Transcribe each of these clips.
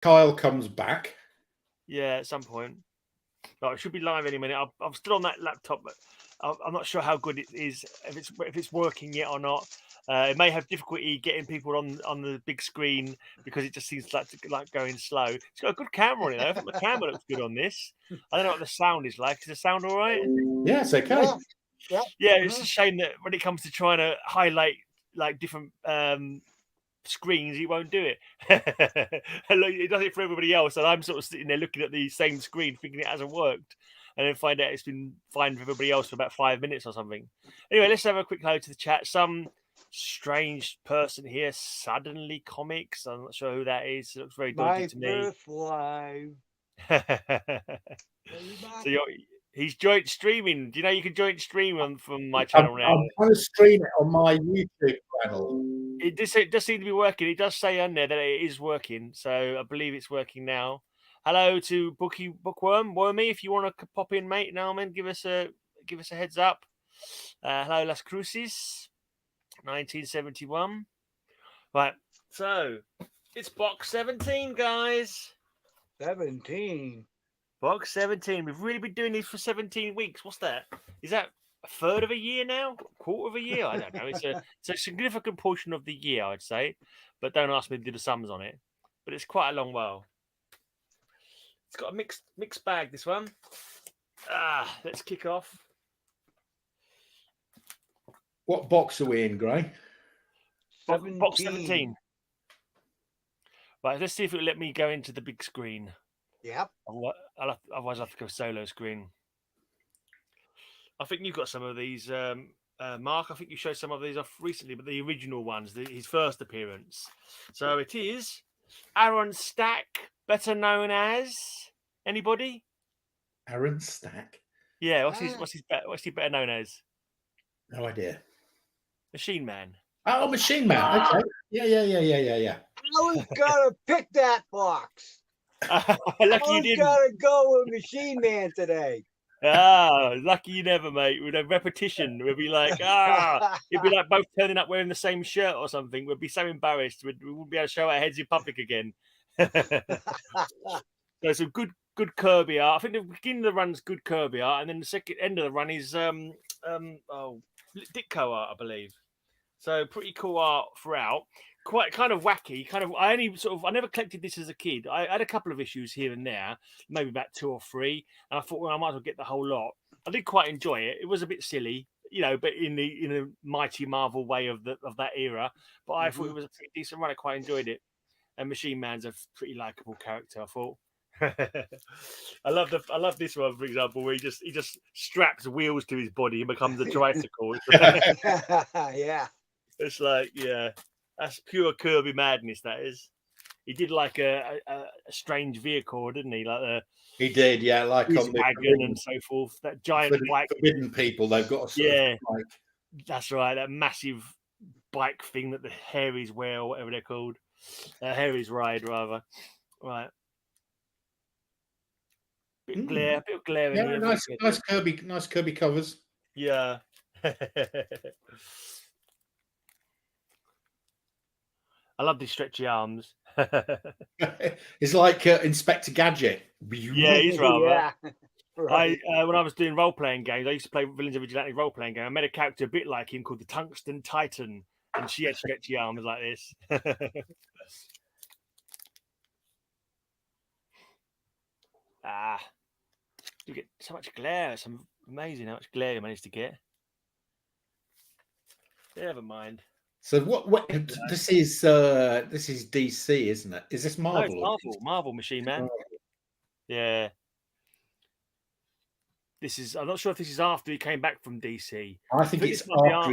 Kyle comes back. Yeah, at some point. Right, it should be live any minute. I'm still on that laptop, but I'm not sure how good it is, if it's working yet or not. It may have difficulty getting people on the big screen because it just seems like going slow. It's got a good camera on it though. I think the camera looks good on this. I don't know what the sound is like. Is the sound all right? Yeah, it's okay. Yeah, it's a shame that when it comes to trying to highlight like different screens, it won't do it. It does it for everybody else, and I'm sort of sitting there looking at the same screen, thinking it hasn't worked, and then find out it's been fine for everybody else for about 5 minutes or something. Anyway, let's have a quick hello to the chat. Some strange person here, Suddenly Comics. I'm not sure who that is. It looks very dodgy to me. First live. So he's joint streaming. Do you know you can joint stream from my channel now? I'm trying to stream it on my YouTube channel. It does seem to be working. It does say on there that it is working, so I believe it's working now. Hello to Wormy. If you want to pop in, mate, now, man, give us a heads up. Hello, Las Cruces, 1971. Right, so it's box 17, guys. 17. Box 17. We've really been doing this for 17 weeks. What's that? Is that a third of a year now? A quarter of a year? I don't know. It's a significant portion of the year, I'd say. But don't ask me to do the sums on it. But it's quite a long while. It's got a mixed bag, this one. Let's kick off. What box are we in, Gray? Box 17. Right, let's see if it'll let me go into the big screen. Yep. Otherwise, I'll have to go solo screen. I think you've got some of these, Mark. I think you showed some of these off recently, but the original ones, his first appearance. So it is Aaron Stack, better known as anybody? Aaron Stack. Yeah. What's he better known as? No idea. Machine Man. Oh, Machine Man. Okay. Yeah. I was gonna pick that box. Lucky you didn't. Gotta go with Machine Man today. Lucky you never, mate. With a repetition, we'd be like, it'd be like both turning up wearing the same shirt or something. We'd be so embarrassed. We wouldn't be able to show our heads in public again. So some good Kirby art. I think the beginning of the run's good Kirby art, and then the second end of the run is Ditko art, I believe. So pretty cool art throughout. Quite kind of wacky. I never collected this as a kid. I had a couple of issues here and there, maybe about 2 or 3, and I thought, well, I might as well get the whole lot. I did quite enjoy it. It was a bit silly, but in a mighty Marvel way of that era. But I thought it was a pretty decent run. I quite enjoyed it. And Machine Man's a pretty likable character, I thought. I love this one, for example, where he just straps wheels to his body and becomes a tricycle. Yeah. It's like, yeah, that's pure Kirby madness. That is. He did like a strange vehicle, didn't he? Like he did, yeah, like on the wagon and so forth. That giant bike. Forbidden People, they've got a that's right. That massive bike thing that the Harrys wear, or whatever they're called. Harry's ride, rather. Right. Bit of glare. Yeah, nice Kirby covers. Yeah. I love these stretchy arms. It's like Inspector Gadget. Yeah, he's rather. Yeah. Right. When I was doing role-playing games, I used to play Villains of Vigilante role-playing game. I made a character a bit like him called the Tungsten Titan, and she had stretchy arms like this. You get so much glare. It's amazing how much glare you managed to get. Never mind. So what this is DC, isn't it? Is this Marvel? No, it's Marvel Machine Man. Yeah. This is. I'm not sure if this is after he came back from DC. I think it's after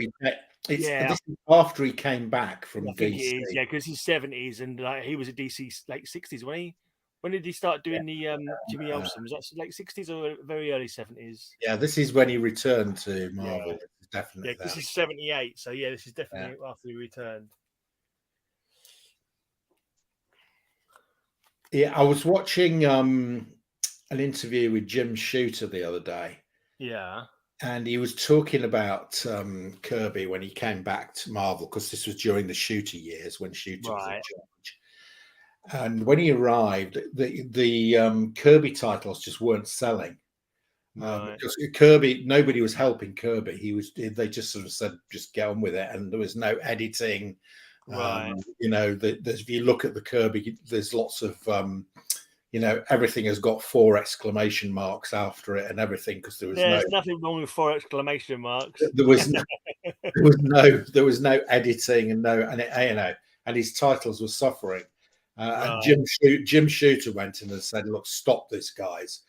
this is after he came back from DC. It is, yeah, because he's 70s and he was at DC late 60s, wasn't he? When did he start doing the Jimmy Olsen? Was that late 60s or very early 70s? Yeah, this is when he returned to Marvel. Yeah. Definitely. Yeah, this is 78. So yeah, this is definitely after he returned. Yeah, I was watching an interview with Jim Shooter the other day. Yeah. And he was talking about Kirby when he came back to Marvel, because this was during the Shooter years when Shooter was in charge. And when he arrived, the Kirby titles just weren't selling. Right. Because Kirby, nobody was helping Kirby. They just sort of said, just get on with it, and there was no editing. Right. If you look at the Kirby, there's lots of everything has got 4 exclamation marks after it and everything, because There's nothing wrong with 4 exclamation marks. there was no editing and his titles were suffering. And Jim Shooter went in and said, "Look, stop this, guys.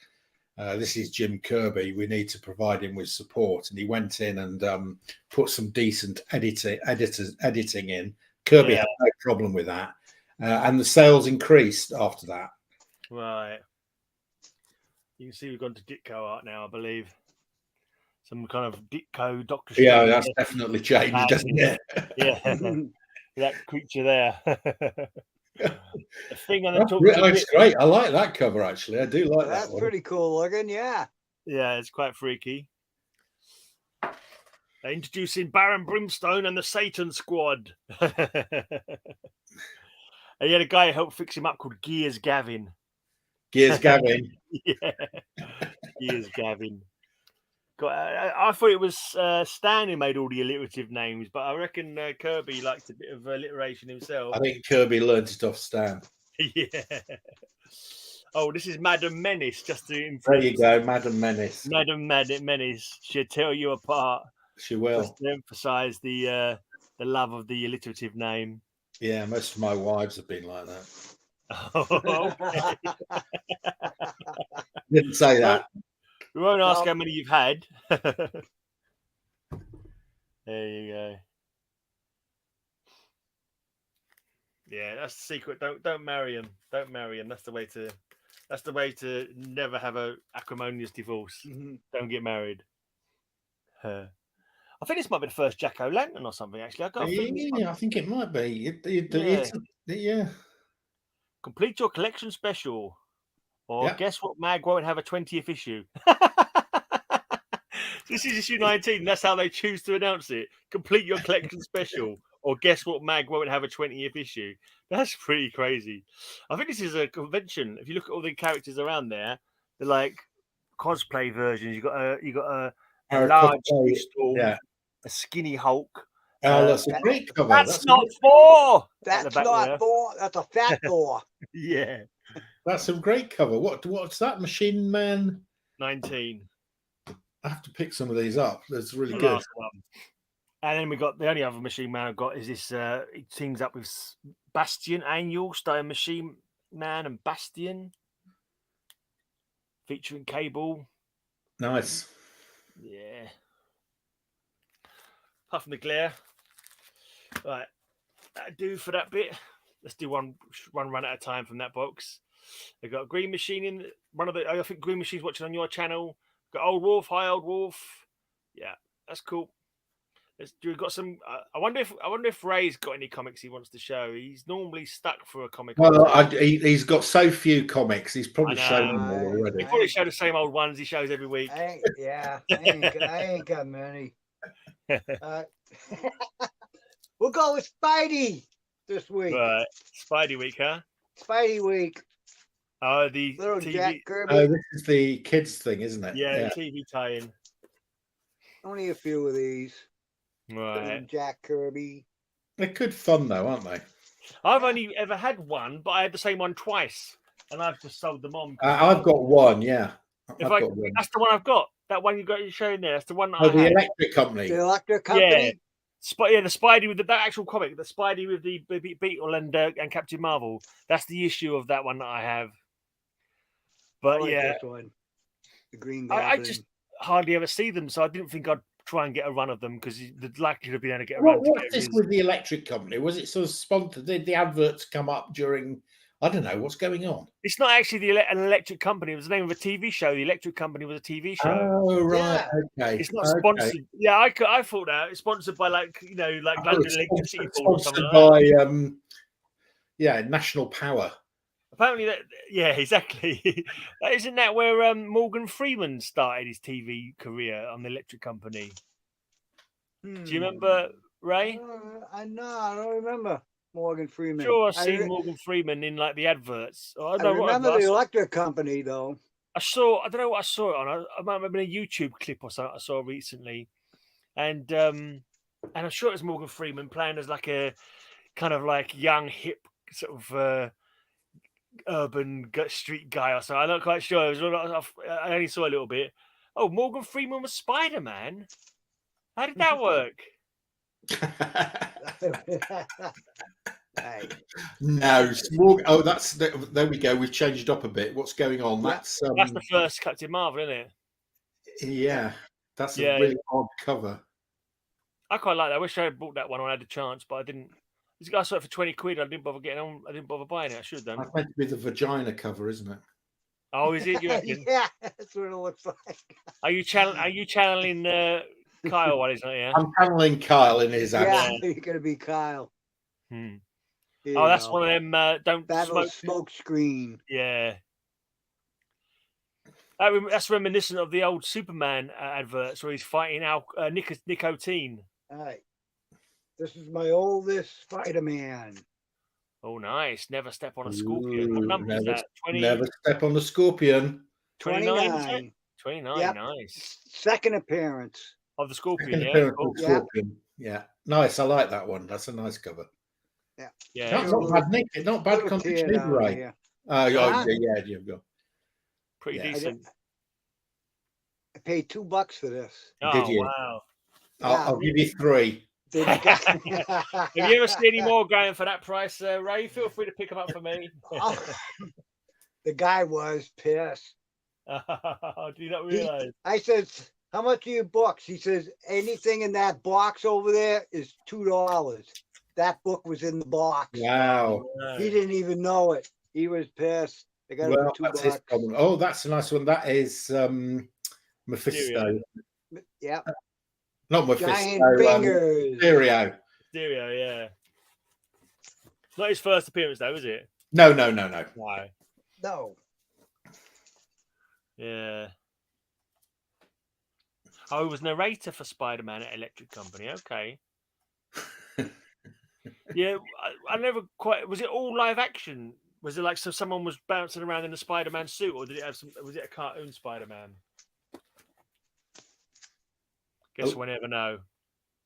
This is Jim Kirby. We need to provide him with support." And he went in and put some decent editing in. Kirby had no problem with that, and the sales increased after that. Right. You can see we've gone to Ditko art now, I believe. Some kind of Ditko Doctor Strange. Yeah, that's definitely changed, doesn't it? Yeah, that creature there. The thing on the top. It's great. I like that cover, actually. I do like that. That's pretty cool looking. Yeah. Yeah, it's quite freaky. Introducing Baron Brimstone and the Satan Squad. And he had a guy who helped fix him up called Gears Gavin. Gears Gavin. Yeah. Gears Gavin. I thought it was Stan who made all the alliterative names, but I reckon Kirby liked a bit of alliteration himself. I think Kirby learned it off Stan. Yeah. Oh, this is Madam Menace, just to There you go, Madam Menace. Madam Menace. She'll tear you apart. She will. Just to emphasise the love of the alliterative name. Yeah, most of my wives have been like that. Oh, okay. Didn't say that. We won't ask how many you've had. There you go. Yeah, that's the secret. Don't marry him. Don't marry him. That's the way to never have a acrimonious divorce. Don't get married. I think this might be the first Jack O'Lantern or something. Actually, I think it might be. Yeah. Complete your collection special, or guess what? Mag won't have a 20th issue. This is issue 19. That's how they choose to announce it. Complete your collection special, or guess what? Mag won't have a 20th issue. That's pretty crazy. I think this is a convention. If you look at all the characters around there, they're like cosplay versions. You got a large Storm, a skinny Hulk. Oh, that's a great cover. That's not Thor. That's not Thor. That's a fat Thor. Yeah, that's a great cover. What's that? Machine Man 19. I have to pick some of these up. That's really good. And then we got the only other Machine Man I've got is this. He teams up with Bastion Annual, starring Machine Man and Bastion, featuring Cable. Nice. Yeah. Apart from the glare. Right. That'll do for that bit. Let's do one run at a time from that box. They've got Green Machine in one of the. I think Green Machine's watching on your channel. Got Old Wolf. Hi, Old Wolf. Yeah, that's cool. We've got some. I wonder if Ray's got any comics he wants to show. He's normally stuck for a comic. Well, he's got so few comics. He's probably shown them all already. He probably showed the same old ones he shows every week. I ain't got many. We'll go with Spidey this week. Right, Spidey week, huh? Spidey week. Oh, the little TV. Jack Kirby. Oh, this is the kids thing, isn't it? Yeah, the TV tie-in. Only a few of these. Right. Little Jack Kirby. They're good fun though, aren't they? I've only ever had one, but I had the same one twice, and I've just sold them on. I've got one. Yeah, I've got one. That's the one I've got. That one you're showing there. That's the one. The Electric Company. The Electric Company. Yeah, the Spidey with that actual comic, the Spidey with the Beetle and Captain Marvel. That's the issue of that one that I have. But this one. The Green Goblin. I just hardly ever see them, so I didn't think I'd try and get a run of them because the likelihood of being able to get around. What's this with the Electric Company? Was it sort of sponsored? Did the adverts come up during? I don't know what's going on. It's not actually an electric company. It was the name of a TV show. The Electric Company was a TV show. Oh right, okay. It's not sponsored. Okay. Yeah, I thought that it's sponsored by London Electricity Board or something like that. By National Power. Apparently, exactly. Isn't that where Morgan Freeman started his TV career on the Electric Company? Do you remember, Ray? I don't remember. Morgan Freeman. Sure, I've seen Morgan Freeman in like the adverts. I remember the electric company though. I don't know what I saw it on. I might have been a YouTube clip or something I saw recently, and I'm sure it was Morgan Freeman playing as like a kind of like young hip sort of urban street guy or something. I'm not quite sure. I only saw a little bit. Oh, Morgan Freeman was Spider-Man. How did that work? Hey. No, oh, there we go. We've changed it up a bit. What's going on? Yeah. That's the first Captain Marvel, isn't it? Yeah, that's a really odd cover. I quite like that. I wish I had bought that one when I had the chance, but I didn't. This guy saw it for 20 quid. I didn't bother getting on. I didn't bother buying it. I should have done. That's meant to be the vagina cover, isn't it? Oh, is it? You reckon? Yeah, that's what it looks like. Are you channeling Kyle while he's not here? I'm channeling Kyle in his action. Yeah, you're gonna be Kyle. Oh, that's one of them. Don't smoke screen. Yeah. That's reminiscent of the old Superman adverts where he's fighting nicotine. All right. This is my oldest Spider-Man. Oh, nice. Never step on a scorpion. What number is that? 20? Never step on the scorpion. 29. 29, yep. Nice. Second appearance. Of the scorpion, Second yeah. appearance Cool. of the scorpion. Yeah. Nice. I like that one. That's a nice cover. Yeah. Yeah. That's not bad, Nick. Not bad condition either, right? Yeah, you've got. Pretty decent. I paid $2 for this. Oh, Did you? Wow. I'll give you 3. Have you ever seen any more going for that price, Ray? Feel free to pick them up for me. The guy was pissed. Do you not realize? I said, how much are your books? He says, anything in that box over there is $2. That book was in the box. Wow. He didn't even know it. He was pissed. They got it for $2. His problem. Oh, that's a nice one. That is Mephisto. Yeah. Not Mephisto. Giant fingers. Stereo, yeah. Not his first appearance, though, is it? No. No. Yeah. Oh, he was narrator for Spider-Man at Electric Company. Okay. Yeah, I never quite. Was it all live action? Was it like someone was bouncing around in a Spider-Man suit, or did it have some? Was it a cartoon Spider-Man? Guess we'll never know.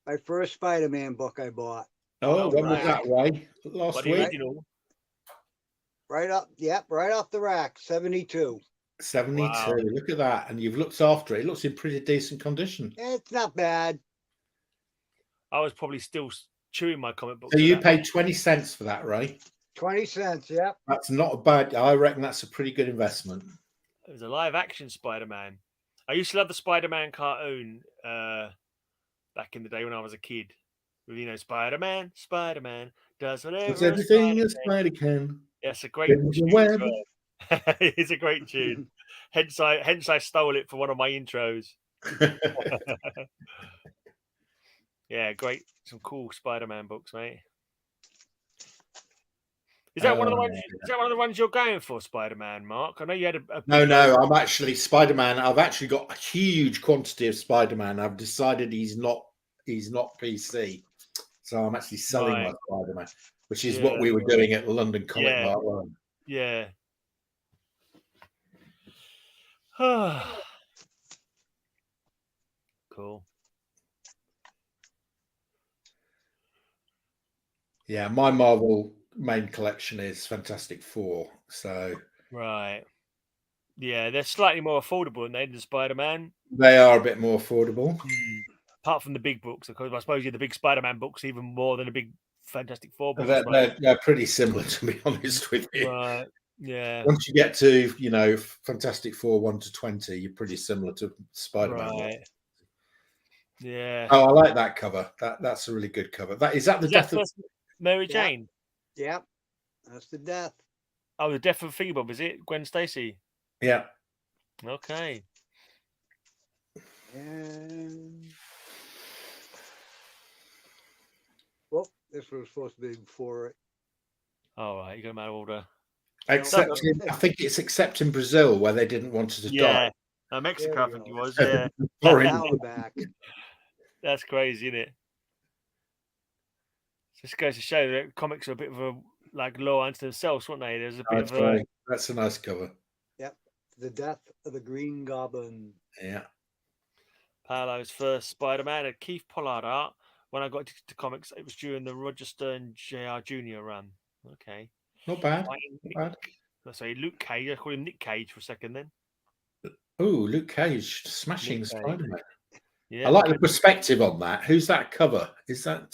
My first Spider-Man book I bought. Oh, when was that, Ray? Last week? Right up, right off the rack, 72. 72. Wow. Look at that. And you've looked after it. It looks in pretty decent condition. It's not bad. I was probably still chewing my comic book. So you paid 20 cents for that, Ray? 20 cents, yeah. That's not a bad. I reckon that's a pretty good investment. It was a live action Spider-Man. I used to love the Spider-Man cartoon back in the day when I was a kid. With, Spider-Man does whatever. It's everything a spider can. Yeah, it's a great tune. It's a great tune. Hence I stole it for one of my intros. Yeah, great. Some cool Spider-Man books, mate. Is that one of the ones? Is that one of the ones you're going for, Spider-Man, Mark? I know you had a No. I'm actually Spider-Man. I've actually got a huge quantity of Spider-Man. I've decided he's not PC, so I'm actually selling my Spider-Man, which is what we were doing at the London Comic Mart Run. Yeah. Cool. Yeah, my Marvel main collection is Fantastic Four. So right. Yeah, they're slightly more affordable than Spider-Man. They are a bit more affordable. Apart from the big books, of course. I suppose the big Spider-Man books even more than the big Fantastic Four books. They're pretty similar, to be honest with you. Right. Yeah. Once you get to, Fantastic Four 1 to 20, you're pretty similar to Spider-Man. Right. Yeah. Oh, I like that cover. That's a really good cover. Is that the death of Mary Jane? Yeah. That's the death. Oh, the death of Phoebe, is it? Gwen Stacy? Yeah. Okay. Well, this was supposed to be before it. All right, you got them out of order. I think it's except in Brazil where they didn't want her to die. Mexico, I think it was. Yeah. Back. That's crazy, isn't it? Just goes to show that comics are a bit of a like law unto themselves, weren't they? There's a bit That's of a right. That's a nice cover. Yep. The Death of the Green Goblin. Yeah. Paolo's first Spider-Man and Keith Pollard art. When I got into comics, it was during the Roger Stern Jr. Jr. run. Okay. Not bad. Not bad. Sorry, Luke Cage. I call him Nick Cage for a second then. Oh, Luke Cage smashing Nick Cage. Spider-Man. Yeah. I like the perspective on that. Who's that cover? Is that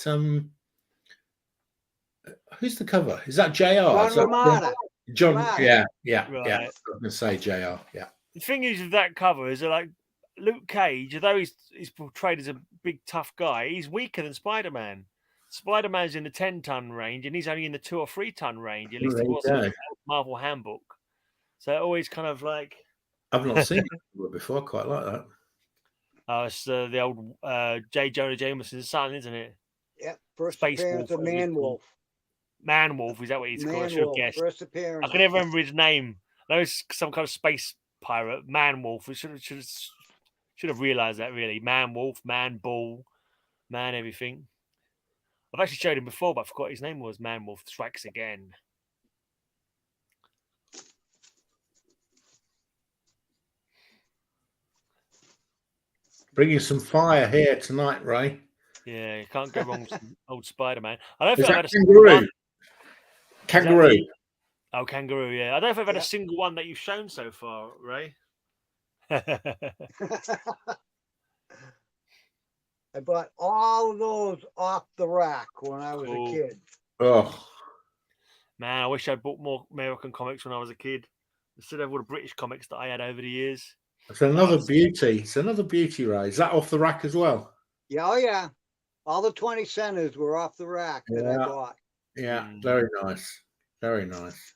who's the cover? Is that JR? John Romita. John, Romita. yeah. Right. I was gonna say JR, yeah. The thing is with that cover is that like Luke Cage, although he's portrayed as a big tough guy, he's weaker than Spider-Man. Spider-Man's in the 10-ton range and he's only in the 2 or 3-ton range. At least There it you was in go. the Marvel handbook. So it always kind of like I've not seen it before. I quite like that. it's the old J. Jonah Jameson's son, isn't it? Yep. First Space appearance Wolf, of as he's Man called. Wolf. Man Wolf, is that what he's called? I Man should have Wolf. guessed. First appearance. I can never remember his name. I know it's some kind of space pirate. Man Wolf. We should have realised that really. Man Wolf, Man Bull, Man everything. I've actually showed him before, but I forgot his name was Man Wolf Strikes Again. Bringing some fire here tonight, Ray. Yeah, you can't go wrong with some old Spider-Man. I don't Is think I've that had a single Kangaroo? one. Kangaroo. Oh, Kangaroo, yeah. I don't know if I've had Yeah. a single one that you've shown so far, Ray. I bought all of those off the rack when I was Cool. a kid. Oh, Man, I wish I'd bought more American comics when I was a kid instead of all the British comics that I had over the years. it's another beauty. It's another beauty, Ray. Is that off the rack as well? Yeah, oh yeah. All the 20 centers were off the rack that I Yeah. bought. Yeah, very nice. Very nice.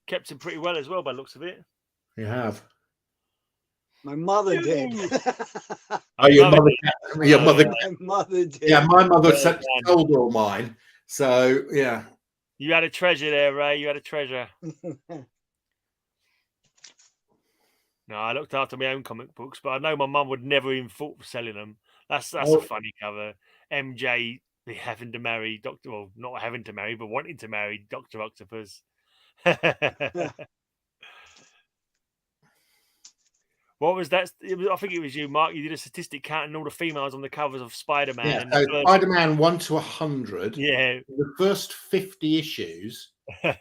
Kept him pretty well as well by the looks of it. You have. My mother did. Oh, your mother. Your Oh, mother. yeah. My mother did. Yeah, my mother Well sold all mine. So yeah. You had a treasure there, Ray. You had a treasure. No, I looked after my own comic books, but I know my mum would never even thought of selling them. That's Oh. a funny cover. MJ having to marry Doctor, well, not having to marry, but wanting to marry Dr. Octopus. What was that? I think it was you, Mark. You did a statistic counting all the females on the covers of Spider-Man. Yeah, and so the first, Spider-Man 1 to 100. yeah. The first 50 issues, I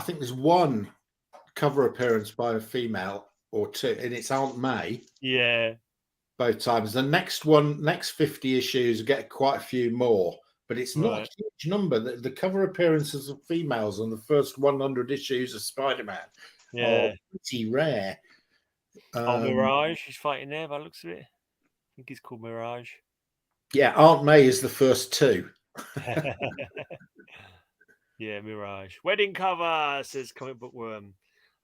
think there's one cover appearance by a female or two, and it's Aunt May Yeah. both times. The next 50 issues get quite a few more, but it's not Right. a huge number. The cover appearances of females on the first 100 issues of Spider-Man Yeah. are pretty rare. Mirage, he's fighting there by the looks of it. I think he's called Mirage. Yeah, Aunt May is the first two. Yeah, Mirage. Wedding cover, says Comic Book Worm.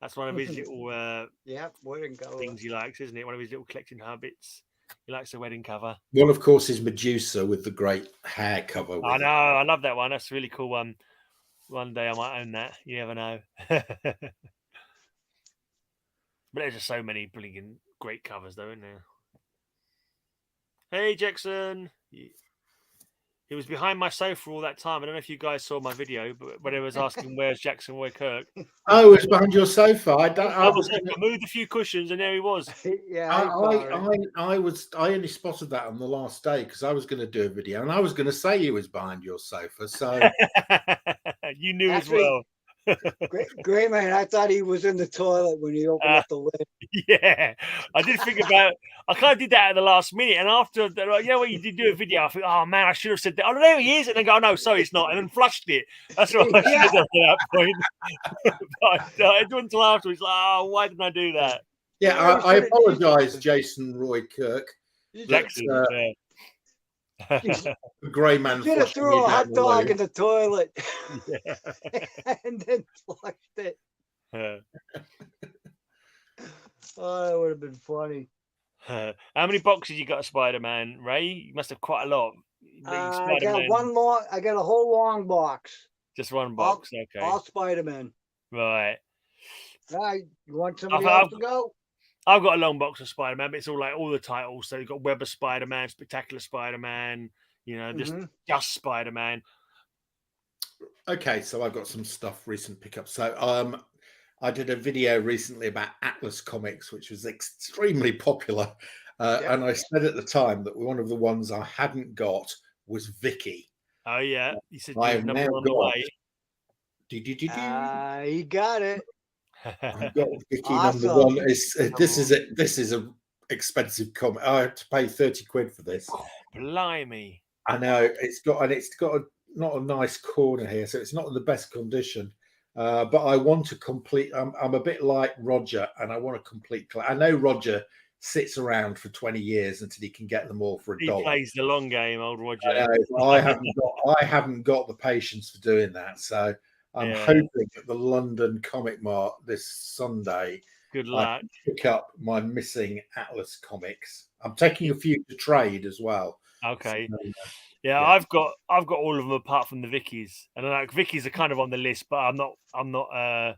That's one of his little Yeah, wedding cover. things he likes, isn't it? One of his little collecting habits. He likes the wedding cover. One, of course, is Medusa with the great hair cover. I know, I love that one. That's a really cool one. One day I might own that. You never know. But there's just so many brilliant, great covers, though, isn't there? Hey, Jackson. He was behind my sofa all that time. I don't know if you guys saw my video, but when I was asking where's Jackson, where Kirk. Oh, it's behind your sofa. I moved a few cushions, and there he was. Yeah, I only spotted that on the last day because I was going to do a video and I was going to say he was behind your sofa. So you knew Actually, as well. Gray man, I thought he was in the toilet when he opened up the lid. Yeah, I did think about. I kind of did that at the last minute, and after, you know, when you did do a video, I think, oh man, I should have said that. Oh, there he is, and then go, oh, no, sorry, it's not, and then flushed it. That's what I should have done at that point. But it wasn't until afterwards. Like, oh, why didn't I do that? yeah, I apologise, Jason Roy Kirk. Jackson, The grey man. Should have threw a hot dog in the the toilet Yeah. and then flushed it. Yeah. Oh, that would have been funny. How many boxes you got of Spider-Man, Ray? You must have quite a lot. I got one long. I got a whole long box. Just one box, okay. All Spider-Man. Right. All right, you want somebody else to go? I've got a long box of Spider-Man, but it's all like all the titles. So you've got Web of Spider-Man, Spectacular Spider-Man, You know, just Spider-Man. Okay, so I've got some stuff recent pickups. So I did a video recently about Atlas Comics, which was extremely popular. And I said at the time that one of the ones I hadn't got was Vicky. Oh yeah, you said I you have number now on the got. way. He got it. I've got Vicky Awesome. number one. This is a expensive comic. I had to pay 30 quid for this. Blimey! I know it's got not a nice corner here, so it's not in the best condition. But I want to complete. I'm a bit like Roger, and I want to complete. I know Roger sits around for 20 years until he can get them all for $1. He plays the long game, old Roger. I haven't got the patience for doing that. So I'm hoping at the London Comic Mart this Sunday. Good luck. I pick up my missing Atlas comics. I'm taking a few to trade as well. Okay. So, yeah, I've got all of them apart from the Vickies, and I know Vickies are kind of on the list, but I'm not.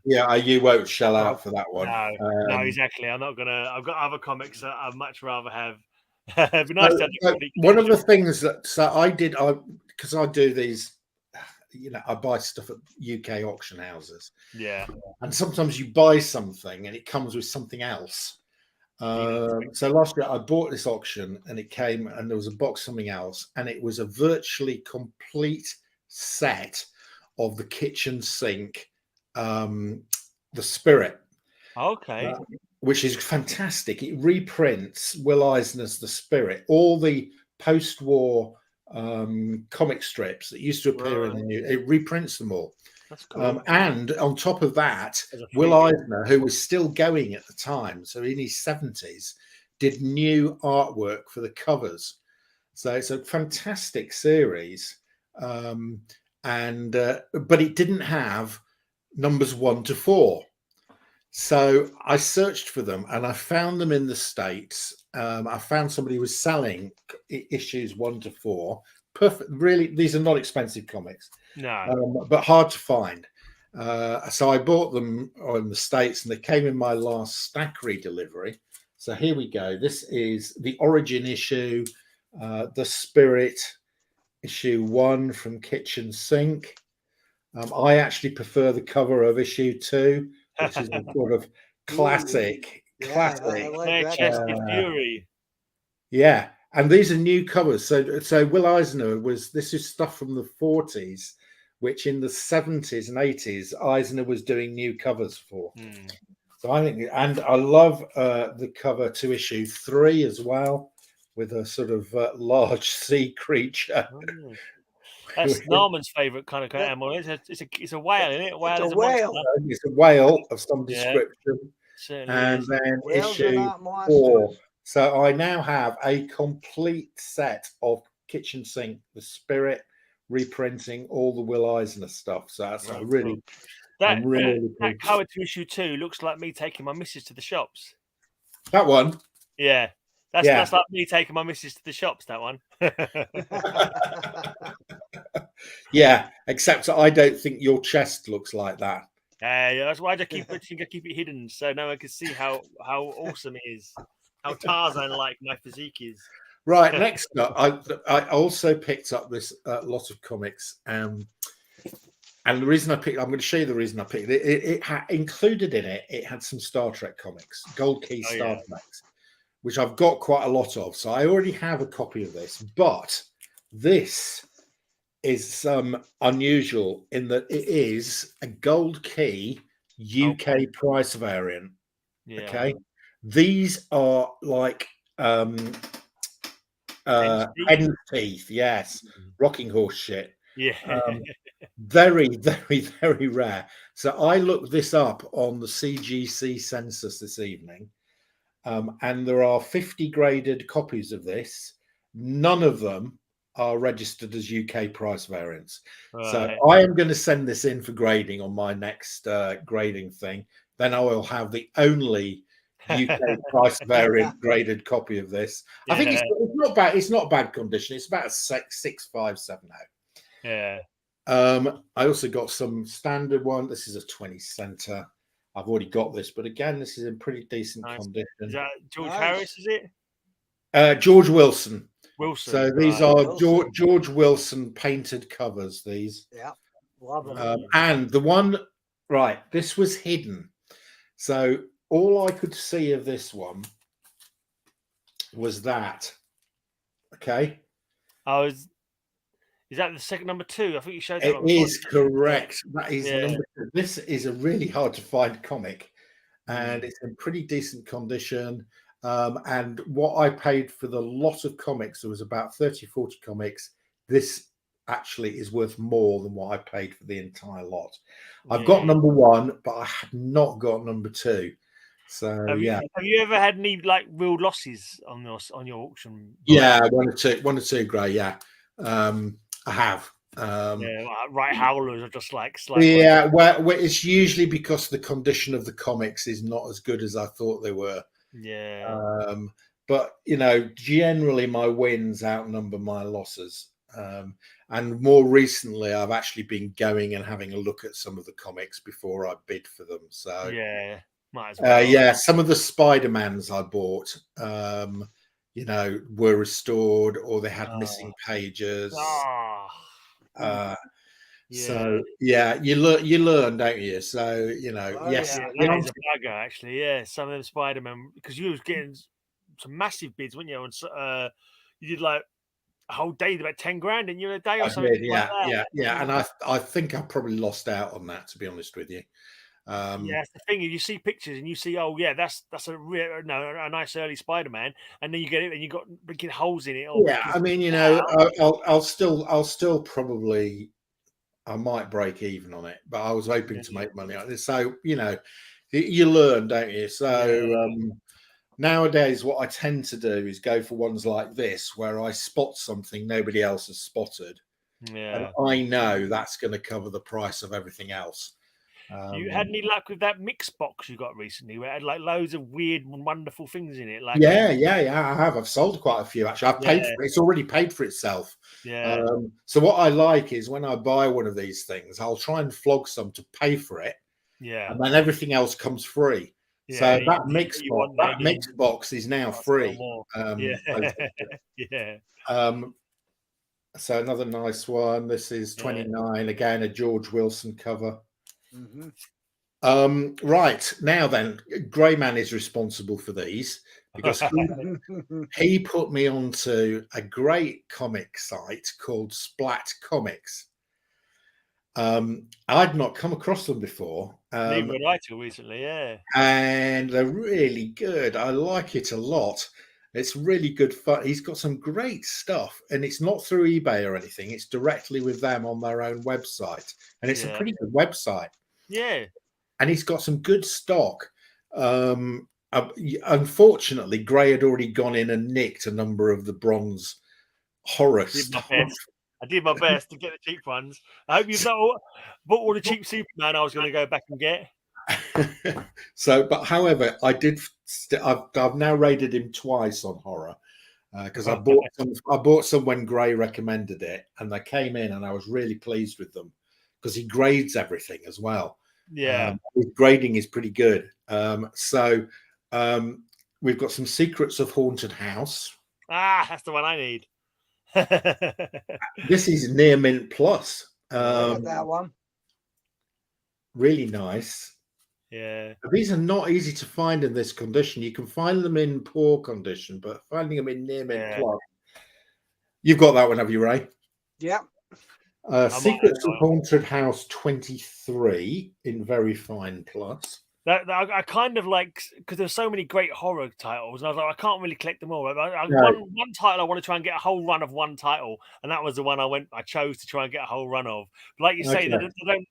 Yeah, you won't shell out for that one. No, exactly. I'm not gonna. I've got other comics that I'd much rather have. It'd be nice to have one of the things that because I do these, I buy stuff at UK auction houses. Yeah, and sometimes you buy something and it comes with something else. So last year I bought this auction and it came and there was a box something else, and it was a virtually complete set of the kitchen sink, the Spirit. Okay. Which is fantastic. It reprints Will Eisner's The Spirit, all the post-war comic strips that used to appear in the new. It reprints them all. That's cool. And on top of that, Will Eisner, who was still going at the time, so in his 70s, did new artwork for the covers. So it's a fantastic series. But it didn't have numbers 1 to 4. So I searched for them and I found them in the States. I found somebody who was selling issues 1 to 4. Perfect. Really, these are not expensive comics. No. But hard to find. So I bought them in the States and they came in my last Stackery delivery. So here we go. This is the Origin issue, The Spirit issue 1 from Kitchen Sink. I actually prefer the cover of issue 2. Which is a sort of classic. Bare-chested Fury. Yeah, and these are new covers. So Will Eisner this is stuff from the 40s, which in the 70s and 80s Eisner was doing new covers for. So I think, and I love the cover to issue 3 as well, with a sort of large sea creature. That's Norman's favourite kind of animal. It's a whale, isn't it? A whale. It's a whale of some description. And is. then issue 4. So I now have a complete set of Kitchen Sink, The Spirit, reprinting all the Will Eisner stuff. So that's really cool. That cover to issue 2 looks like me taking my missus to the shops. That one? Yeah. That's like me taking my missus to the shops, that one. Yeah, except I don't think your chest looks like that. Yeah, that's why I keep it hidden so no one can see how awesome it is, how Tarzan-like my physique is. Right, next up, I also picked up this lot of comics, and the reason I'm going to show you the reason I picked it. It had included in it. It had some Star Trek comics, Gold Key Star Treks, which I've got quite a lot of. So I already have a copy of this, but this is unusual in that it is a Gold Key UK price variant. Okay, these are like hen's teeth. Yes, rocking horse shit. Very, very, very rare. So I looked this up on the CGC census this evening, and there are 50 graded copies of this. None of them are registered as UK price variants. So I am going to send this in for grading on my next grading thing. Then I will have the only UK price variant graded copy of this. I think it's not bad. It's not bad condition. It's about a 6570. Yeah. I also got some standard one. This is a 20 center. I've already got this, but again, this is in pretty decent condition. Is that George Harris? Is it? George Wilson. Wilson. So these are George Wilson painted covers. These. Yeah, love them. And the one, right, this was hidden. So all I could see of this one was that. Okay. Is that the second number 2? I think you showed that. It is correct. Yeah. That is number 2. This is a really hard to find comic, and it's in pretty decent condition. And what I paid for the lot of comics, there was about 30, 40 comics. This actually is worth more than what I paid for the entire lot. I've got number 1, but I have not got number 2. So have you ever had any like real losses on your auction? Yeah, one or two, Gray. Yeah, I have. Right, howlers are just like yeah. Well, it's usually because the condition of the comics is not as good as I thought they were. Yeah. But generally my wins outnumber my losses. And more recently, I've actually been going and having a look at some of the comics before I bid for them. So yeah, might as well. Yeah, some of the Spider-Mans I bought, were restored or they had missing pages. So yeah, you learn, don't you? So yes, that is a bugger actually. Yeah, some of them Spider-Man, because you was getting some massive bids, weren't you? And you did like a whole day, about 10 grand in a day or something. Yeah. And I think I probably lost out on that, to be honest with you. Yeah, that's the thing. You see pictures and you see, oh yeah, that's a nice early Spider-Man, and then you get it and you got freaking holes in it. I mean, I'll still probably, I might break even on it, but I was hoping to make money on it. So you learn, don't you? So nowadays, what I tend to do is go for ones like this, where I spot something nobody else has spotted, and I know that's going to cover the price of everything else. You had any luck with that mix box you got recently, where it had like loads of weird and wonderful things in it? Like I have. I've sold quite a few actually. I've paid for it. It's already paid for itself. Yeah. So what I like is when I buy one of these things, I'll try and flog some to pay for it. Yeah. And then everything else comes free. Yeah, so that mix box is now free. Yeah. So another nice one. This is 29, again, a George Wilson cover. Right, now then, Greyman is responsible for these because he put me onto a great comic site called Splat Comics. I'd not come across them before. Neither had I till recently, yeah. And they're really good. I like it a lot. It's really good fun. He's got some great stuff, and it's not through eBay or anything. It's directly with them on their own website, and it's a pretty good website. Yeah, and he's got some good stock. Unfortunately, Gray had already gone in and nicked a number of the bronze horror stuff. I did my best to get the cheap ones. I hope you've not bought all the cheap Superman I was going to go back and get. So, but however, I did. I've now raided him twice on horror because I bought some when Gray recommended it, and they came in, and I was really pleased with them because he grades everything as well. Yeah, his grading is pretty good. So we've got some Secrets of Haunted House. That's the one I need. This is Near Mint Plus. That one. Really nice. Yeah. These are not easy to find in this condition. You can find them in poor condition, but finding them in Near Mint Plus. You've got that one, have you, Ray? Yeah. Secrets of Haunted House 23 in very fine plus. That I kind of like, because there's so many great horror titles, and I was like, I can't really collect them all. One title I want to try and get a whole run of one title, and that was the one I chose to try and get a whole run of. But like you say, they don't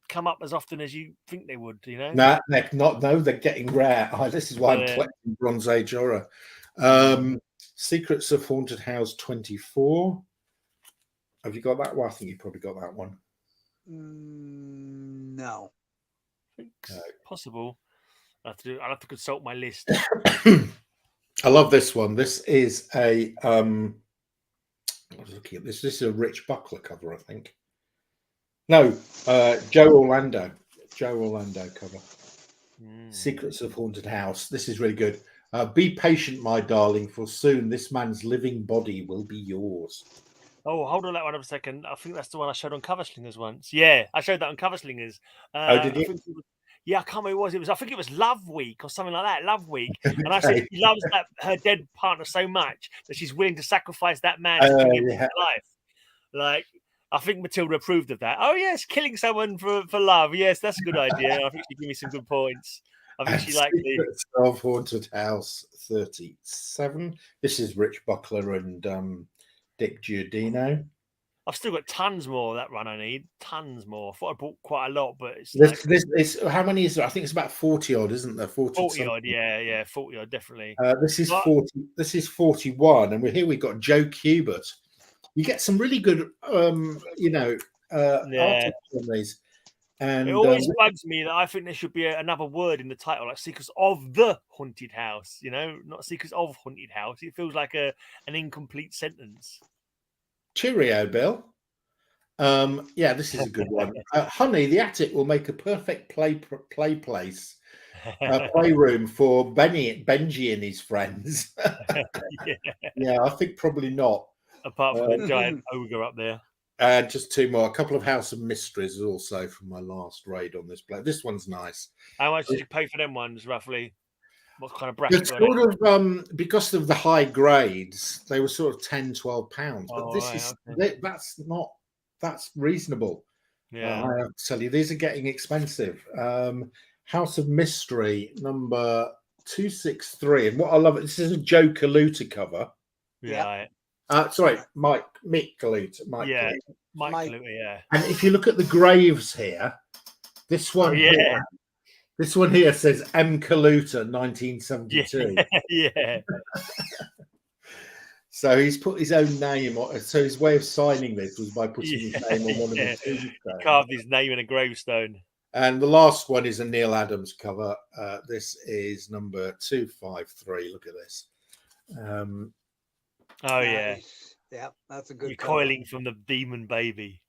come up as often as you think they would, No, they're not. No, they're getting rare. This is why I'm collecting Bronze Age horror. Secrets of Haunted House 24. Have you got that one? I think you probably got that one. No. Possible. I'll have to consult my list. I love this one. This is a I was looking at this. This is a Rich Buckler cover, I think. No, Joe Orlando cover. Secrets of Haunted House. This is really good. Be patient, my darling, for soon this man's living body will be yours. Oh, hold on that one up a second. I think that's the one I showed on Cover Slingers once. Yeah, I showed that on Cover Slingers. Oh, did you? Yeah, I can't remember what it was. I think it was Love Week or something like that. Love Week, and I said Okay. she loves her dead partner so much that she's willing to sacrifice that man to bring him Yeah. to life. Like, I think Matilda approved of that. Oh yes, killing someone for love. Yes, that's a good idea. I think she gave me some good points. I think And she liked the. Secrets of Haunted House 37. This is Rich Buckler and Dick Giordino. I've still got tons more of that run. I need tons more. I thought I bought quite a lot, but it's This how many is there? I think it's about 40 odd, isn't there? 40 odd. Yeah, 40 odd, definitely. This is 40. This is 41, and here we've got Joe Kubert. You get some really good, artists on these. And it always bugs me that I think there should be another word in the title, like Secrets of the Haunted House. Not Secrets of Haunted House. It feels like an incomplete sentence. Cheerio, Bill. Yeah, this is a good one. Honey, the attic will make a perfect playroom for Benji and his friends. Yeah, I think probably not. Apart from the giant ogre up there. Just two more. A couple of House of Mysteries also from my last raid on this play. This one's nice. How much did you pay for them ones, roughly? What kind of bracket? Because of the high grades, they were sort of £10-12. But that's reasonable. Yeah, I have to tell you, these are getting expensive. House of Mystery number 263, and what I love, this is a Joe Kaluta cover. Yeah. Sorry, Mick Kaluta. Mike Kaluta, yeah. And if you look at the graves here, this one here. This one here says M. Kaluta, 1972. Yeah. So he's put his own name on. So his way of signing this was by putting his name on one of the tombstones. He carved his name in a gravestone. And the last one is a Neil Adams cover. This is number 253. Look at this. Yeah. Yeah, that's a good Recoiling from the demon baby.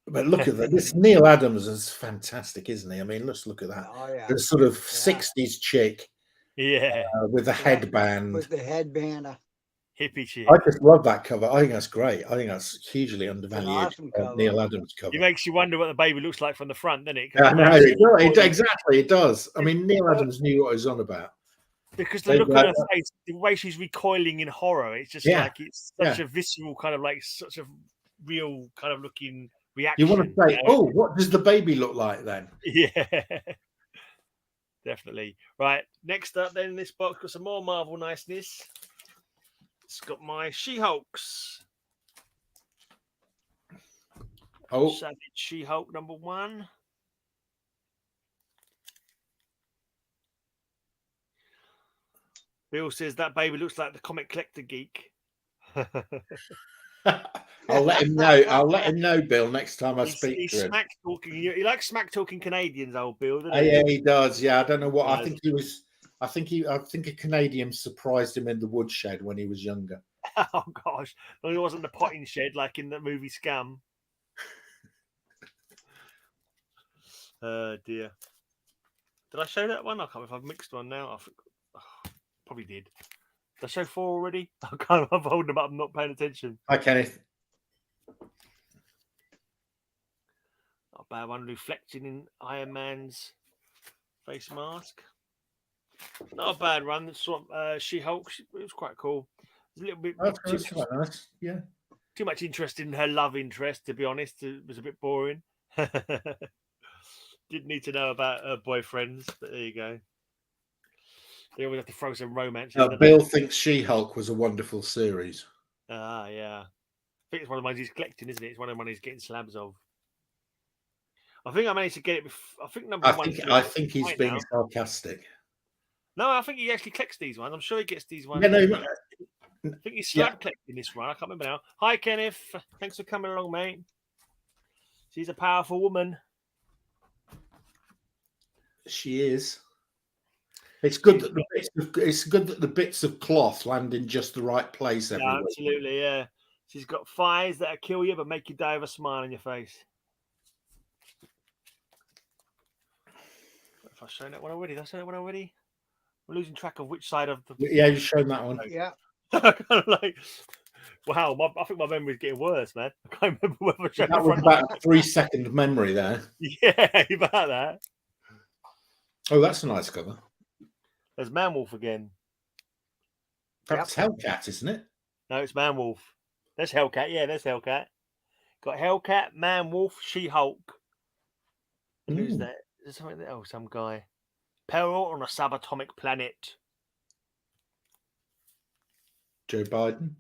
But look at that. This Neil Adams is fantastic, isn't he? I mean, let's look at that. Oh, yeah. The sort of 60s chick. Yeah. With a headband. With the headband. Hippie chick. I just love that cover. I think that's great. I think that's hugely undervalued. Awesome Neil Adams cover. It makes you wonder what the baby looks like from the front, doesn't it? Yeah, no, exactly. It does. I mean, Neil Adams knew what he was on about. Because the look on her face, the way she's recoiling in horror, it's just like it's such a visceral kind of like such a real kind of looking reaction. You want to say, oh, what does the baby look like then? Yeah, definitely. Right, next up then in this box, got some more Marvel niceness. It's got my She-Hulks. Oh, Savage She-Hulk #1. Bill says that baby looks like the comic collector geek. I'll let him know. I'll let him know, Bill, next time I speak to him. Smack talking. He likes smack talking Canadians, old Bill. Doesn't he? Yeah, he does. Yeah, I don't know what. I think he was. I think a Canadian surprised him in the woodshed when he was younger. Oh gosh, well, it wasn't the potting shed like in the movie Scam. Dear. Did I show that one? I can't remember if I've mixed one now. Probably did. Did I show 4 already? I can't. I'm holding them up. I'm not paying attention. Hi, Kenneth. Not a bad one. Reflecting in Iron Man's face mask. Not a bad run. She-Hulk. It was quite cool. It was a little bit. That's quite nice. Yeah. Too much interest in her love interest, to be honest. It was a bit boring. Didn't need to know about her boyfriends, but there you go. They always have to throw some romance in. Bill thinks She-Hulk was a wonderful series. Yeah. I think it's one of the ones he's collecting, isn't it? It's one of the ones he's getting slabs of. I think I managed to get it. I think I think he's being sarcastic. No, I think he actually collects these ones. I'm sure he gets these ones. Yeah, no, I think he's slab collecting this one. I can't remember now. Hi, Kenneth. Thanks for coming along, mate. She's a powerful woman. She is. It's good that the bits of cloth land in just the right place every week. Absolutely, yeah. She's got thighs that'll kill you but make you die with a smile on your face. If I've shown that one already, did I show that one already? I'm losing track of which side of the. Yeah, you've shown that one. Yeah. kind of like, wow, I think my memory's getting worse, man. I can't remember whether I showed That the was front. about a 3-second memory there. Yeah, about that. Oh, that's a nice cover. There's Manwolf again. That's Hellcat, isn't it? No, it's Manwolf. There's Hellcat. Yeah, there's Hellcat. Got Hellcat, Manwolf, She-Hulk. And who's that? Is there something else? Some guy. Peril on a subatomic planet. Joe Biden.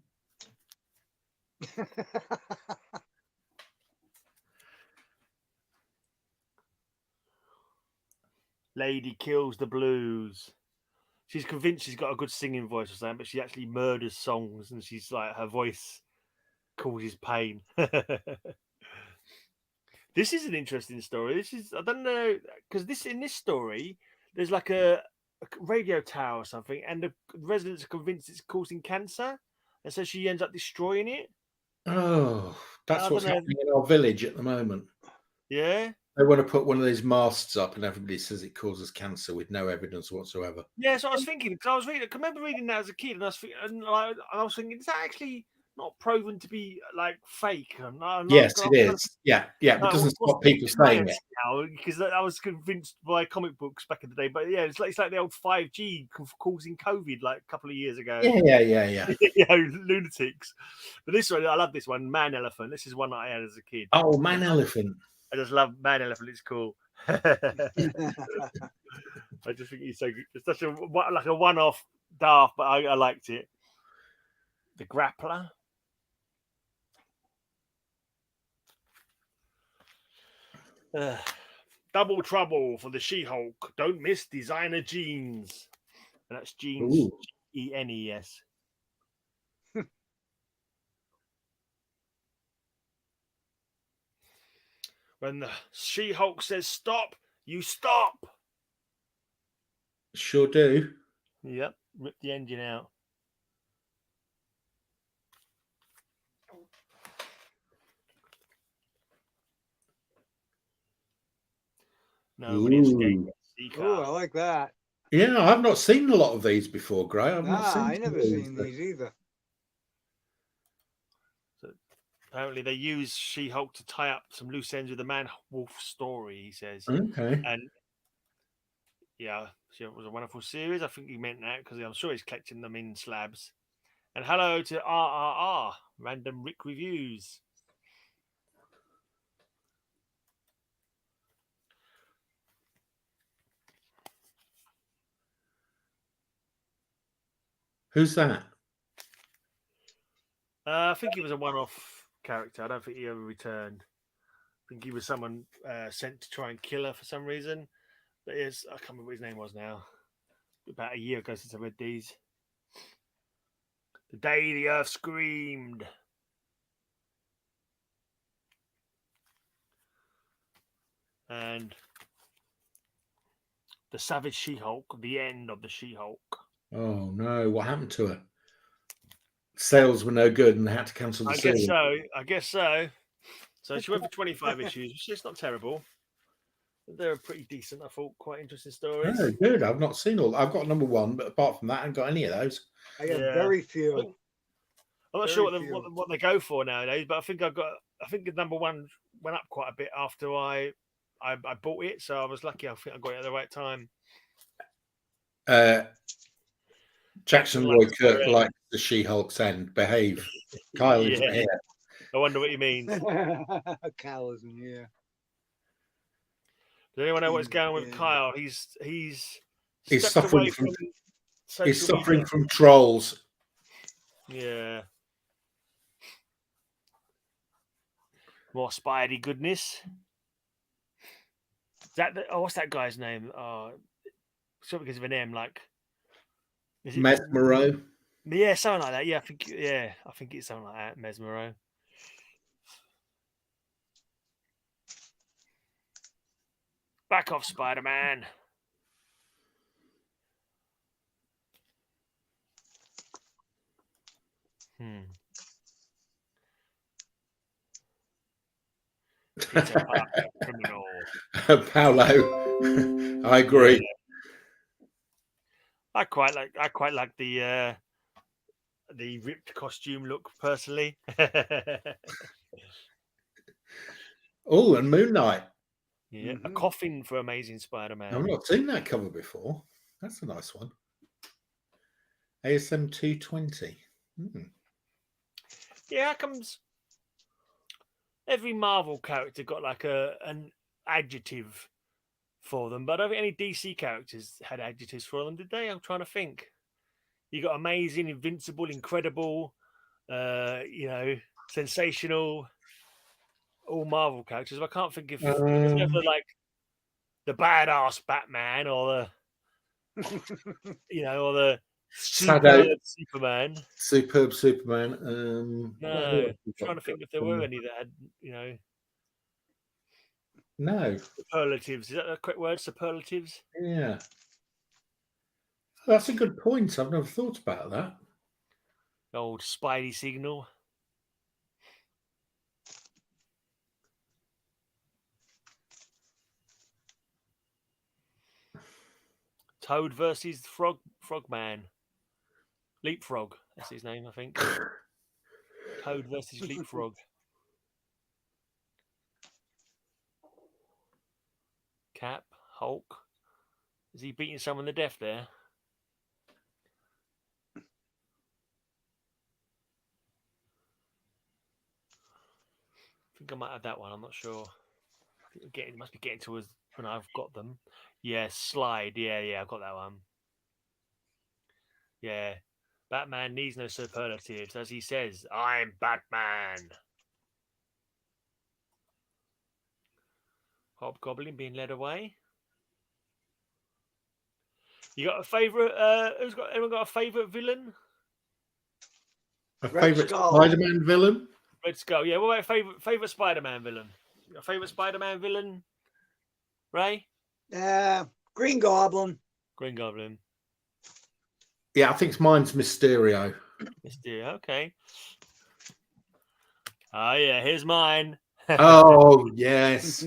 Lady kills the blues. She's convinced she's got a good singing voice or something, but she actually murders songs, and she's like her voice causes pain. This is an interesting story. This is, I don't know, because in this story there's like a radio tower or something, and the residents are convinced it's causing cancer, and so she ends up destroying it. Oh, that's I what's don't know. happening in our village at the moment. Yeah. They want to put one of these masts up, and everybody says it causes cancer with no evidence whatsoever. Yeah, so I was thinking, because I remember reading that as a kid, and I was thinking, is that actually not proven to be like fake? Yes, it is. Yeah, but it doesn't stop people saying it now, because I was convinced by comic books back in the day. But yeah, it's like the old 5G causing COVID like a couple of years ago. Yeah. You know, lunatics. But this one, I love this one, Man Elephant. This is one that I had as a kid. Oh, Man Elephant. I just love Man Elephant. It's cool. I just think he's so good. It's such a one-off daft, but I liked it. The Grappler. Double trouble for the She-Hulk. Don't miss designer jeans. And that's jeans. Genes. When the She-Hulk says stop, you stop. Sure do. Yep. Rip the engine out. Nobody escaped. Oh, I like that. Yeah, I've not seen a lot of these before, Gray. I never seen these either. So apparently, they use She-Hulk to tie up some loose ends with the Man-Wolf story. He says, Okay. and yeah, it was a wonderful series. I think he meant that because I'm sure he's collecting them in slabs. And hello to RRR Random Rick Reviews. Who's that? I think he was a one-off character. I don't think he ever returned. I think he was someone sent to try and kill her for some reason. But I can't remember what his name was now. About a year ago since I read these. The day the earth screamed. And the Savage She-Hulk, the end of the She-Hulk. Oh no, what happened to her? Sales were no good and they had to cancel the series. I guess so. So she went for 25 issues, which is not terrible. They're pretty decent, I thought. Quite interesting stories. Oh, good. I've not seen all. I've got number one, but apart from that, I haven't got any of those. I got very few. I'm not sure what they go for nowadays, but I think the number one went up quite a bit after I bought it, so I was lucky. I think I got it at the right time. Jackson Roy Kirk likes the She-Hulk's end. Behave. Kyle isn't here. I wonder what you mean. Kyle isn't here. Does anyone know what's going on with Kyle? He's suffering from trolls. Yeah. More Spidey goodness. Is that what's that guy's name? Something because of an M, like Mesmero. Yeah, something like that. Yeah, I think it's something like that. Mesmero. Back off, Spider-Man. Peter Parker, criminal. Paolo, I agree. I quite like the ripped costume look personally. Oh, and Moon Knight. Yeah, a coffin for Amazing Spider-Man. I've not seen that cover before. That's a nice one. ASM 220. Yeah, how comes every Marvel character got like an adjective for them, but I don't think any DC characters had adjectives for them, did they? I'm trying to think. You got amazing, invincible, incredible, sensational. All Marvel characters. But I can't think of there's never like the badass Batman or the or the superb Superman. Superb Superman. No, I'm trying to think if there were any that had no superlatives. Is that the correct word? Superlatives. Yeah, that's a good point. I've never thought about that. Old Spidey signal. Toad versus Frogman. Leapfrog. That's his name, I think. Toad versus Leapfrog. Cap, Hulk. Is he beating someone to death there? I think I might have that one. I'm not sure. It must be getting towards when I've got them. Yeah, Slide. Yeah, I've got that one. Yeah. Batman needs no superlatives. As he says, I'm Batman. Hobgoblin being led away. You got a favourite? Anyone got a favourite villain? A favourite Spider-Man villain? Red Skull. Yeah. What about favourite Spider-Man villain? A favourite Spider-Man villain? Ray? Green Goblin. Green Goblin. Yeah, I think mine's Mysterio. Mysterio. Okay. Oh yeah, here's mine. Oh yes.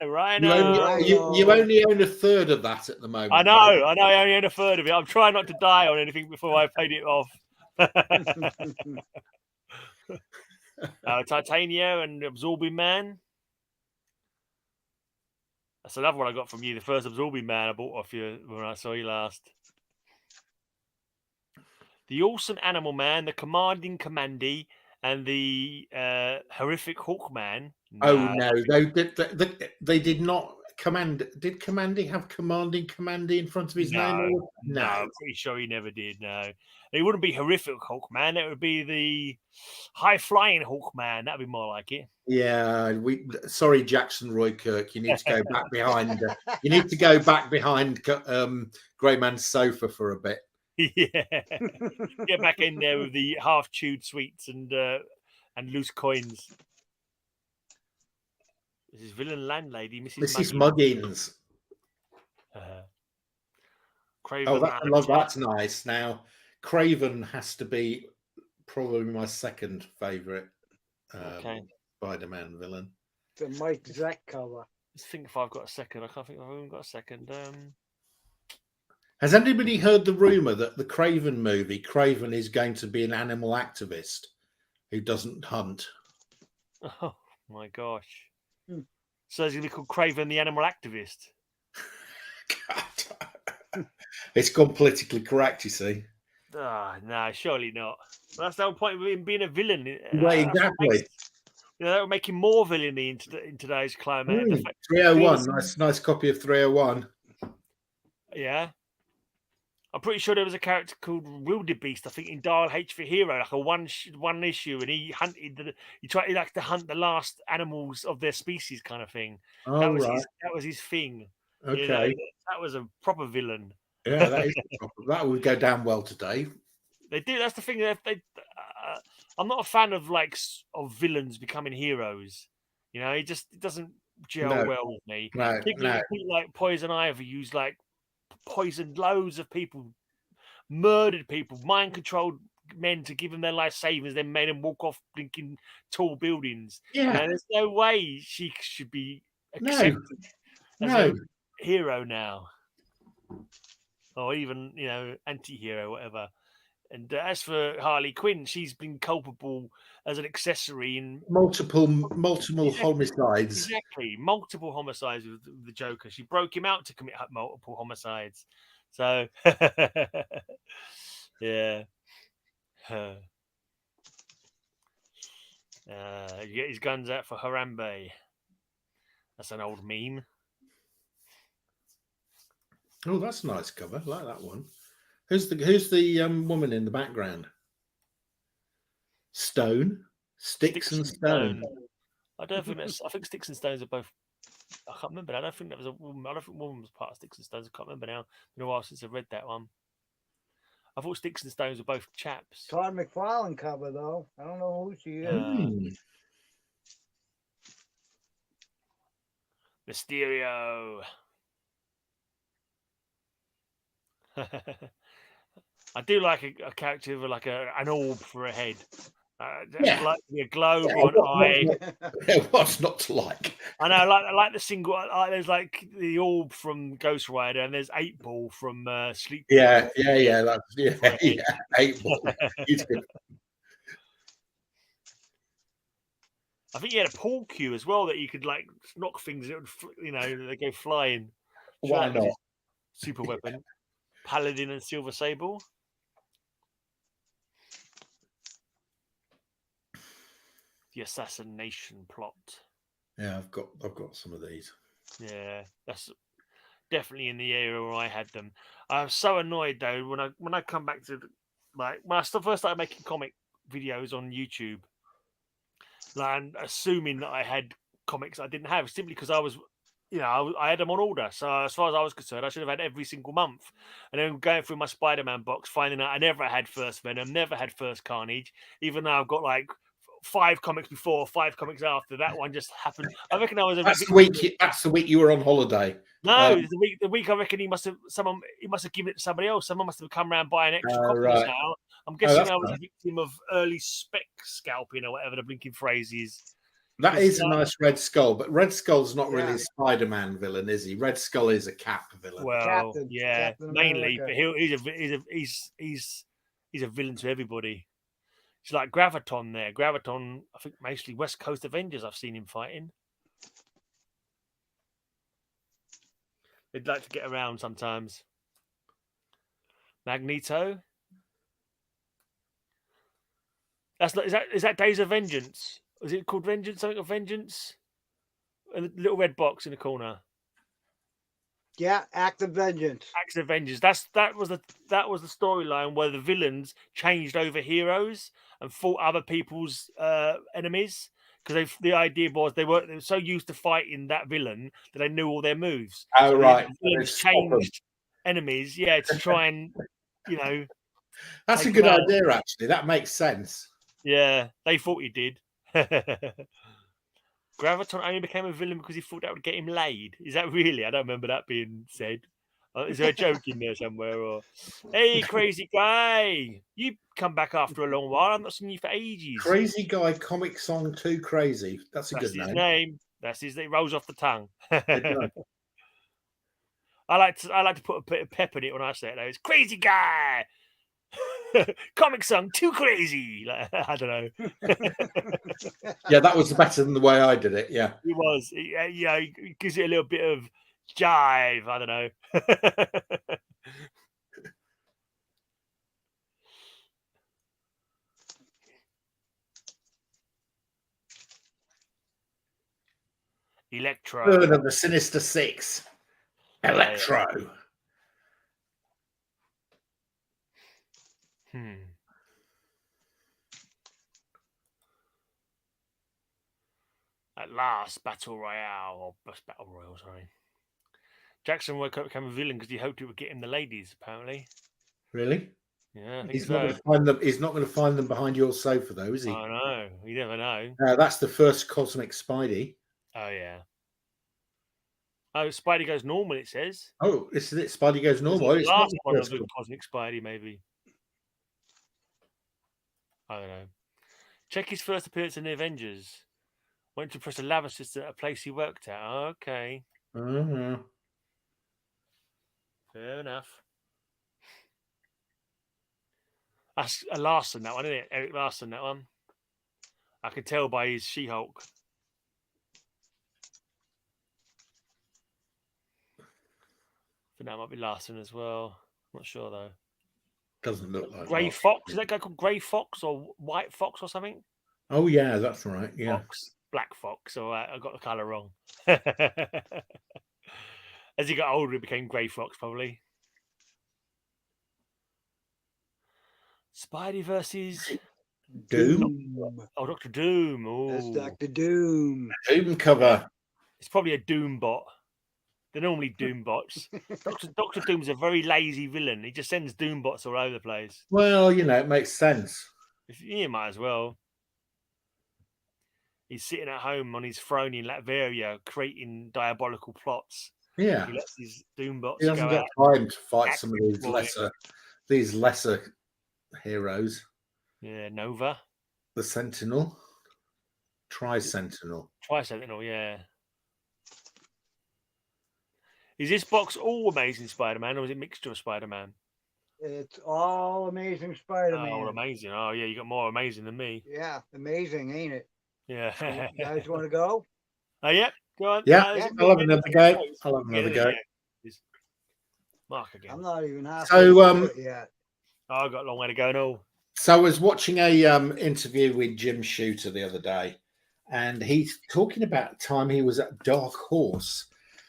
Rhino. You only own a third of that at the moment. I know. I only own a third of it. I'm trying not to die on anything before I paid it off. Titania and Absorbing Man. That's another one I got from you. The first Absorbing Man I bought off you when I saw you last. The Awesome Animal Man, the Commanding Commandy, and the horrific Hawkman. No. Oh no, they did not. Did Commandy have Commanding Commandy in front of his name? No, I'm pretty sure he never did. No, it wouldn't be horrific Hawkman. It would be the high flying Hawkman. That'd be more like it. Yeah, sorry, Jackson Roy Kirk. You need to go back behind. You need to go back behind Grey Man's sofa for a bit. Yeah, get back in there with the half chewed sweets and loose coins. This is villain landlady, Mrs. Muggins. Craven. That's nice. Now, Craven has to be probably my second favourite Spider-Man villain. The Mike Zeck cover. Let's think if I've got a second. I can't think if I've even got a second. Has anybody heard the rumour that the Craven movie, Craven is going to be an animal activist who doesn't hunt? Oh my gosh. So it's going to be called Craven the Animal Activist. It's gone politically correct, you see. No, surely not. Well, that's the whole point of him being a villain. Right, exactly. That would make him more villainy in today's climate. 301, nice copy of 301. Yeah. I'm pretty sure there was a character called Wildebeest, I think, in Dial H for Hero, like a one issue, and he tried to hunt the last animals of their species, kind of thing. Oh, that was his thing. Okay, that was a proper villain. Yeah, that would go down well today. They do. That's the thing. I'm not a fan of villains becoming heroes. It doesn't gel well with me. Particularly like Poison Ivy used poisoned loads of people, murdered people, mind controlled men to give them their life savings, then made them walk off blinking tall buildings. Yeah, there's no way she should be accepted as a hero now. or even anti-hero, whatever. And as for Harley Quinn, she's been culpable as an accessory in multiple homicides. Exactly, multiple homicides with the Joker. She broke him out to commit multiple homicides. So, yeah. You get his guns out for Harambe. That's an old meme. Oh, that's a nice cover. I like that one. Who's the woman in the background? Stone, Sticks and Stone. I don't think that's. I think Sticks and Stones are both. I can't remember. I don't think that was a woman. I don't think woman was part of Sticks and Stones. I can't remember now. It's been a while since I read that one. I thought Sticks and Stones were both chaps. Todd McFarlane cover though. I don't know who she is. Mysterio. I do like a character with like an orb for a head. Like a globe or an eye. What's not to like? I know, I like the single. There's like the orb from Ghost Rider, and there's 8-Ball from Sleep. Yeah. That's 8-Ball. I think you had a pool cue as well that you could like knock things. It would, they go flying. Why not? Super weapon, Paladin and Silver Sable. The assassination plot. Yeah, I've got some of these. Yeah, that's definitely in the era where I had them. I'm so annoyed though when I come back to when I first started making comic videos on YouTube, and assuming that I had comics I didn't have simply because I was. I had them on order. So as far as I was concerned, I should have had every single month. And then going through my Spider-Man box, finding out I never had First Venom, never had First Carnage, even though I've got like 5 comics before, 5 comics after. That one just happened. I reckon I was a That's the week you were on holiday. No, the week I reckon he must have given it to somebody else. Someone must have come around buying extra copies now. I'm guessing I was a victim of early spec scalping or whatever the blinking phrase is. That is a nice Red Skull, but Red Skull's not really a Spider-Man villain, is he? Red Skull is a Cap villain. Well, Captain mainly, but he's a villain to everybody. It's like Graviton there. Graviton, I think mostly West Coast Avengers I've seen him fighting. They'd like to get around sometimes. Magneto. Is that Days of Vengeance? Is it called Vengeance? Something of Vengeance? A little red box in the corner. Yeah, Act of Vengeance. Acts of Vengeance. That was the storyline where the villains changed over heroes and fought other people's enemies. Because the idea was they were so used to fighting that villain that they knew all their moves. Oh, so right. The villains changed enemies, to try and That's a good idea, actually. That makes sense. Yeah, they thought he did. Graviton only became a villain because he thought that would get him laid. Is that really? I don't remember that being said. Is there a joke in there somewhere? Or, hey, crazy guy, you come back after a long while. I've not seen you for ages. Crazy Guy Comic Song 2 Crazy. That's good name. It rolls off the tongue. I like to put a bit of pep in it when I say it though. It's Crazy Guy. Comic Song Too Crazy. I don't know. Yeah, that was better than the way I did it. Yeah, it was. It gives it a little bit of jive. I don't know. Electro. Third of the Sinister Six. Electro. At last, Battle Royale, or Battle Royale, sorry. Jackson woke up became a villain because he hoped it would get him the ladies, apparently. Really? Yeah, he's not going to find them. He's not going to find them behind your sofa, though, is he? I know. You never know. That's the first Cosmic Spidey. Oh yeah. Oh, Spidey goes normal. It says. Oh, this is it. Spidey goes normal. It's the last one of the Cosmic Spidey, maybe. I don't know. Check his first appearance in the Avengers. Went to press a lab assistant at a place he worked at. Okay. Mm-hmm. Fair enough. That's a Larson, that one, isn't it? Eric Larson, that one. I can tell by his She-Hulk. I think that might be Larson as well. I'm not sure though. Doesn't look like Grey Larson. Fox. Is that guy called Grey Fox or White Fox or something? Oh yeah, that's right. Yeah. Fox, Black Fox. So I got the colour wrong. As he got older, it became Grey Fox, probably. Spidey versus Doom. Oh, Doctor Doom. That's Oh, Dr. Doom. Doom cover. it's probably a Doom bot. They're normally Doom bots. Doctor Doom's a very lazy villain. He just sends Doom bots all over the place. Well, it makes sense. You might as well. He's sitting at home on his throne in Latveria, creating diabolical plots. Yeah. He lets his Doom bots He doesn't go get out. time to fight some of these lesser heroes. Yeah, Nova. The Sentinel. Tri-Sentinel. Tri-Sentinel, yeah. Is this box all Amazing Spider-Man, or is it a mixture of Spider-Man? It's all Amazing Spider-Man. Oh, amazing. Oh, yeah, you got more amazing than me. Yeah, amazing, ain't it? Yeah. You guys want to go? Oh, yeah. Go on. Yeah, I'll have another go. I'll have another go. Mark again. I'm not even half So, yet. Oh, I've got a long way to go and all. So I was watching a interview with Jim Shooter the other day, and he's talking about the time he was at Dark Horse.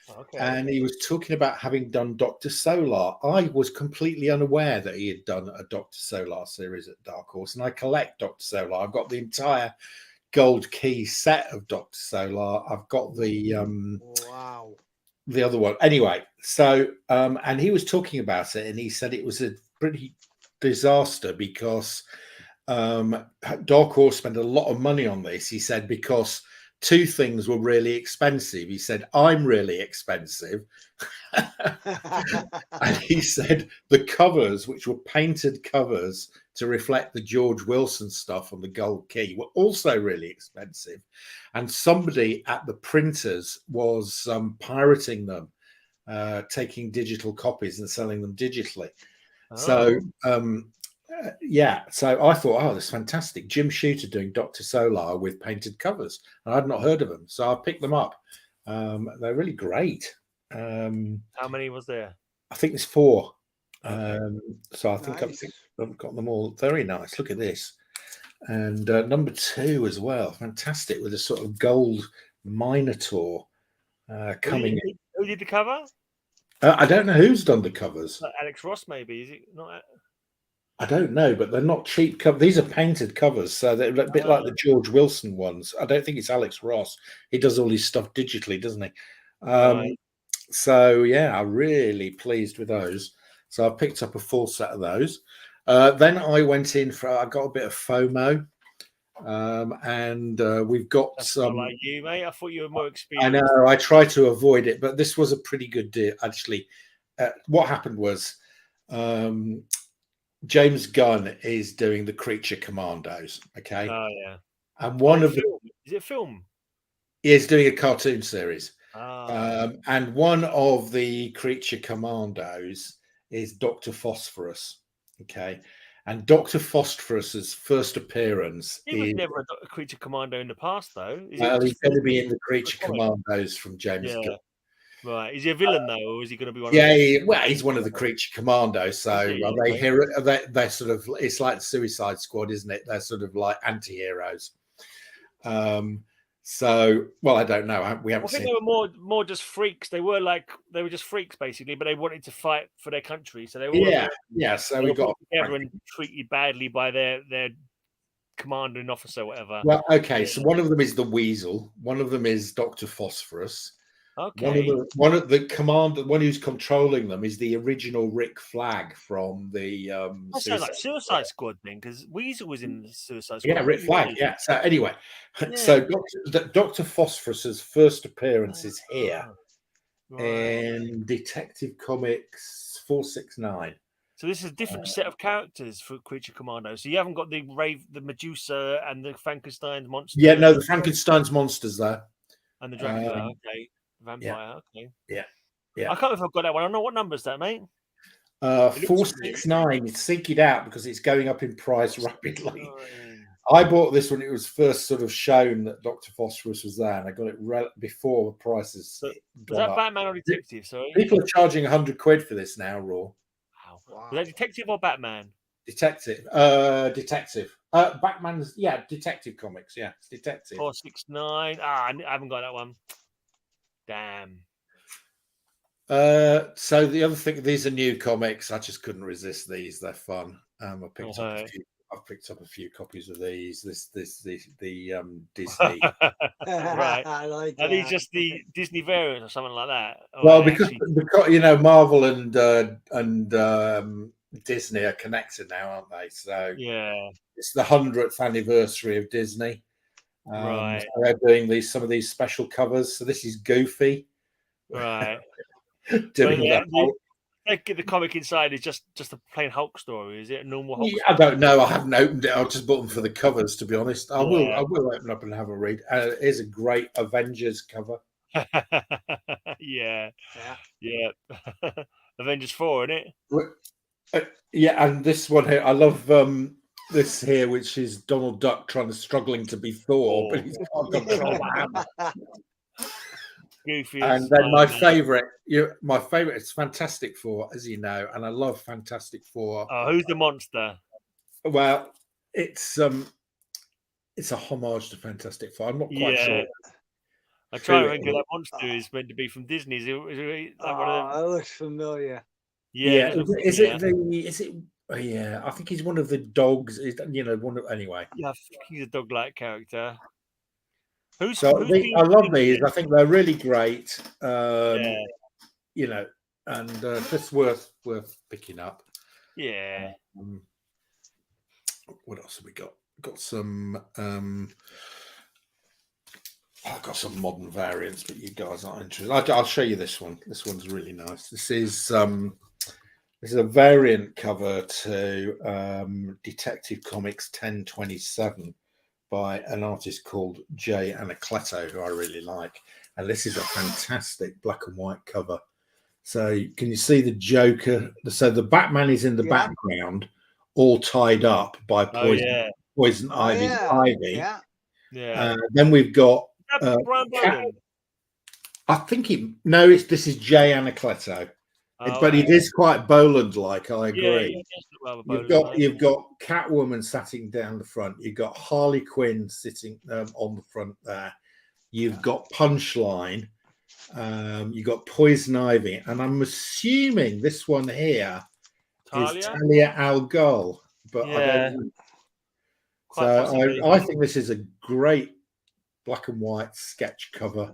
Okay. And he was talking about having done Dr. Solar. I was completely unaware that he had done a Dr. Solar series at Dark Horse, and I collect Dr. Solar. I've got the entire gold key set of Dr. Solar. I've got the wow, the other one. Anyway, so and he was talking about it, and he said it was a pretty disaster because Dark Horse spent a lot of money on this. He said because two things were really expensive. He said, I'm really expensive. And he said the covers, which were painted covers to reflect the George Wilson stuff on the gold key, were also really expensive. And somebody at the printers was pirating them, taking digital copies and selling them digitally. Oh. So, yeah, so I thought, oh, that's fantastic. Jim Shooter doing Dr. Solar with painted covers. And I'd not heard of them, so I picked them up. They're really great. How many was there? I think there's 4. Okay. So I think I've got them all. Very nice. Look at this. And number 2 as well. Fantastic, with a sort of gold Minotaur coming in. Who did the cover? I don't know who's done the covers. Alex Ross, maybe. Is it not? I don't know, but they're not cheap covers. These are painted covers, so they're a bit like the George Wilson ones. I don't think it's Alex Ross. He does all his stuff digitally, doesn't he? Right. So, yeah, I'm really pleased with those. So I picked up a full set of those. Then I went in I got a bit of FOMO. And we've got some. Like you, mate. I thought you were more experienced. I know. I try to avoid it, but this was a pretty good deal, actually. What happened was James Gunn is doing the Creature Commandos. Okay. Oh yeah. And one of the is it a film? He's doing a cartoon series. Oh. And one of the Creature Commandos is Dr. Phosphorus. Okay. And Dr. Phosphorus's first appearance He was never a Creature Commando in the past, though. He's going to be in the Creature Commandos from James Gunn. Right. Is he a villain, though, or is he going to be one he's one of the Creature Commandos. So they're sort of, it's like the Suicide Squad, isn't it? They're sort of like anti-heroes. So, well, I don't know. We haven't seen. They were more just freaks. They were just freaks basically, but they wanted to fight for their country. So they were So we got together and treated badly by their commander and officer, whatever. Well, okay. So one of them is the Weasel. One of them is Dr. Phosphorus. Okay. One of the commander, one who's controlling them is the original Rick Flag from the. That sounds like Suicide Squad thing, because Weasel was in the Suicide Squad. Yeah, Rick Flag. Yeah. So anyway, so Dr. Phosphorus's first appearance is here in Detective Comics 469. So this is a different set of characters for Creature Commando. So you haven't got the Medusa and the Frankenstein's monster. Yeah, no, the Frankenstein's monsters there. And the Dracula, okay. Vampire, okay. Yeah. I can't remember if I've got that one. I don't know what number is that, mate. It looks really 469. It's seeking out because it's going up in price rapidly. 69. I bought this when it was first sort of shown that Dr. Phosphorus was there, and I got it before the prices So, was gone that up. Batman or Detective? Sorry. People are charging 100 quid for this now, Raw. Wow. Wow. Was that Detective or Batman? Detective. Batman's, Detective Comics. Yeah, it's Detective. 469. I haven't got that one. Damn. So the other thing, these are new comics. I just couldn't resist these. They're fun. I picked up a few. I've picked up a few copies of these. The Disney. Right. I like Are these that. just the Disney variants or something like that? Or Well, are they because actually... Marvel and Disney are connected now, aren't they? So Yeah. it's the 100th anniversary of Disney. Right. So they're doing some of these special covers. So this is Goofy. Right. Doing The comic inside is just a plain Hulk story. Is it a normal Hulk I story? don't know. I haven't opened it. I'll just bought them for the covers, to be honest. I Yeah. will open up and have a read. Here's a great Avengers cover. Yeah. Avengers 4, isn't it? Yeah, and this one here, I love this here, which is Donald Duck struggling to be Thor, but he's can't control the hammer. Goofy. And then my favorite, is Fantastic Four, as you know, and I love Fantastic Four. Oh, who's the monster? Well, it's a homage to Fantastic Four. I'm not quite sure. I try to think who that monster is meant to be from Disney. Is it like one of them? That looks familiar. Yeah. Is it? Yeah, I think he's one of the dogs. Anyway. Yeah, I think he's a dog-like character. I love these. I think they're really great. And just worth picking up. Yeah. What else have we got? Got some. I've got some modern variants, but you guys aren't interested. I'll show you this one. This one's really nice. This is a variant cover to Detective Comics 1027 by an artist called Jay Anacleto, who I really like. And this is a fantastic black and white cover. So can you see the Joker? So the Batman is in the background, all tied up by Poison Ivy's Ivy. Yeah. Then we've got I think this is Jay Anacleto. But it is quite Boland-like, I agree. You've got Catwoman sitting down the front. You've got Harley Quinn sitting on the front there. You've got Punchline. You've got Poison Ivy, and I'm assuming this one here is Talia al Ghul, but I don't know. So I think this is a great black and white sketch cover.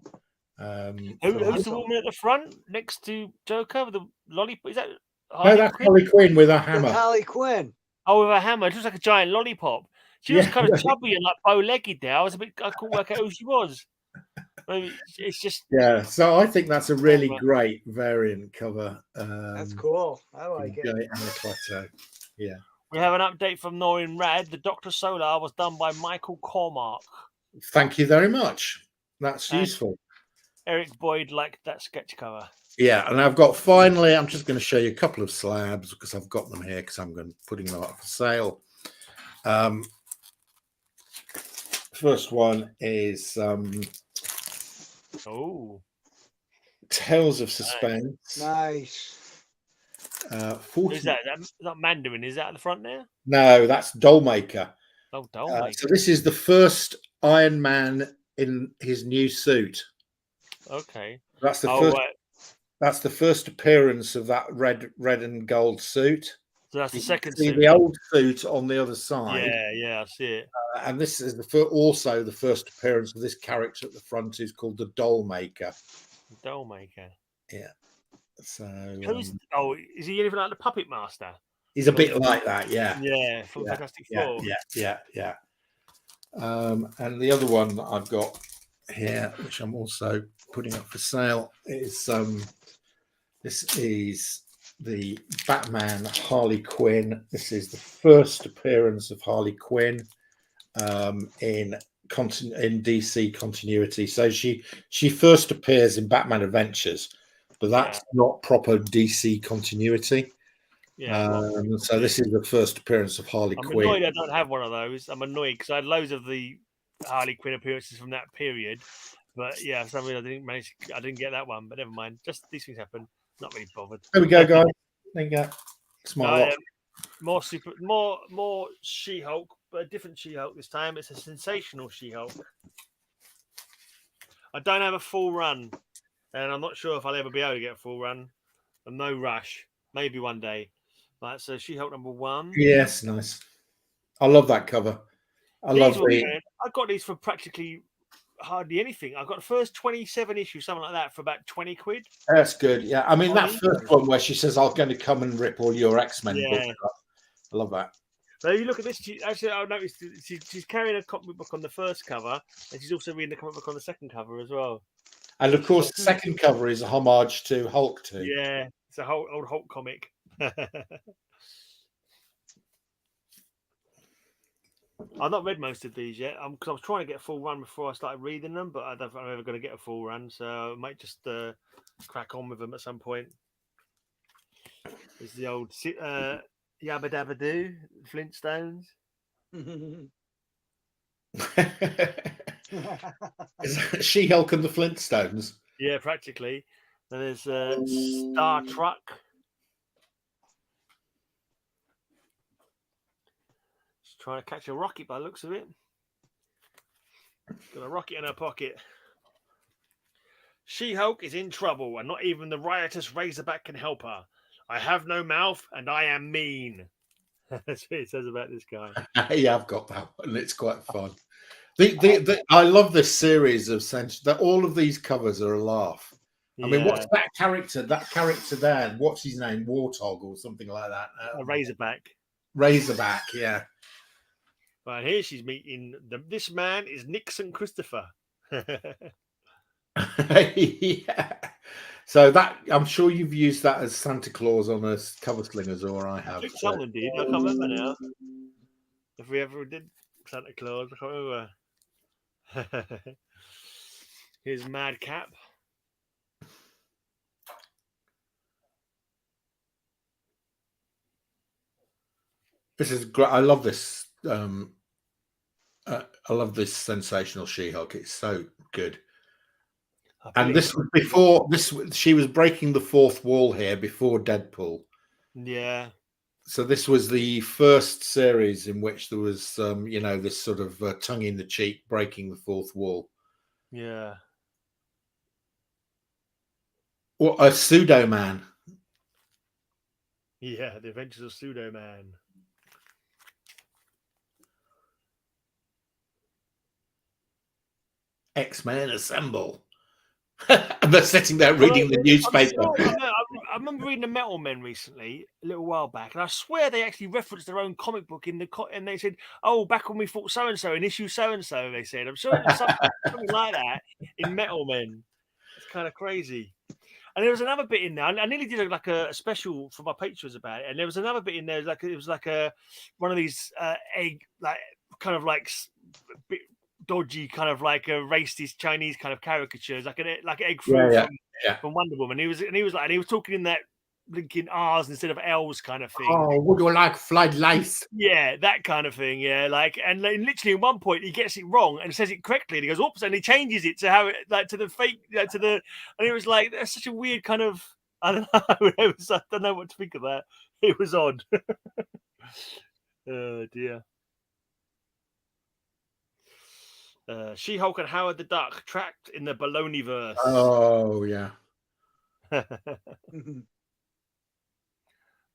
Who's the woman at the front next to Joker with the lollipop? Is that that's Harley Quinn with a hammer. Harley Quinn. Oh, with a hammer. It looks like a giant lollipop. She was kind of chubby and like bow-legged there. I couldn't work out who she was. Maybe it's just So I think that's a really great variant cover. That's cool. I like it. Yeah. We have an update from Norrin Rad. The Dr. Solar was done by Michael Cormack. Thank you very much. That's useful. Eric Boyd liked that sketch cover. Yeah, and I've got finally, I'm just going to show you a couple of slabs because I've got them here because I'm putting them up for sale. First one is Tales of Suspense. Nice. 40... Is that not Mandarin? Is that at the front there? No, that's Dollmaker. Oh, Dollmaker. So this is the first Iron Man in his new suit. Okay. That's the first. Right. That's the first appearance of that red and gold suit. So that's the second suit. suit. The old suit on the other side. Yeah, I see it. And this is also the first appearance of this character at the front, who's called the Dollmaker. Dollmaker. Yeah. So. Is he anything like the Puppet Master? He's a bit like that, yeah. Yeah, from Fantastic Four. Yeah. And the other one that I've got here, which I'm also putting up for sale, is this is the Batman Harley Quinn. This is the first appearance of Harley Quinn in DC continuity. So she first appears in Batman Adventures, but that's not proper DC continuity. Yeah. So this is the first appearance of Harley I'm Quinn. annoyed I don't have one of those. I'm annoyed because I had loads of the Harley Quinn appearances from that period. But yeah, for some reason I didn't get that one, but never mind. Just these things happen. Not really bothered. There we go, guys. There you go. Smart watch. More She-Hulk, but a different She-Hulk this time. It's a sensational She-Hulk. I don't have a full run, and I'm not sure if I'll ever be able to get a full run. I'm no rush. Maybe one day. Right, so She-Hulk #1. Yes, nice. I love that cover. I got these for practically hardly anything. I got the first 27 issues, something like that, for about 20 quid. That's good. Yeah, I mean that first one where she says, "I'm going to come and rip all your X-Men books up." I love that. So you look at this. Actually, I noticed she's carrying a comic book on the first cover, and she's also reading the comic book on the second cover as well. And of course, the second cover is a homage to Hulk too. Yeah, it's a whole old Hulk comic. I've not read most of these yet because I was trying to get a full run before I started reading them, but I don't think I'm ever going to get a full run, so I might just crack on with them at some point. There's the old Yabba Dabba Doo, Flintstones. Is that She-Hulk and the Flintstones? Yeah, practically. Then there's Star Truck. She's trying to catch a rocket by the looks of it. Got a rocket in her pocket. She-Hulk is in trouble, and not even the riotous Razorback can help her. I have no mouth, and I am mean. That's what it says about this guy. Yeah, I've got that one. It's quite fun. I love this series of that all of these covers are a laugh. I mean, what's that character? That character there, what's his name? Warthog or something like that. A Razorback. Razorback, yeah. Right, here she's meeting this man is Nixon Christopher. Yeah. So that I'm sure you've used that as Santa Claus on a cover slingers, or I have. I think someone did. I can't remember now. If we ever did Santa Claus, I can't remember. Here's Madcap. This is great. I love this. I love this sensational She-Hulk. It's so good. And this was before this. She was breaking the fourth wall here before Deadpool. Yeah. So this was the first series in which there was, this sort of tongue in the cheek, breaking the fourth wall. Yeah. What a pseudo man. Yeah, the Adventures of Pseudo Man. X-Men assemble. And they're sitting there reading the newspaper. I remember reading the Metal Men recently, a little while back, and I swear they actually referenced their own comic book and they said, "Oh, back when we fought so and so in issue so and so," they said. I'm sure it was something like that in Metal Men. It's kind of crazy. And there was another bit in there. I nearly did like a special for my patrons about it, and there was another bit in there. It was like one of these egg, like kind of like bit dodgy, kind of like a racist Chinese kind of caricatures, like egg fruit from Wonder Woman. He was talking in that blinking R's instead of L's kind of thing. Oh, would you like fried rice? Yeah, that kind of thing. Yeah, and literally at one point he gets it wrong and says it correctly, and he goes, "Oops," and he changes it to how it to the fake and it was like that's such a weird kind of I don't know. I don't know what to think of that. It was odd. Oh dear. She-Hulk and Howard the Duck trapped in the Baloneyverse. Oh yeah.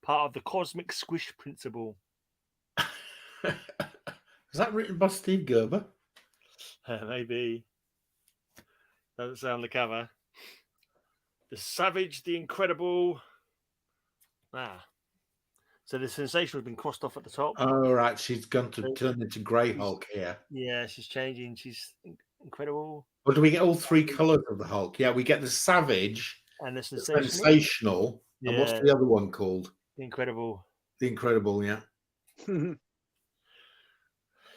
Part of the cosmic squish principle. Is that written by Steve Gerber? Maybe. Doesn't say on the cover. The Savage, the Incredible. So the Sensational has been crossed off at the top. Oh, right. She's going to turn into Grey Hulk here. Yeah, she's changing. She's incredible. Well, do we get all three colours of the Hulk? Yeah, we get the Savage and the Sensational. Yeah. And what's the other one called? The Incredible. The Incredible, yeah.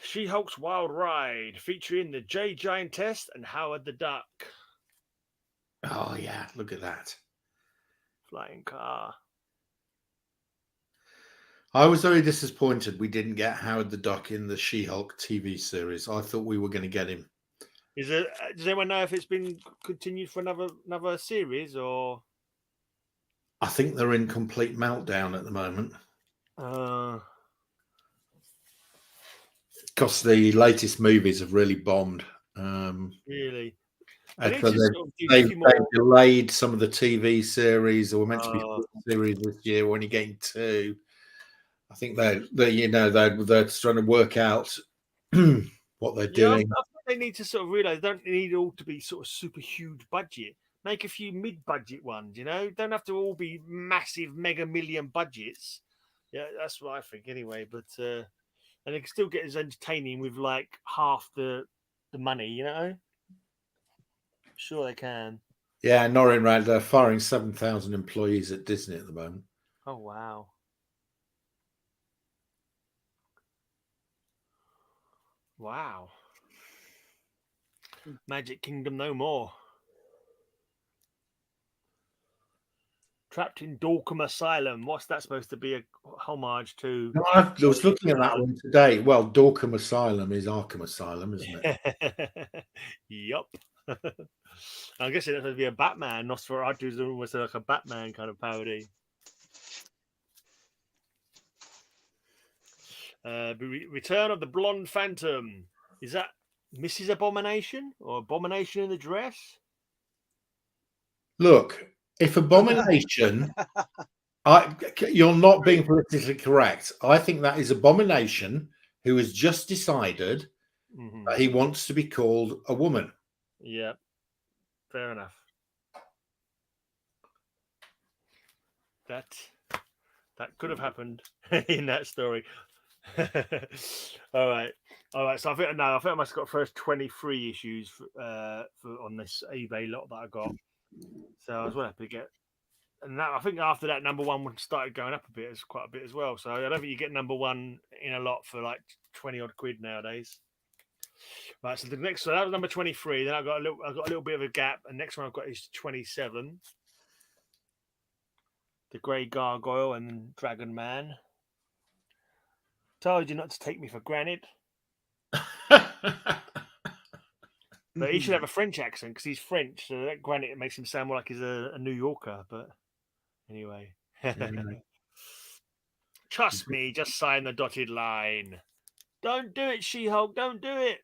She-Hulk's Wild Ride, featuring the J Giantess and Howard the Duck. Oh, yeah. Look at that. Flying car. I was very disappointed we didn't get Howard the Duck in the She-Hulk TV series. I thought we were going to get him. Is it? Does anyone know if it's been continued for another series or? I think they're in complete meltdown at the moment. Because the latest movies have really bombed. Really? They've delayed some of the TV series. There were meant to be 4 series this year. We're only getting 2. I think they're trying to work out what they're doing. I think they need to sort of realize they don't need it all to be sort of super huge budget. Make a few mid-budget ones, Don't have to all be massive mega million budgets. Yeah, that's what I think anyway. But and they can still get as entertaining with like half the money, Sure they can. Yeah, Norrin Rad, they're firing 7,000 employees at Disney at the moment. Oh wow. Wow. Magic Kingdom no more. Trapped in Dorcam Asylum. What's that supposed to be a homage to? No, I was looking at that one today. Well, Dorcam Asylum is Arkham Asylum, isn't it? Yup. I'm guessing that's supposed to be a Batman. Nosferatu is almost like a Batman kind of parody. Return of the Blonde Phantom. Is that Mrs. Abomination or Abomination in the Dress? Look, if Abomination, you're not being politically correct. I think that is Abomination who has just decided that he wants to be called a woman. Yeah, fair enough. That could have happened in that story. All right. So I think I must have got first 23 issues on this eBay lot that I got. So I was well happy to get. And that, I think after that, number one started going up a bit, it's quite a bit as well. So I don't think you get number one in a lot for like 20 odd quid nowadays. Right. So the next, so that was number 23. Then I got a little bit of a gap. And next one I've got is 27. The Grey Gargoyle and Dragon Man. Told you not to take me for granted. But he should have a French accent because he's French. So that granted, it makes him sound more like he's a New Yorker. But anyway. Trust me, just sign the dotted line. Don't do it, She-Hulk. Don't do it.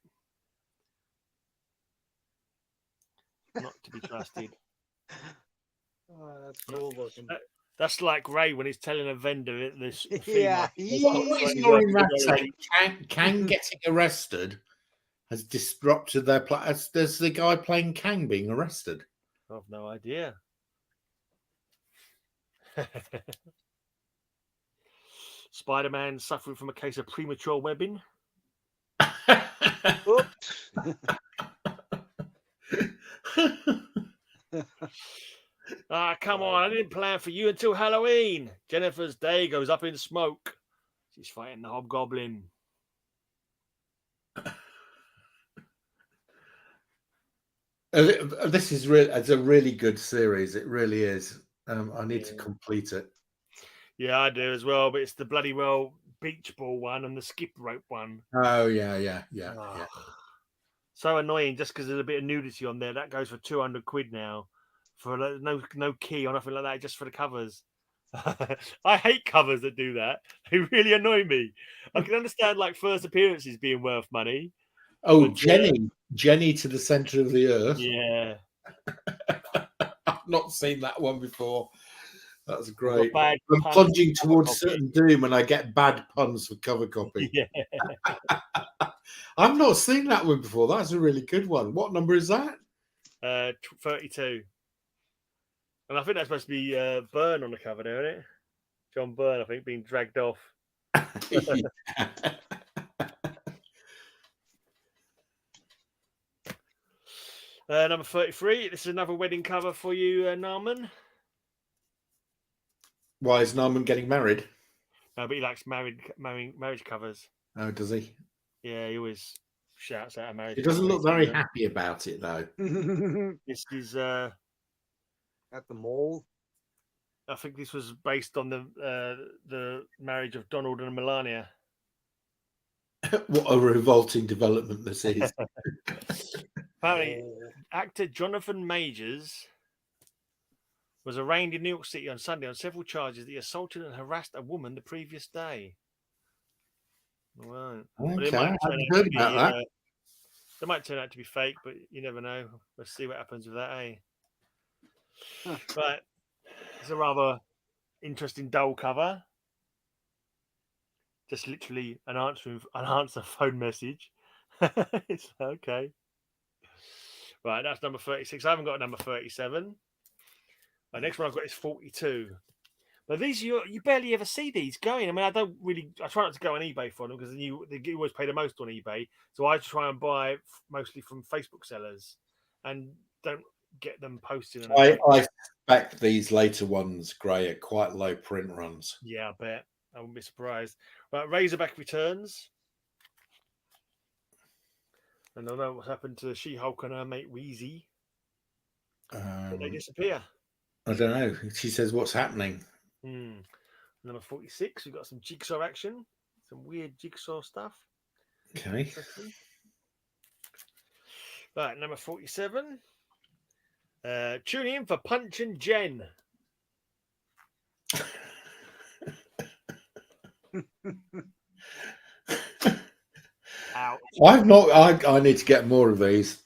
Not to be trusted. Oh, that's cool looking. That's like Ray when he's telling a vendor this. Yeah. Kang getting arrested has disrupted their plan. There's the guy playing Kang being arrested. I've no idea. Spider-Man suffering from a case of premature webbing. Oops. Come on. I didn't plan for you until Halloween. Jennifer's day goes up in smoke. She's fighting the Hobgoblin. This is it's a really good series. It really is. I need to complete it. Yeah, I do as well. But it's the bloody beach ball one and the skip rope one. Oh yeah. So annoying just because there's a bit of nudity on there. That goes for 200 quid now. For no key or nothing like that, just for the covers. I hate covers that do that. They really annoy me. I can understand like first appearances being worth money. Oh, Jenny to the center of the earth. Yeah. I've not seen that one before. That's great. I'm plunging towards certain doom and I get bad puns for cover copy. Yeah. I've not seen that one before. That's a really good one. What number is that? 32. And I think that's supposed to be Byrne on the cover there, isn't it? John Byrne, I think, being dragged off. Number 33. This is another wedding cover for you, Narman. Why is Narman getting married? No, but he likes marriage covers. Oh, does he? Yeah, he always shouts out a marriage. He doesn't look very happy about it, though. This is at the mole. I think this was based on the marriage of Donald and Melania. What a revolting development this is. Apparently, actor Jonathan Majors was arraigned in New York City on Sunday on several charges that he assaulted and harassed a woman the previous day. Right. Okay, I haven't heard about that. They might turn out to be fake, but you never know. Let's see what happens with that, eh? Huh. Right. It's a rather interesting dull cover. Just literally an answer phone message. It's okay. Right, that's number 36. I haven't got a number 37. The next one I've got is 42. But these you barely ever see these going. I mean, I try not to go on eBay for them because they always pay the most on eBay. So I try and buy mostly from Facebook sellers and don't get them posted. I suspect these later ones, Gray, are quite low print runs. Yeah, I bet. I wouldn't be surprised. Right, Razorback returns. And I don't know what's happened to She-Hulk and her mate Wheezy. But they disappear. I don't know. She says, "What's happening?" Number 46, we've got some jigsaw action, some weird jigsaw stuff. Okay. Right, number 47. Tune in for Punch and Jen. Ouch. I've not. I need to get more of these.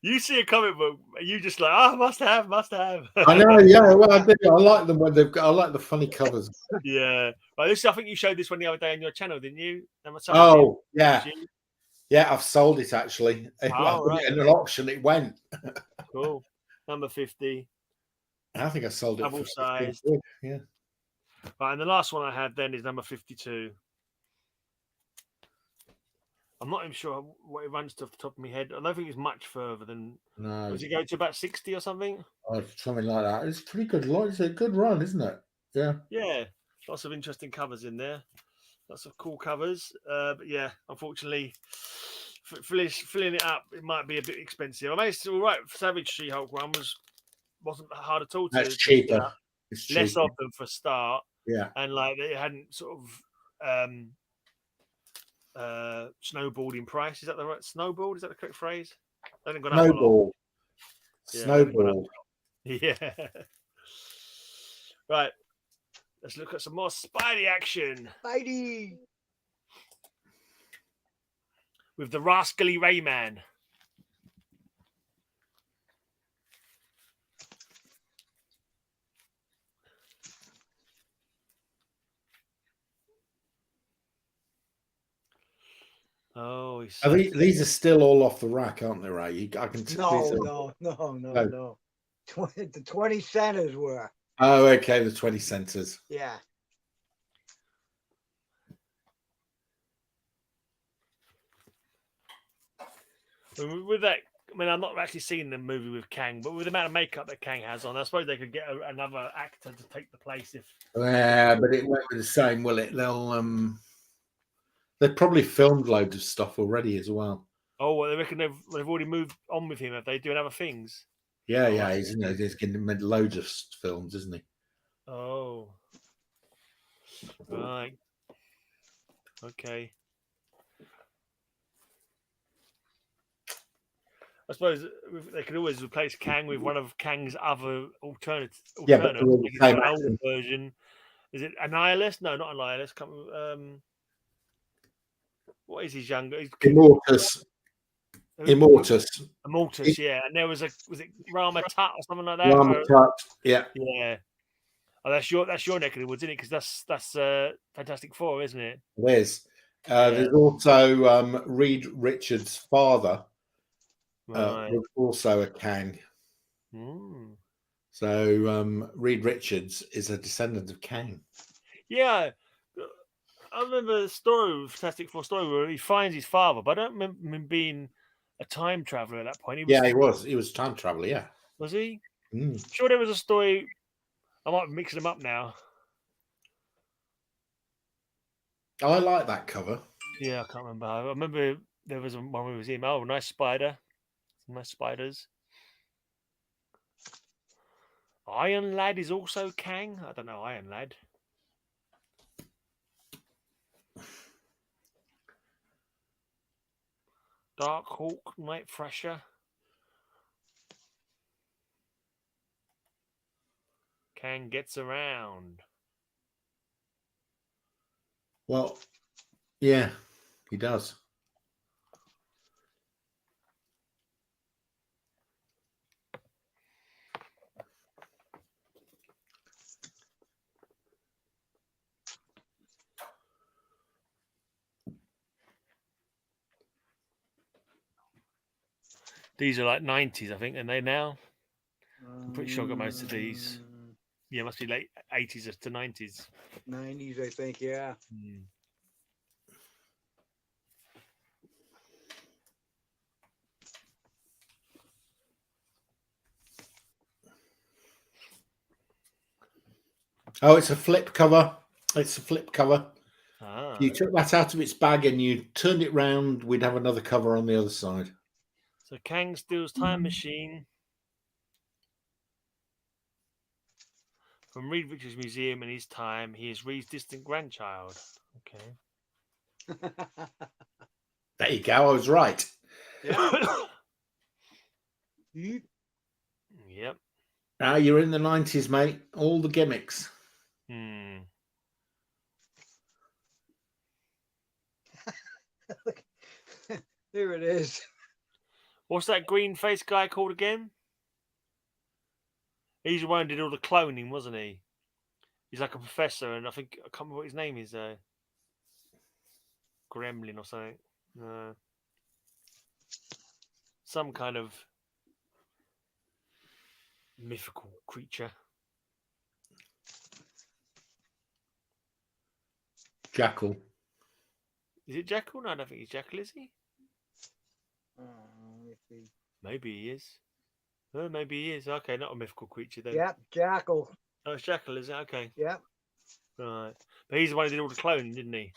You see a comic book, you just like, must have. I know, yeah. Well, I do. I like them when they've got. I like the funny covers. Yeah. Right, I think you showed this one the other day on your channel, didn't you? Oh, yeah. Yeah, I've sold it actually. Right. In an auction, it went. Cool. Number 50. I think I sold it Double for sized. Yeah. Right, and the last one I had then is number 52. I'm not even sure what it runs to off the top of my head. I don't think it's much further than. No. Does it go to about 60 or something? Oh, something like that. It's pretty good. It's a good run, isn't it? Yeah. Yeah. Lots of interesting covers in there. Lots of cool covers. But yeah, unfortunately, filling it up, it might be a bit expensive. I mean, it's all right. Savage She-Hulk one wasn't hard at all. That's cheaper. It's less often for a start. Yeah. And like it hadn't sort of snowballed in price. Is that the right snowballed? Is that the correct phrase? I haven't gone up a lot. Snowball. Yeah. Right. Let's look at some more Spidey action. Spidey. With the rascally Rayman. Oh, these are still all off the rack, aren't they, Ray? I can No. The 20 centers were. Oh, okay, the 20 centers. Yeah. With that, I mean, I'm not actually seen the movie with Kang, but with the amount of makeup that Kang has on, I suppose they could get another actor to take the place if. Yeah, but it won't be the same, will it? They've probably filmed loads of stuff already as well. Oh, well, they reckon they've already moved on with him. Have they doing other things? Yeah, yeah, he's getting loads of films, isn't he? Oh, right. Okay. I suppose they could always replace Kang with one of Kang's other alternatives. Yeah, but an older version. Is it Annihilus? No, not Annihilus. What is his younger? Immortus. Immortus, yeah. And there was it Rama Tut or something like that? Rama Tut, yeah. Yeah. Oh, that's your neck of the woods, isn't it? Because that's Fantastic Four, isn't it? It is. There's also Reed Richards' father, was also a Kang. So Reed Richards is a descendant of Kang. Yeah. I remember the story, Fantastic Four story, where he finds his father, but I don't remember him being a time traveler at that point. He was. He was a time traveler, yeah. Was he? Sure, there was a story. I might be mixing them up now. I like that cover. Yeah, I can't remember. I remember there was one where it was him. Oh, nice spider. Some nice spiders. Iron Lad is also Kang. I don't know Iron Lad. Dark Hawk, Night Thrasher. Kang gets around. Well, yeah, he does. These are like 90s, I think, and they now. I'm pretty sure I got most of these. Yeah, must be late 80s to 90s. 90s, I think, yeah. Oh, it's a flip cover. It's a flip cover. Ah. You took that out of its bag and you turned it round, we'd have another cover on the other side. So Kang steals time machine from Reed Richards Museum in his time. He is Reed's distant grandchild. Okay. There you go. I was right. Yeah. Yep. Now you're in the 90s, mate. All the gimmicks. There it is. What's that green faced guy called again? He's the one who did all the cloning, wasn't he? He's like a professor, and I think I can't remember what his name is. Gremlin or something. Some kind of mythical creature. Jackal. Is it Jackal? No, I don't think he's Jackal, is he? Let's see. Maybe he is. Maybe he is. Okay, not a mythical creature then. Yep, Jackal. Oh, it's Jackal, is it? Okay. Yep. Right. But he's the one who did all the cloning, didn't he?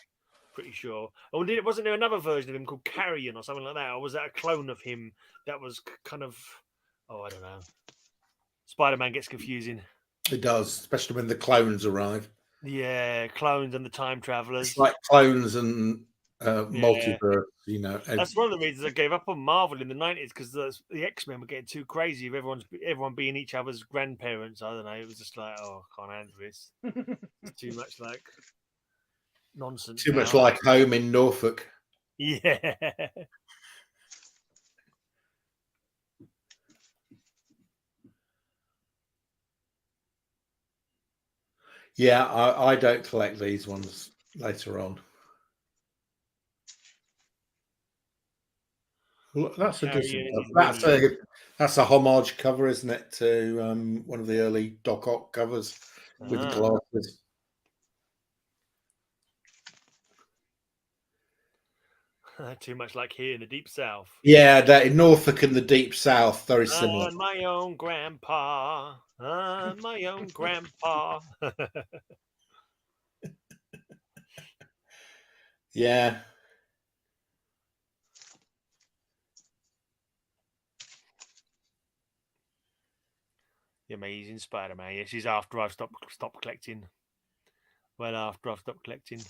Pretty sure. Oh, wasn't there another version of him called Carrion or something like that? Or was that a clone of him that was kind of... Oh, I don't know. Spider-Man gets confusing. It does, especially when the clones arrive. Yeah, clones and the time travelers. It's like clones and multiverse, you know. That's one of the reasons I gave up on Marvel in the 90s, because the X-Men were getting too crazy with everyone being each other's grandparents. I don't know. It was just like, oh, I can't handle this. It's too much like nonsense. Too much like home in Norfolk. Yeah. Yeah, I don't collect these ones later on. Well, that's a decent cover. That's a homage cover, isn't it, to one of the early Doc Ock covers with the glasses. Too much like here in the Deep South. Yeah, that in Norfolk and the Deep South, very similar. I'm my own grandpa. I'm my own grandpa. Yeah. The Amazing Spider-Man. Yes, she's after I've stopped collecting. Well, after I've stopped collecting.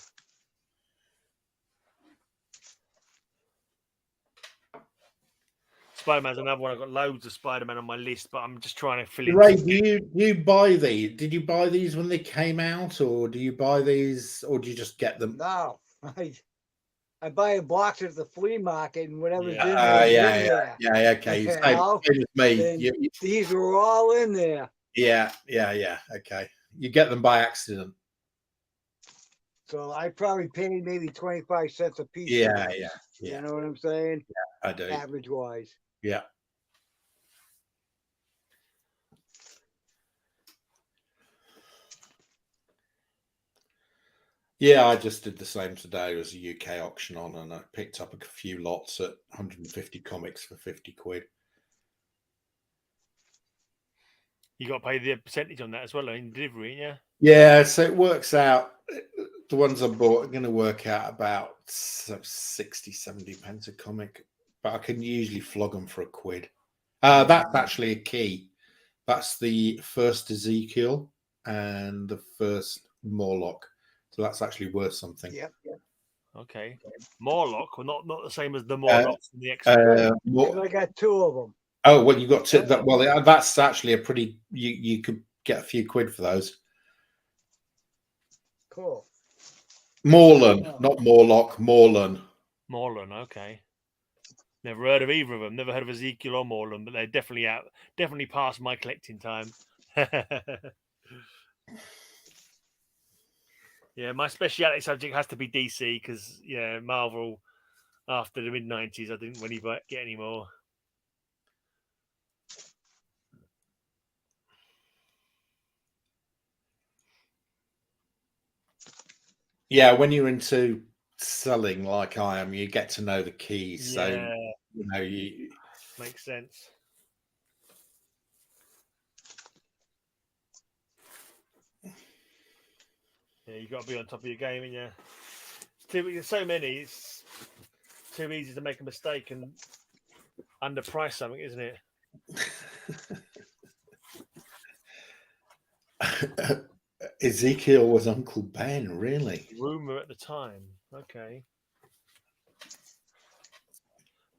Spider-Man's another one. I've got loads of Spider-Man on my list, but I'm just trying to fill in. Ray, do you buy these? Did you buy these when they came out, or do you buy these, or do you just get them? No, I buy a box at the flea market and whatever's in there. Yeah, okay. Same as me. These are all in there. Yeah. Okay. You get them by accident. So I probably paid maybe 25 cents a piece. Yeah. You know what I'm saying? Yeah, I do. Average wise. Yeah. Yeah, I just did the same today. It was a UK auction on, and I picked up a few lots at 150 comics for 50 quid. You got to pay the percentage on that as well in delivery, yeah? Yeah, so it works out. The ones I bought are going to work out about 60, 70 pence a comic, but I can usually flog them for a quid. That's actually a key. That's the first Ezekiel and the first Morlock. So that's actually worth something. Yep. Okay. Morlock, well, not the same as the Morlocks in the X. I got 2 of them. Oh well, you got two. Well, that's actually a pretty. You could get a few quid for those. Cool. Morlan, not Morlock. Morlan. Morlan, okay. Never heard of either of them. Never heard of Ezekiel or Morlan, but they're definitely past my collecting time. Yeah, my speciality subject has to be DC because Marvel after the mid-90s I didn't really get any more. Yeah, when you're into selling like I am, you get to know the keys. Yeah. So you makes sense. Yeah, you got to be on top of your game, and there's so many. It's too easy to make a mistake and underprice something, isn't it? Ezekiel was Uncle Ben, really? Rumor at the time. Okay.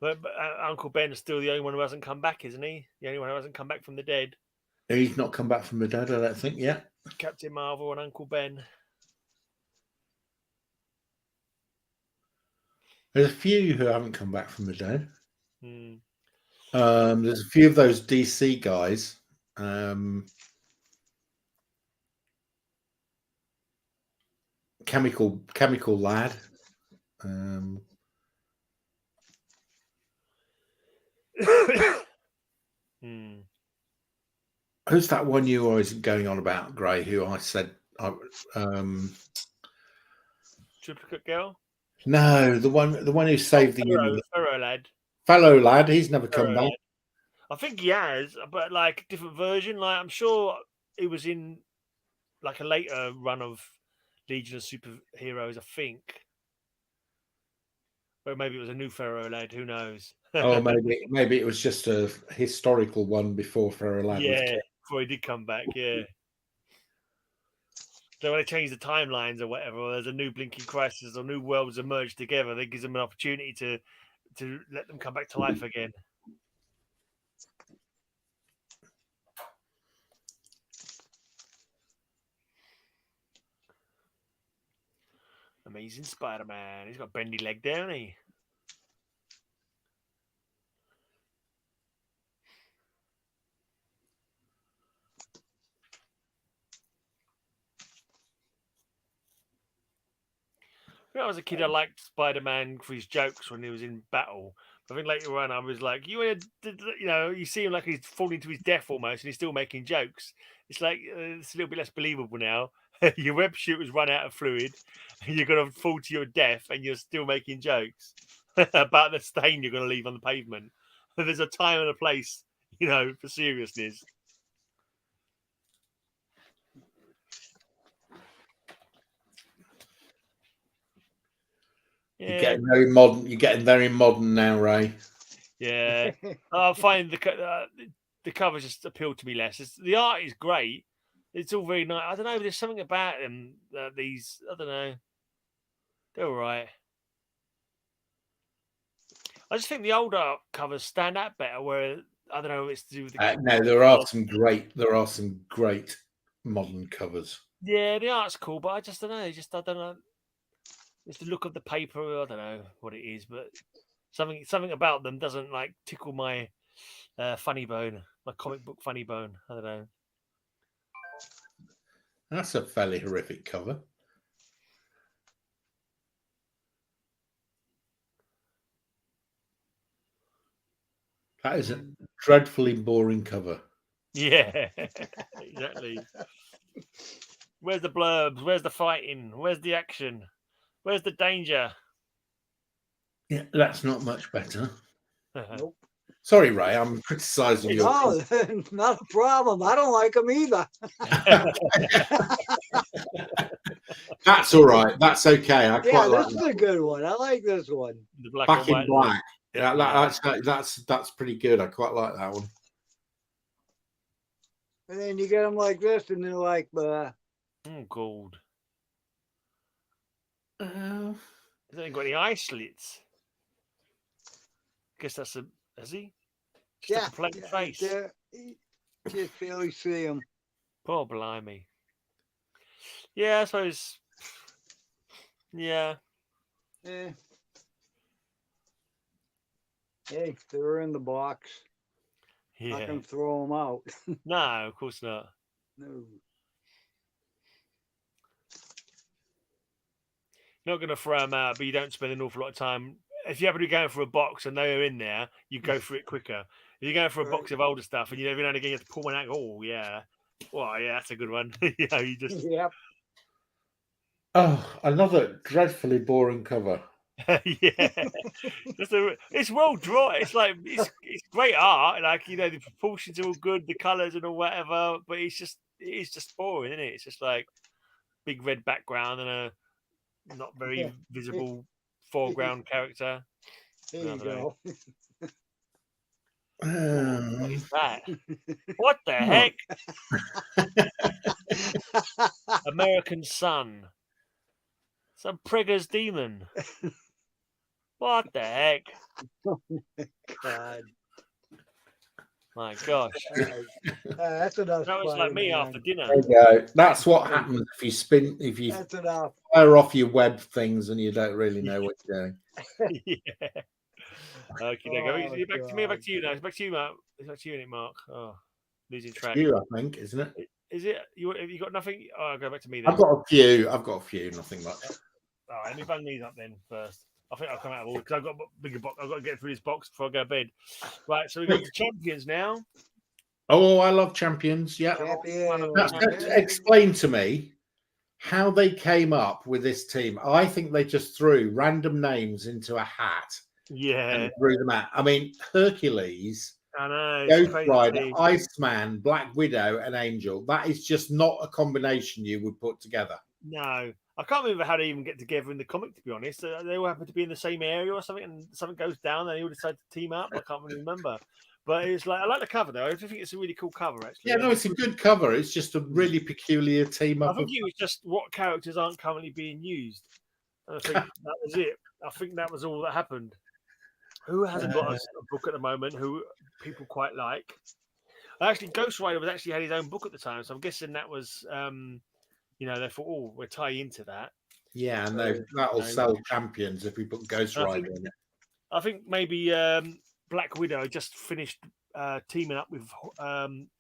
But Uncle Ben's still the only one who hasn't come back, isn't he? The only one who hasn't come back from the dead. He's not come back from the dead, I don't think, yet. Captain Marvel and Uncle Ben. There's a few who haven't come back from the dead. Hmm. There's a few of those DC guys. Chemical Lad. Who's that one you were always going on about, Gray? Who I said, Triplicate Girl? No, the one who saved the Pharaoh Lad. Fellow Lad. He's never come back. I think he has, but like a different version. Like I'm sure he was in like a later run of Legion of Superheroes. I think. Or maybe it was a new Pharaoh Lad. Who knows? Oh, maybe it was just a historical one before Pharaoh Lad. Yeah, before he did come back. Yeah. So when they change the timelines or whatever, or there's a new blinking crisis or new worlds emerge together, that gives them an opportunity to let them come back to life again. Amazing Spider-Man. He's got a bendy leg there, hasn't he? When I was a kid, I liked Spider-Man for his jokes when he was in battle. I think later on, I was like, you see him like he's falling to his death almost, and he's still making jokes. It's like it's a little bit less believable now. Your web shooter's run out of fluid, and you're going to fall to your death, and you're still making jokes about the stain you're going to leave on the pavement. There's a time and a place, for seriousness. You're getting very modern. You're getting very modern now, Ray. Yeah, I find the covers just appeal to me less. The art is great. It's all very nice. I don't know. There's something about them. I don't know. They're all right. I just think the older covers stand out better. Where I don't know, it's to do with the. No, there are some great modern covers. Yeah, the art's cool, but I just don't know. I don't know. It's the look of the paper. I don't know what it is, but something about them doesn't like tickle my funny bone, my comic book funny bone. I don't know. That's a fairly horrific cover. That is a dreadfully boring cover. Yeah, exactly. Where's the blurbs? Where's the fighting? Where's the action? Where's the danger? Yeah, that's not much better. Nope. Sorry, Ray, I'm criticising you. Oh, not a problem. I don't like them either. That's all right. That's okay. I quite like this is a good one. I like this one. The black Back in Black. Yeah, that's pretty good. I quite like that one. And then you get them like this, and they're like, Oh, gold. Uh, Has he got any eye slits? Guess that's a. Has he? Just yeah, like a plain yeah, face. there, you can't barely see them. Poor blimey. Yeah, I suppose. Yeah. Yeah. Hey, they were in the box. Not Yeah. gonna throw them out. No, of course not. No. Not going to throw them out, but you don't spend an awful lot of time. If you happen to be going for a box and they're in there, you go for it quicker. If you're going for a box of older stuff and you every now and again you have to pull one out, oh, yeah. Well, yeah, that's a good one. You know, you just. Yep. oh, another dreadfully boring cover. Yeah. It's well drawn. It's like, it's great art. Like, you know, the proportions are all good, the colours and all whatever, but it's just boring, isn't it? It's just like big red background and a not very visible foreground character. There you I don't go. What is that? What the heck? American Sun. Some prigger's demon. What the heck? God. My gosh. That's enough. That was like me after dinner. There you go. That's what happens if you That's enough. fire off your web things and you don't really know what you're doing. Yeah. Okay, Oh, back to me, back to you now. It's back to you, Mark. It's back to you, isn't it, Mark? Oh, losing track. You, I think, isn't it? Is it? Have you got nothing? Oh, I'll go back to me then. I've got a few. Nothing much. All right, let me bang these up then first. I think I'll come out of all because I've got a bigger box. I've got to get through this box before I go to bed. Right, so we go to champions now. Oh, I love champions. Yeah. Explain to me how they came up with this team. I think they just threw random names into a hat. Yeah. And threw them out. I mean, Hercules, I know. Ghost Rider, Iceman, Black Widow, and Angel. That is just not a combination you would put together. No. I can't remember how they even get together in the comic, to be honest. They all happen to be in the same area or something, and something goes down, and they all decide to team up. I can't really remember. But it's like, I like the cover, though. I think it's a really cool cover, actually. Yeah, no, it's a good cover. It's just a really peculiar team up. I think it was just what characters aren't currently being used. And I think that was it. I think that was all that happened. Who hasn't got a book at the moment who people quite like? Actually, Ghost Rider was actually had his own book at the time, so I'm guessing that was, they thought, oh, we'll tie into that. Yeah, and that'll sell champions if we put Ghost Rider in it. I think maybe Black Widow just finished teaming up with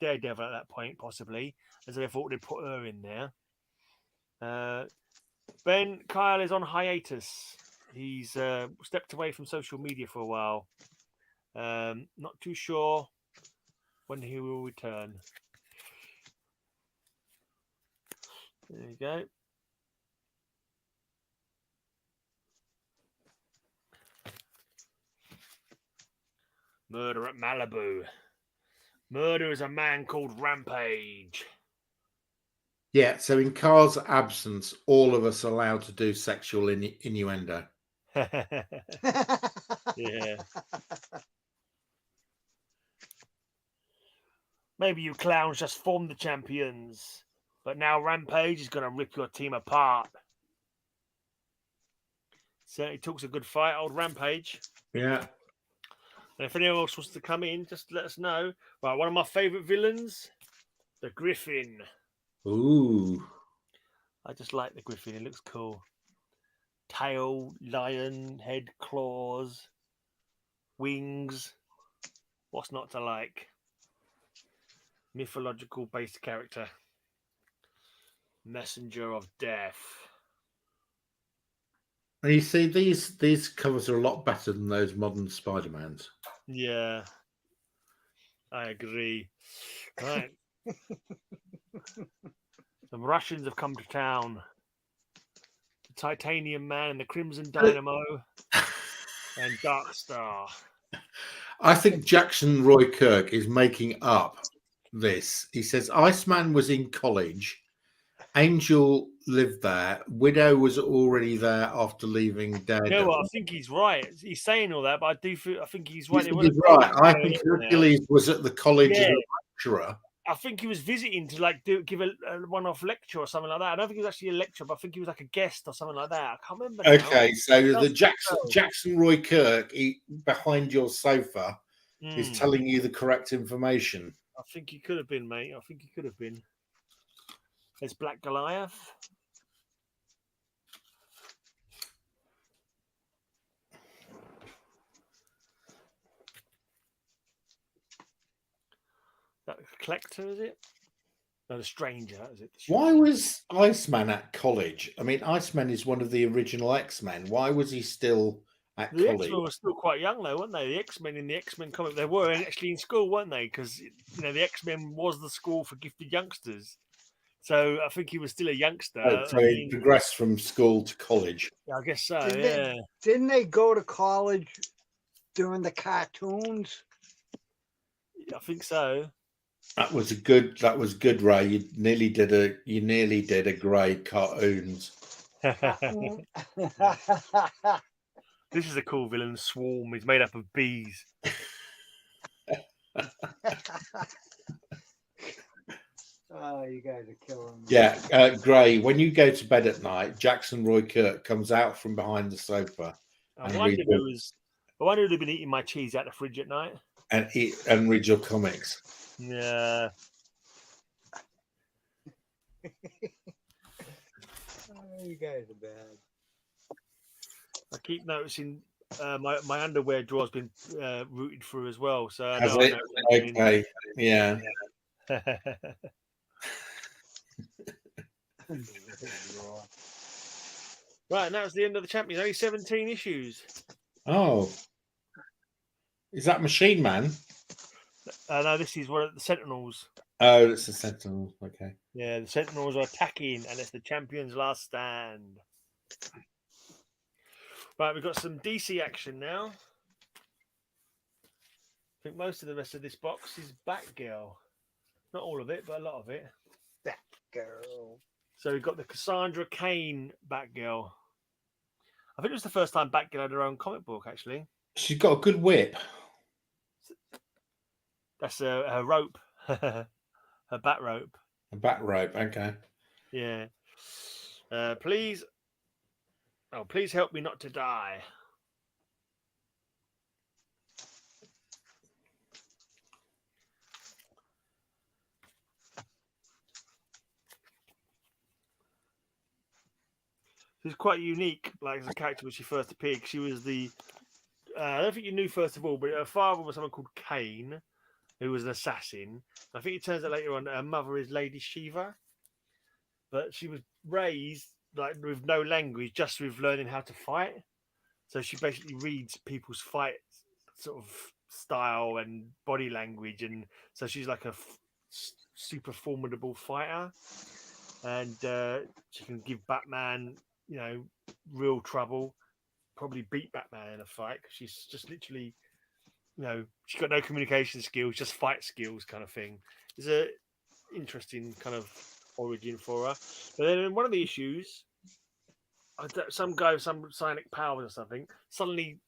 Daredevil at that point, possibly, as they thought they'd put her in there. Ben Kyle is on hiatus. He's stepped away from social media for a while. Not too sure when he will return. There you go. Murder at Malibu. Murder is a man called Rampage. Yeah, so in Carl's absence, all of us are allowed to do sexual innuendo. Yeah. Maybe you clowns just formed the champions, but now Rampage is going to rip your team apart. Certainly talks a good fight, old Rampage. Yeah. And if anyone else wants to come in, just let us know. Right, one of my favourite villains, the Griffin. Ooh. I just like the Griffin. It looks cool. Tail, lion, head, claws, wings. What's not to like? Mythological based character. Messenger of death. And you see, these covers are a lot better than those modern Spider-Mans. Yeah. I agree. Right. The Russians have come to town. The Titanium Man and the Crimson Dynamo and Darkstar. I think Jackson Roy Kirk is making up this. He says Iceman was in college. Angel lived there. Widow was already there after leaving Daredevil. You know what? I think he's right. He's saying all that, but I think he's right. He's right. I think Hercules was at the college as a lecturer. I think he was visiting to like give a one-off lecture or something like that. I don't think he was actually a lecturer, but I think he was like a guest or something like that. I can't remember now. Okay, so the Jackson Roy Kirk behind your sofa is telling you the correct information. I think he could have been, mate. I think he could have been. There's Black Goliath. That collector, is it? No, the stranger, is it? Why was Iceman at college? I mean, Iceman is one of the original X-Men. Why was he still at the college? X-Men were still quite young, though, weren't they? The X-Men in the X-Men comic, they were actually in school, weren't they? Because the X-Men was the school for gifted youngsters. So I think he was still a youngster. Oh, so he progressed from school to college. Yeah, I guess so. Didn't they go to college during the cartoons? I think so. That was good, Ray. You nearly did a grade cartoons. This is a cool villain. Swarm. He's made up of bees. Oh, you guys are killing me. Yeah, Gray, when you go to bed at night, Jackson Roy Kirk comes out from behind the sofa. I wonder who'd have been eating my cheese out the fridge at night. And read your comics. Yeah. Oh, you guys are bad. I keep noticing my underwear drawer's been rooted through as well. So I Has know, it? Okay. Yeah. Right, and that was the end of the Champions. Only 17 issues. Oh. Is that Machine Man? No, this is one of the Sentinels. Oh, it's the Sentinels. Okay. Yeah, the Sentinels are attacking, and it's the Champions' last stand. Right, we've got some DC action now. I think most of the rest of this box is Batgirl. Not all of it, but a lot of it. Batgirl. So we've got the Cassandra Cain Batgirl. I think it was the first time Batgirl had her own comic book, actually. She's got a good whip. That's her rope. Her bat rope. A bat rope, okay. Yeah. Please help me not to die. She's quite unique, like as a character when she first appeared. She was I don't think you knew first of all, but her father was someone called Cain, who was an assassin. I think it turns out later on her mother is Lady Shiva, but she was raised like with no language, just with learning how to fight. So she basically reads people's fight sort of style and body language, and so she's like a super formidable fighter, and she can give Batman, real trouble. Probably beat Batman in a fight because she's just literally, she's got no communication skills, just fight skills kind of thing. It's a interesting kind of origin for her. But then in one of the issues, some guy with some psionic powers or something suddenly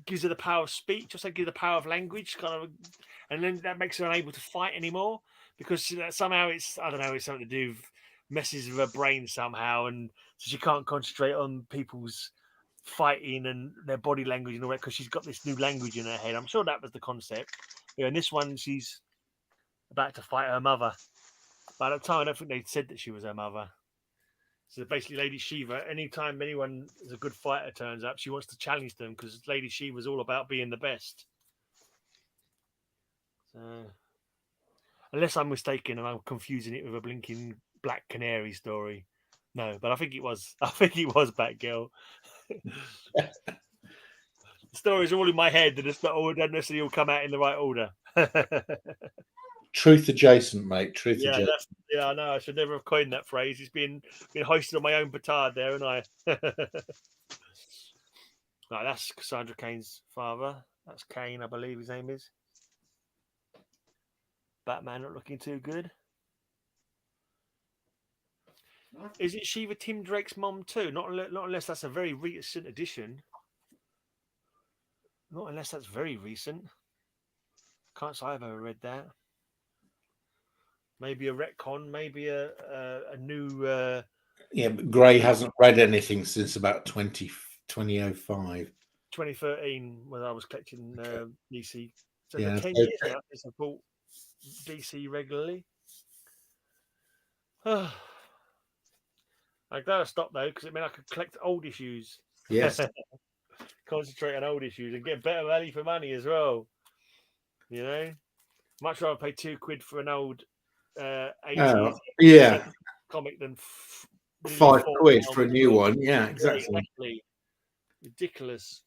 gives her the power of speech, or gives her the power of language, and then that makes her unable to fight anymore because somehow it's something to do with messes with her brain somehow, and so she can't concentrate on people's fighting and their body language and all that because she's got this new language in her head. I'm sure that was the concept. In this one, she's about to fight her mother. But at the time, I don't think they said that she was her mother. So basically, Lady Shiva, anytime anyone is a good fighter turns up, she wants to challenge them because Lady Shiva's all about being the best. So, unless I'm mistaken and I'm confusing it with a blinking Black Canary story. No, but I think it was Batgirl. The stories are all in my head, and it's not all, don't necessarily all come out in the right order. Truth adjacent, mate. Truth adjacent. I know. I should never have coined that phrase. It's been hoisted on my own petard there, and I. Right, that's Cassandra Cain's father. That's Cain, I believe his name is. Batman not looking too good. Is it Shiva Tim Drake's mom too? Not unless that's a very recent addition. Not unless that's very recent. Can't say I've ever read that. Maybe a retcon, maybe a new. Yeah, but Gray hasn't read anything since about 2005. 2013 when I was collecting DC. So Yeah, the 10 years now since I bought DC regularly. I'm glad I stopped though because it meant I could collect old issues. yes. Concentrate on old issues and get better value for money as well. You know, much rather pay £2 for an old 80s Yeah, comic than £5 £4 for a new one. Yeah, Yeah, exactly. exactly. Ridiculous.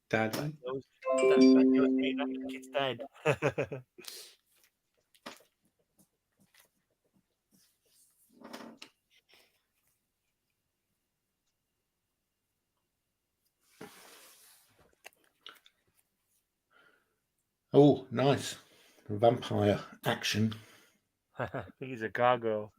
Dad. That kid's dead. Oh, nice. Vampire action. I think he's a gargoyle.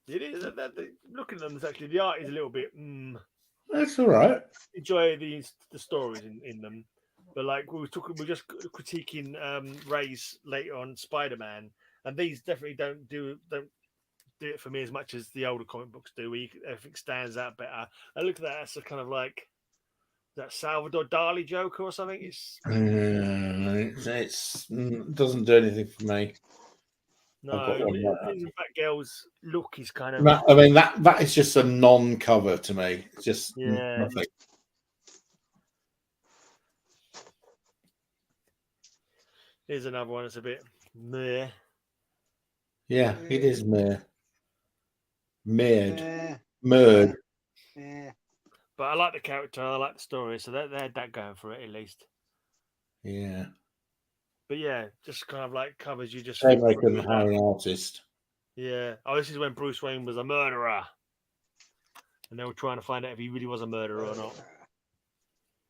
It is. Looking at them, actually, the art is a little bit. That's all right. Enjoy the stories in them, but like we were just critiquing Ray's later on Spider-Man, and these definitely don't do it for me as much as the older comic books do. Where everything stands out better. I look at that as a kind of like that Salvador Dali Joker or something. It's doesn't do anything for me. no. In fact, girls look is kind of. I mean that is just a non-cover to me. It's just Yeah. nothing. Here's another one that's a bit meh. Yeah, it is meh. Yeah. But I like the character, I like the story, so they had that going for it at least. Yeah. But yeah, just kind of like covers you just. They couldn't hire an artist. Yeah. Oh, this is when Bruce Wayne was a murderer, and they were trying to find out if he really was a murderer or not.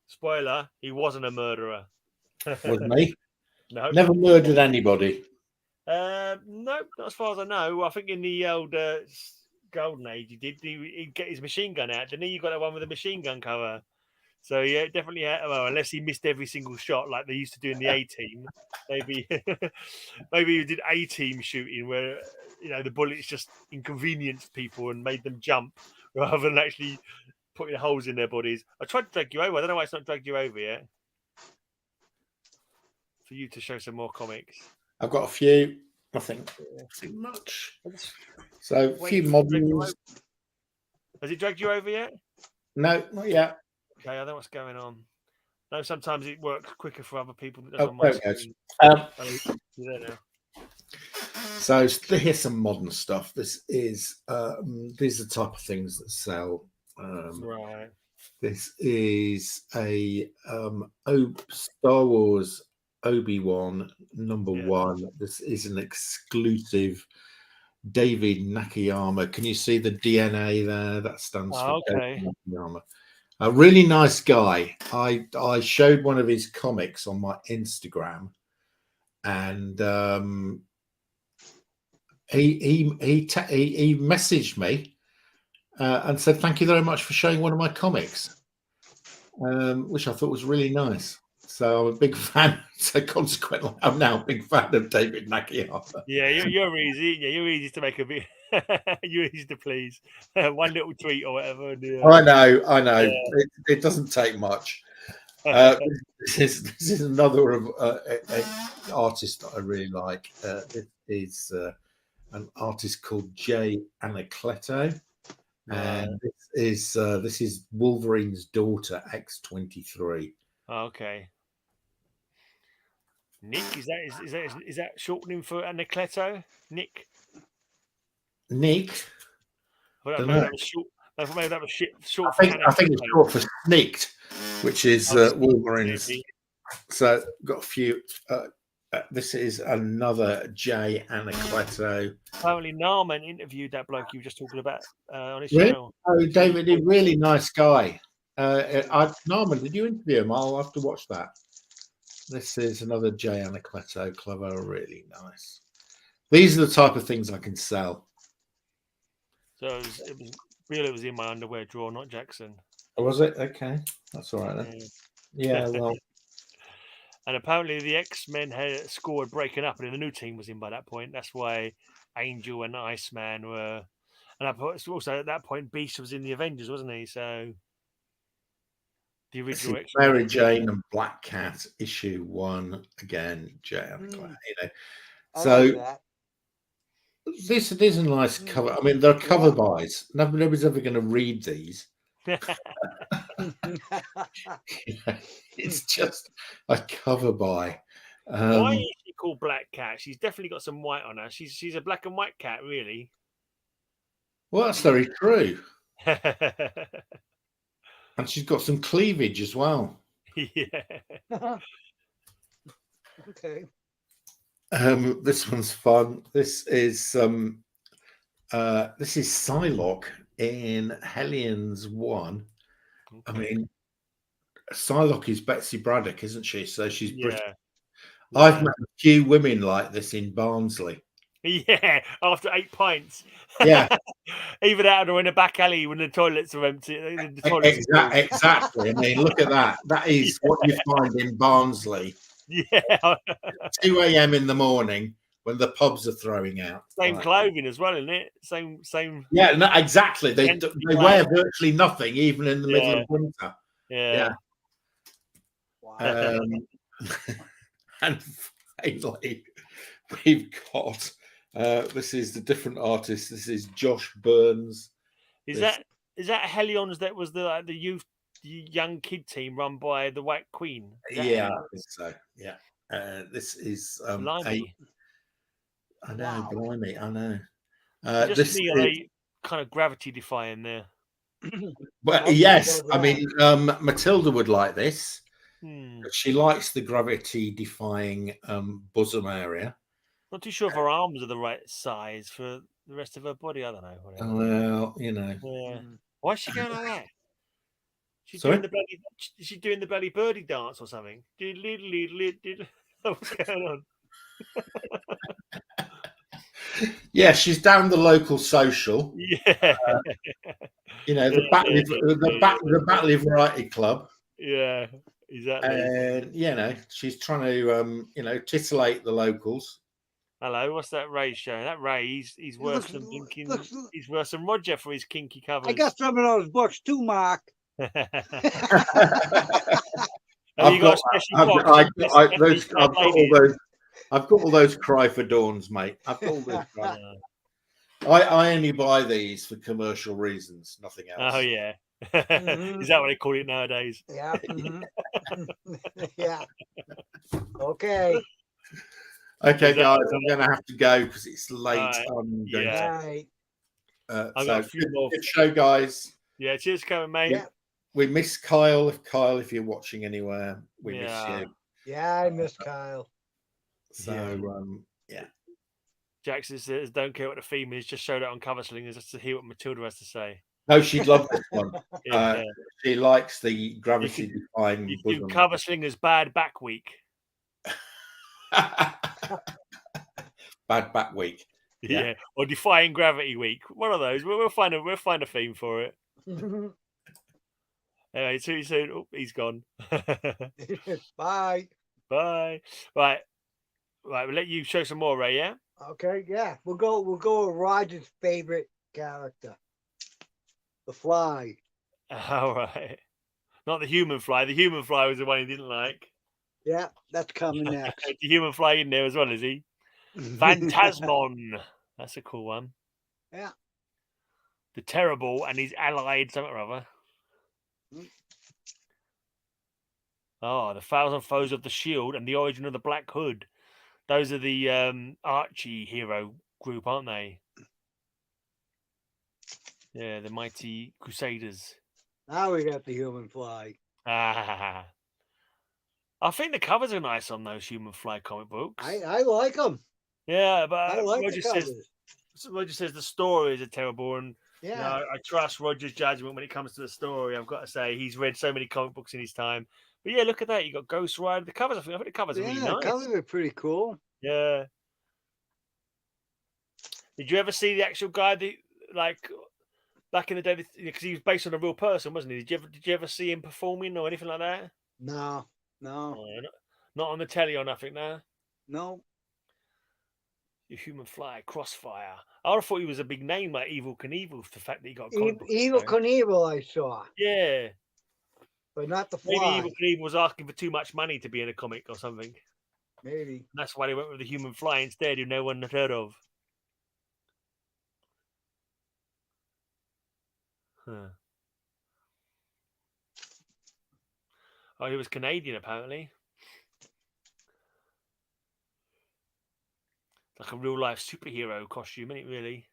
Spoiler: he wasn't a murderer. Wasn't he? No. Never murdered anybody. No, not as far as I know. I think in the old Golden Age, he did. He'd get his machine gun out, didn't he? You got that one with a machine gun cover. So yeah, definitely. Well, unless he missed every single shot like they used to do in the A Team, maybe maybe he did A Team shooting where the bullets just inconvenienced people and made them jump rather than actually putting holes in their bodies. I tried to drag you over. I don't know why it's not dragged you over yet. For you to show some more comics. I've got a few. Nothing much. So a few models. Has it dragged you over yet? No, not yet. Okay, I don't know what's going on. No, sometimes it works quicker for other people than Oh, on my there screen. You're there now. So here's some modern stuff. This is these are the type of things that sell. Right. This is a Star Wars Obi-Wan #1. This is an exclusive David Nakayama. Can you see the DNA there? That stands for David Nakayama. A really nice guy. I showed one of his comics on my Instagram, and he messaged me and said thank you very much for showing one of my comics, which I thought was really nice. So I'm a big fan. So consequently, I'm now a big fan of David Nakayama. Yeah, you're easy. Yeah, you're easy to make a bit. You're easy to please. One little tweet or whatever. Yeah. I know. Yeah. It doesn't take much. This is another of an artist that I really like. It is an artist called Jay Anacleto, and this is Wolverine's daughter, X-23. Okay. Nick, is that shortening for Anacleto? Nick. I think that was short. I think it's short for Sneaked, which is Wolverine's. So got a few. This is another Jay Anacleto. Apparently, Narman interviewed that bloke you were just talking about on his channel. Oh, David, a really nice guy. Narman, did you interview him? I'll have to watch that. This is another Jay Anacleto cover, really nice. These are the type of things I can sell. So it was real. It was in my underwear drawer, not Jackson. Oh, was it? Okay, that's all right then. Yeah, well, and apparently the X-Men school had broken up, and the new team was in by that point. That's why Angel and Iceman were, and also at that point Beast was in the Avengers, wasn't he? So the original X-Men. Mary Jane and Black Cat issue 1 again. So this is a nice cover. I mean, they're cover buys. Nobody's ever going to read these. It's just a cover buy. Why is she called Black Cat? She's definitely got some white on her. She's a black and white cat, really. Well, that's very true. And she's got some cleavage as well. Yeah. Okay. This one's fun. This is Psylocke in Hellions 1. Okay. I mean, Psylocke is Betsy Braddock, isn't she? So she's British. Yeah. I've met a few women like this in Barnsley. Yeah, after 8 pints. Yeah. Even out or in a back alley when the toilets are empty. Exactly. I mean, look at that. That is what you find in Barnsley. Yeah. 2 a.m. in the morning when the pubs are throwing out. Same clothing as well, isn't it? Same. Yeah, no, exactly. They wear virtually nothing, even in the middle of winter. Yeah. Wow. And finally, we've got this is the different artist. This is Josh Burns. Is that Hellions? That was the young kid team run by the White Queen. Yeah, I think so. Yeah. This is blimey. I know, blimey, I know. Just a kind of gravity defying there. Well, yes, I mean Matilda would like this. She likes the gravity defying bosom area. Not too sure if her arms are the right size for the rest of her body. I don't know. Whatever. Well, you know. Yeah. Why is she going like that? She's Sorry? doing the belly birdie dance or something. What's going on? Yeah, she's down the local social. Yeah. The Batley Variety Club. Yeah, exactly. And she's trying to titillate the locals. Hello, what's that Ray showing? That Ray, he's worse than he's worse than Roger for his kinky covers. I got some of those books too, Mark. I've got all those Cry for Dawns, mate. I've got all those. I only buy these for commercial reasons, nothing else. Oh yeah. Is that what they call it nowadays? Yeah. Yeah. Okay. Okay, guys, I'm going to have to go because it's late. Right. I've got a few more. Good show, guys. Yeah, cheers, coming, mate. Yeah. We miss Kyle. If you're watching anywhere, we miss you. Yeah, I miss Kyle. So, yeah. Jackson says, "Don't care what the theme is. Just show that on Cover Slingers just to hear what Matilda has to say." No, she'd love this one. Yeah. She likes the gravity defying. You do Cover Slingers bad back week. Bad back week. Yeah, or defying gravity week. One of those. We'll find a theme for it. Anyway, too soon. Oh, he's gone. Bye. Bye. Right. We'll let you show some more, Ray. Yeah. Okay. Yeah, we'll go with Roger's favorite character, the Fly. All right. Not the Human Fly. The Human Fly was the one he didn't like. Yeah, that's coming next. The Human Fly in there as well, is he? Phantasmon. That's a cool one. Yeah. The Terrible and his allied something or other. Oh, the Thousand Foes of the Shield and the Origin of the Black Hood. Those are the Archie hero group, aren't they? Yeah, the Mighty Crusaders. Now we got the Human Fly. I think the covers are nice on those Human Fly comic books. I like them. Yeah, but I like the covers. Roger says the stories are terrible, and yeah, I trust Roger's judgment when it comes to the story. I've got to say he's read so many comic books in his time. But yeah, look at that. You got Ghost Rider. The covers, I think the covers are really nice. The covers are pretty cool. Yeah. Did you ever see the actual guy that, like, back in the day? Because he was based on a real person, wasn't he? Did you ever see him performing or anything like that? No. Oh, not on the telly or nothing, no. No. The Human Fly, Crossfire. I would have thought he was a big name like Evil Knievel for the fact that he got a comic book. Evil Knievel I saw. Yeah. But not the Maybe Fly. Evil Knievel was asking for too much money to be in a comic or something. Maybe. And that's why they went with the Human Fly instead, who no one had heard of. Huh. Oh, he was Canadian, apparently. Like a real-life superhero costume, isn't it, really?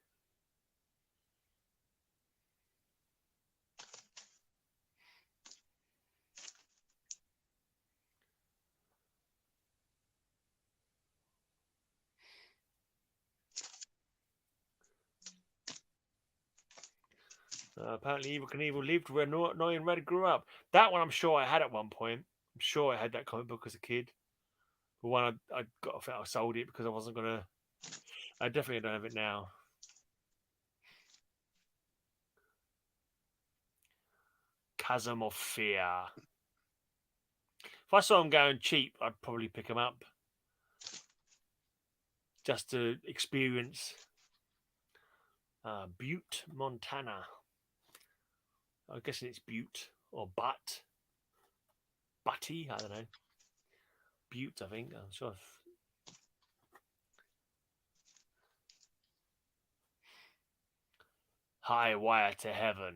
Apparently, Evil Knievel lived where Noy and Red grew up. That one, I'm sure I had at one point. I'm sure I had that comic book as a kid. But one I got, I sold it because I wasn't gonna. I definitely don't have it now. Chasm of Fear. If I saw them going cheap, I'd probably pick them up just to experience. Butte, Montana. I'm guessing it's Butte or Butt. Butty, I don't know. Butte, I think. I'm sure. High wire to heaven.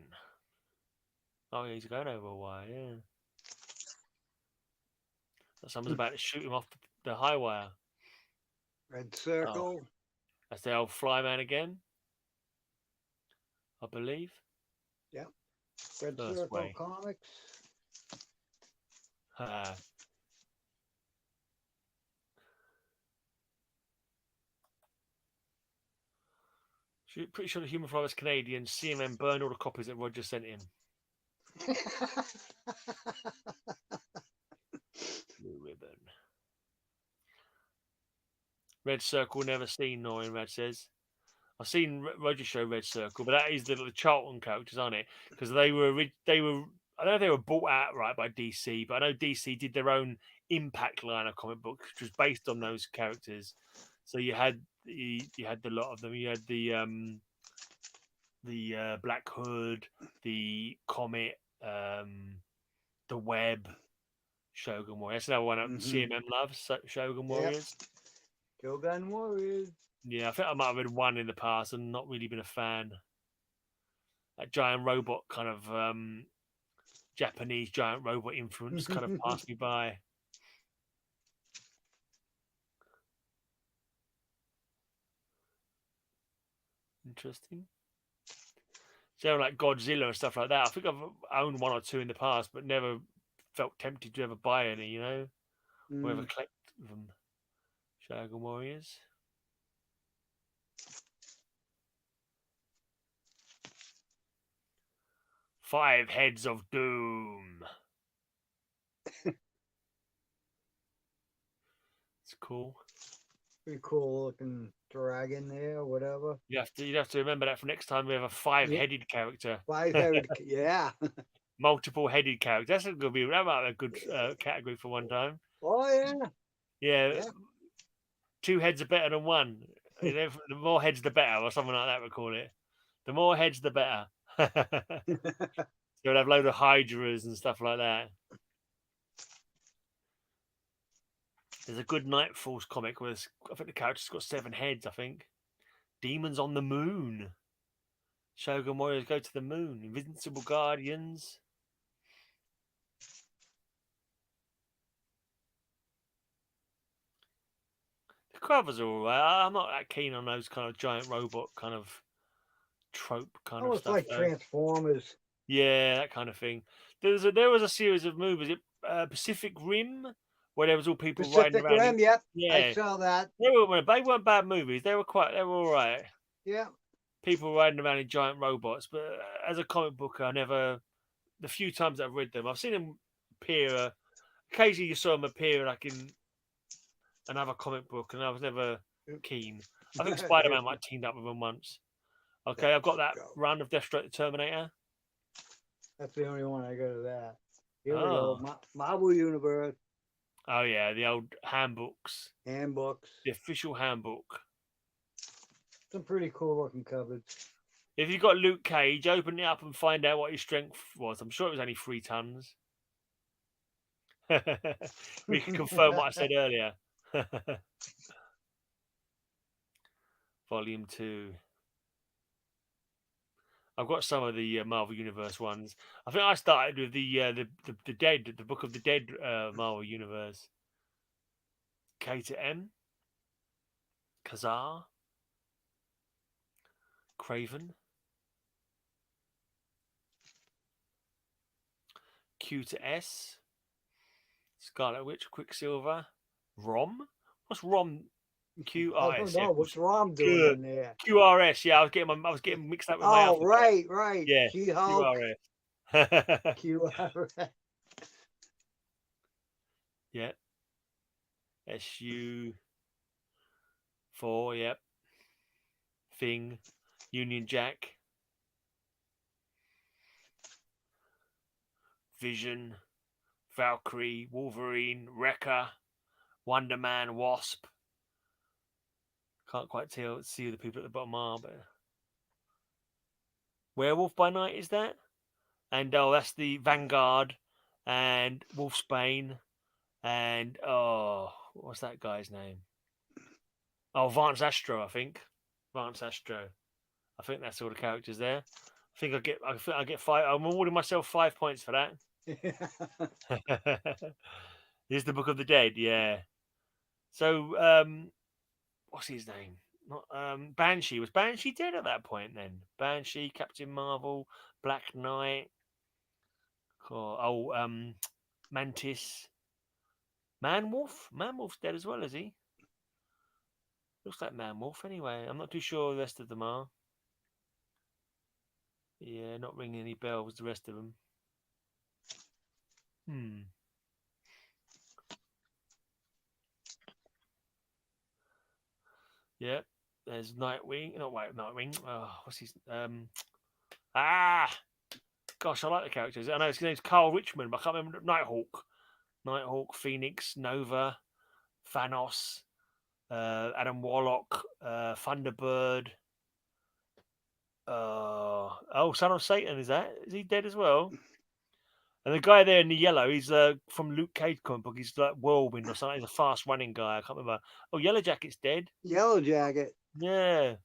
Oh, he's going over a wire, yeah. Someone's about to shoot him off the high wire. Red Circle. Oh, that's the old Flyman again, I believe. Yep. Red First Circle way. Comics. Pretty sure the Human Fly was Canadian. CMM burned all the copies that Roger sent him. Blue ribbon. Red Circle, never seen. Noin Red says. I've seen Roger show Red Circle, but that is the Charlton characters, aren't it? Because they were. I don't know if they were bought out right by DC, but I know DC did their own Impact line of comic books, which was based on those characters. So you had the lot of them. You had the Black Hood, the Comet, the Web, Shogun Warriors. That's another one that CMM loves. Shogun Warriors. Shogun Warriors. Yeah, I think I might have been one in the past and not really been a fan. That giant robot kind of Japanese giant robot influence kind of passed me by. Interesting. So like Godzilla and stuff like that. I think I've owned one or two in the past, but never felt tempted to ever buy any, you know? Or ever collect them. Shogun Warriors. Five Heads of Doom. It's cool. Pretty cool looking dragon there, or whatever. You'd have to remember that for next time we have a five-headed character. Five-headed, yeah. Multiple-headed character. That's going to be a good category for one time. Oh yeah. Yeah. Two heads are better than one. You know, the more heads, the better, or something like that. We call it. The more heads, the better. You'll have a load of hydras and stuff like that. There's a good Night Falls comic where I think the character's got 7 heads, I think. Demons on the Moon. Shogun Warriors go to the moon. Invincible Guardians. The covers are alright. I'm not that keen on those kind of giant robot kind of trope kind of stuff. Like Transformers. Yeah, that kind of thing. There was a series of movies, Pacific Rim, where there was all people riding around. Rim, yep. Yeah, I saw that. They weren't bad movies. They were all right. Yeah. People riding around in giant robots, but as a comic book, the few times I've read them, I've seen them appear. Occasionally, you saw them appear like in another comic book, and I was never keen. I think Spider-Man might teamed up with him once. Okay, I've got that run of Deathstroke the Terminator. That's the only one I got of that. Here we Oh. go. Marvel Universe. Oh yeah, the old handbooks. Handbooks. The official handbook. Some pretty cool looking covers. If you got Luke Cage, open it up and find out what his strength was. I'm sure it was only 3 tons. We can confirm what I said earlier. Volume 2. I've got some of the Marvel Universe ones. I think I started with the Dead, the Book of the Dead Marvel Universe. K to M, Kazar, Craven, Q to S, Scarlet Witch, Quicksilver, Rom. What's Rom? QRS. I don't know what's Rom doing Good. in there. QRS. Yeah, I was getting mixed up with my alphabet. Right. Yeah, She-Hulk. QRS. QRS. Yeah. SU 4. Yep. Thing. Union Jack. Vision. Valkyrie. Wolverine. Wrecker. Wonder Man. Wasp. Can't quite see who the people at the bottom are, but Werewolf by Night is that? And that's the Vanguard and Wolfsbane and what's that guy's name? Oh, Vance Astro, I think. Vance Astro. I think that's all the characters there. I think I get 5. I'm awarding myself 5 points for that. Here's the Book of the Dead, yeah. So what's his name? Not Banshee. Was Banshee dead at that point then? Banshee, Captain Marvel, Black Knight. Mantis. Man-Wolf? Man-Wolf's dead as well, is he? Looks like Man-Wolf anyway. I'm not too sure the rest of them are. Yeah, not ringing any bells, the rest of them. Yeah, there's Nightwing. No, wait, Nightwing. Oh, what's his... Gosh, I like the characters. I know his name's Carl Richmond, but I can't remember. Nighthawk, Phoenix, Nova, Thanos, Adam Warlock, Thunderbird. Son of Satan, is he dead as well? And the guy there in the yellow, he's from Luke Cage comic book. He's like Whirlwind or something. He's a fast running guy. I can't remember. Oh, Yellow Jacket's dead. Yellow Jacket. Yeah.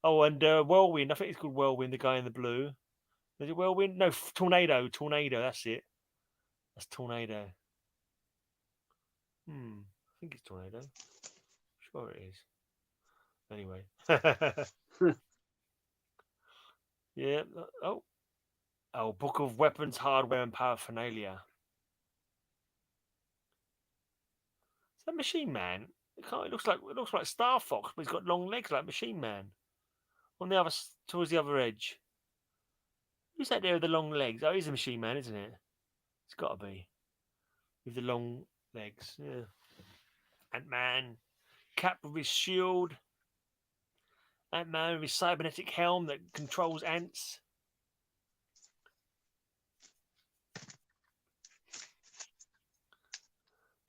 Oh, and Whirlwind. I think he's called Whirlwind. The guy in the blue. Is it Whirlwind? No, Tornado. That's it. That's Tornado. I think it's Tornado. Sure it is. Anyway. Yeah. Oh, Book of Weapons, Hardware, and Paraphernalia. Is that Machine Man? It looks like Star Fox, but he's got long legs like Machine Man. Towards the other edge. Who's that there with the long legs? Oh, he's a Machine Man, isn't it? It's got to be with the long legs. Yeah. Ant-Man, Cap with his shield. Ant-Man with his cybernetic helm that controls ants.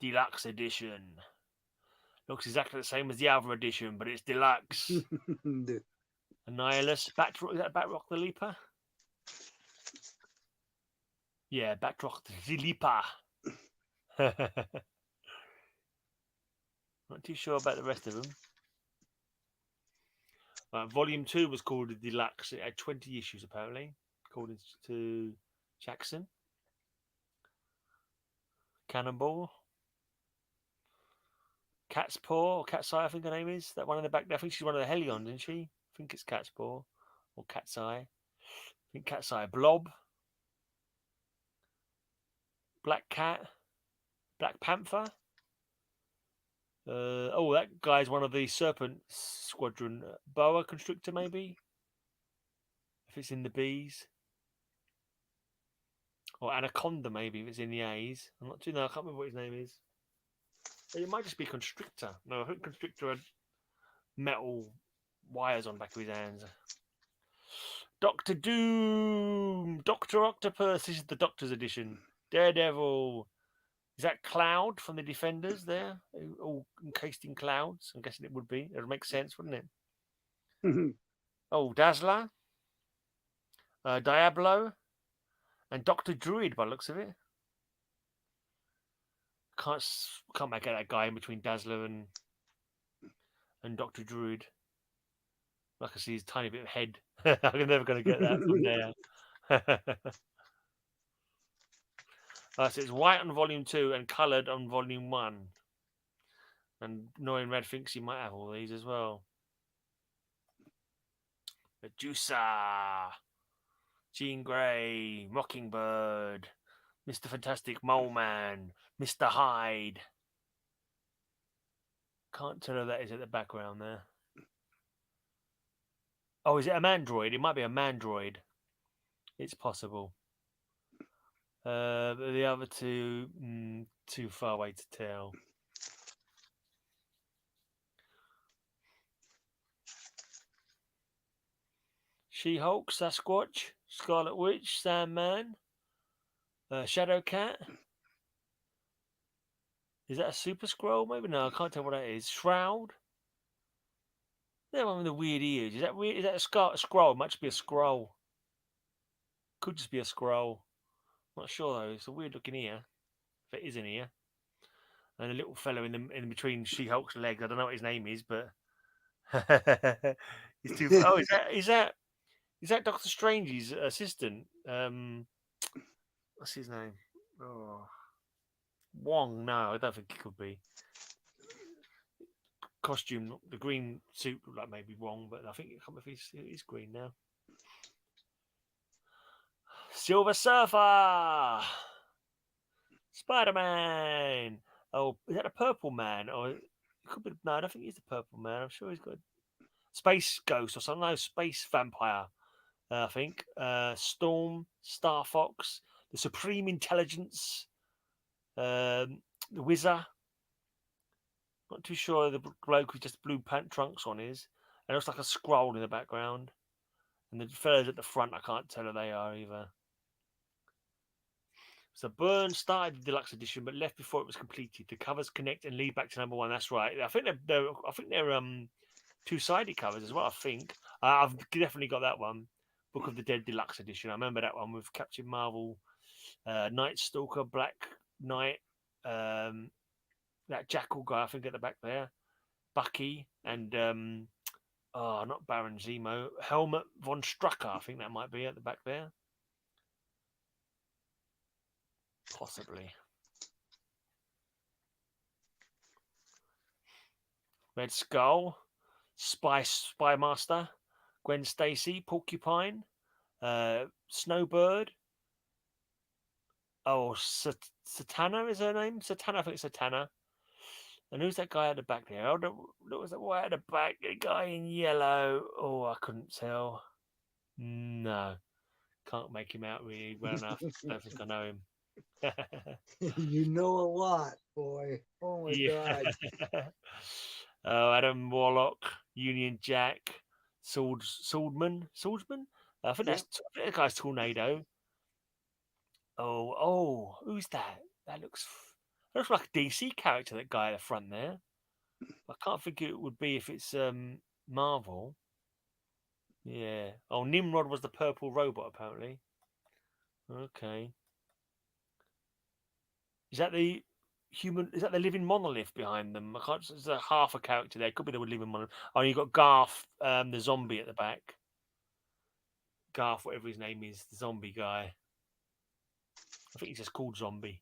Deluxe edition. Looks exactly the same as the other edition, but it's deluxe. Annihilus. Is that Batroc the Leaper? Yeah, Batroc the Leaper. Not too sure about the rest of them. Volume 2 was called the Deluxe. It had 20 issues, apparently, according to Jackson. Cannonball. Cat's Paw or Cat's Eye, I think her name is. That one in the back there. I think she's one of the Helions, isn't she? I think it's Cat's Paw or Cat's Eye. I think Cat's Eye. Blob. Black Cat. Black Panther. That guy's one of the Serpent Squadron. Boa Constrictor, maybe? If it's in the B's. Or Anaconda, maybe, if it's in the A's. I'm not too sure. I can't remember what his name is. It might just be Constrictor. No, I think Constrictor had metal wires on the back of his hands. Doctor Doom, Doctor Octopus. This is the Doctor's edition. Daredevil. Is that Cloud from the Defenders there? All encased in clouds? I'm guessing it would be. It would make sense, wouldn't it? Oh, Dazzler. Diablo. And Dr. Druid, by the looks of it. Can't make out that guy in between Dazzler and Dr. Druid. I can see his tiny bit of head. I'm never going to get that from there. So it's white on volume 2 and coloured on volume 1. And Norrin Red thinks he might have all these as well. Medusa, Jean Grey, Mockingbird, Mr. Fantastic Mole Man, Mr. Hyde. Can't tell who that is at the background there. Oh, is it a mandroid? It might be a mandroid. It's possible. But the other two, too far away to tell. She-Hulk, Sasquatch, Scarlet Witch, Sandman, Shadow Cat. Is that a Super Scroll? Maybe no. I can't tell what that is. Shroud. That one with the weird ears. Is that weird? Is that a scroll? It might just be a scroll. Could just be a scroll. Not sure though. It's a weird looking ear. If it is an ear. And a little fellow in between She-Hulk's legs. I don't know what his name is, but he's too. Oh, is that Doctor Strange's assistant? What's his name? Oh, Wong. No, I don't think it could be. Costume, the green suit looked like maybe Wong, but I think he's green now. Silver Surfer, Spider-Man. Oh, is that a Purple Man? Or it could be. No, I don't think he's the Purple Man. I'm sure he's got Space Ghost or something. No, Space Vampire. I think Storm, Star Fox, the Supreme Intelligence, the Wizard. Not too sure the bloke with just blue pant trunks on is. It looks like a scroll in the background. And the fellas at the front, I can't tell who they are either. So Byrne started the deluxe edition, but left before it was completed. The covers connect and lead back to number 1. That's right. I think they're two-sided covers as well. I think I've definitely got that one. Book of the Dead deluxe edition. I remember that one with Captain Marvel, Night Stalker, Black Knight, that Jackal guy, I think, at the back there, Bucky, and not Baron Zemo, Helmut von Strucker, I think that might be at the back there. Possibly. Red Skull, Spy Master, Gwen Stacy, Porcupine, Snowbird. Oh, Satana is her name? Satana, I think it's Satana. And who's that guy at the back there? Oh, look, was that guy at the back? A guy in yellow. Oh, I couldn't tell. No, can't make him out really well enough. Don't think I know him. You know a lot, boy. Oh my God. Oh, Adam Warlock, Union Jack, Swordsman. I think that guy's Tornado. Oh, who's that? That looks like a DC character. That guy at the front there. I can't think it would be if it's Marvel. Yeah. Oh, Nimrod was the purple robot apparently. Okay. Is that the human? Is that the living monolith behind them? I can't. There's a half a character there. Could be the living monolith. Oh, you got Garth, the zombie at the back. Garth, whatever his name is, the zombie guy. I think he's just called Zombie.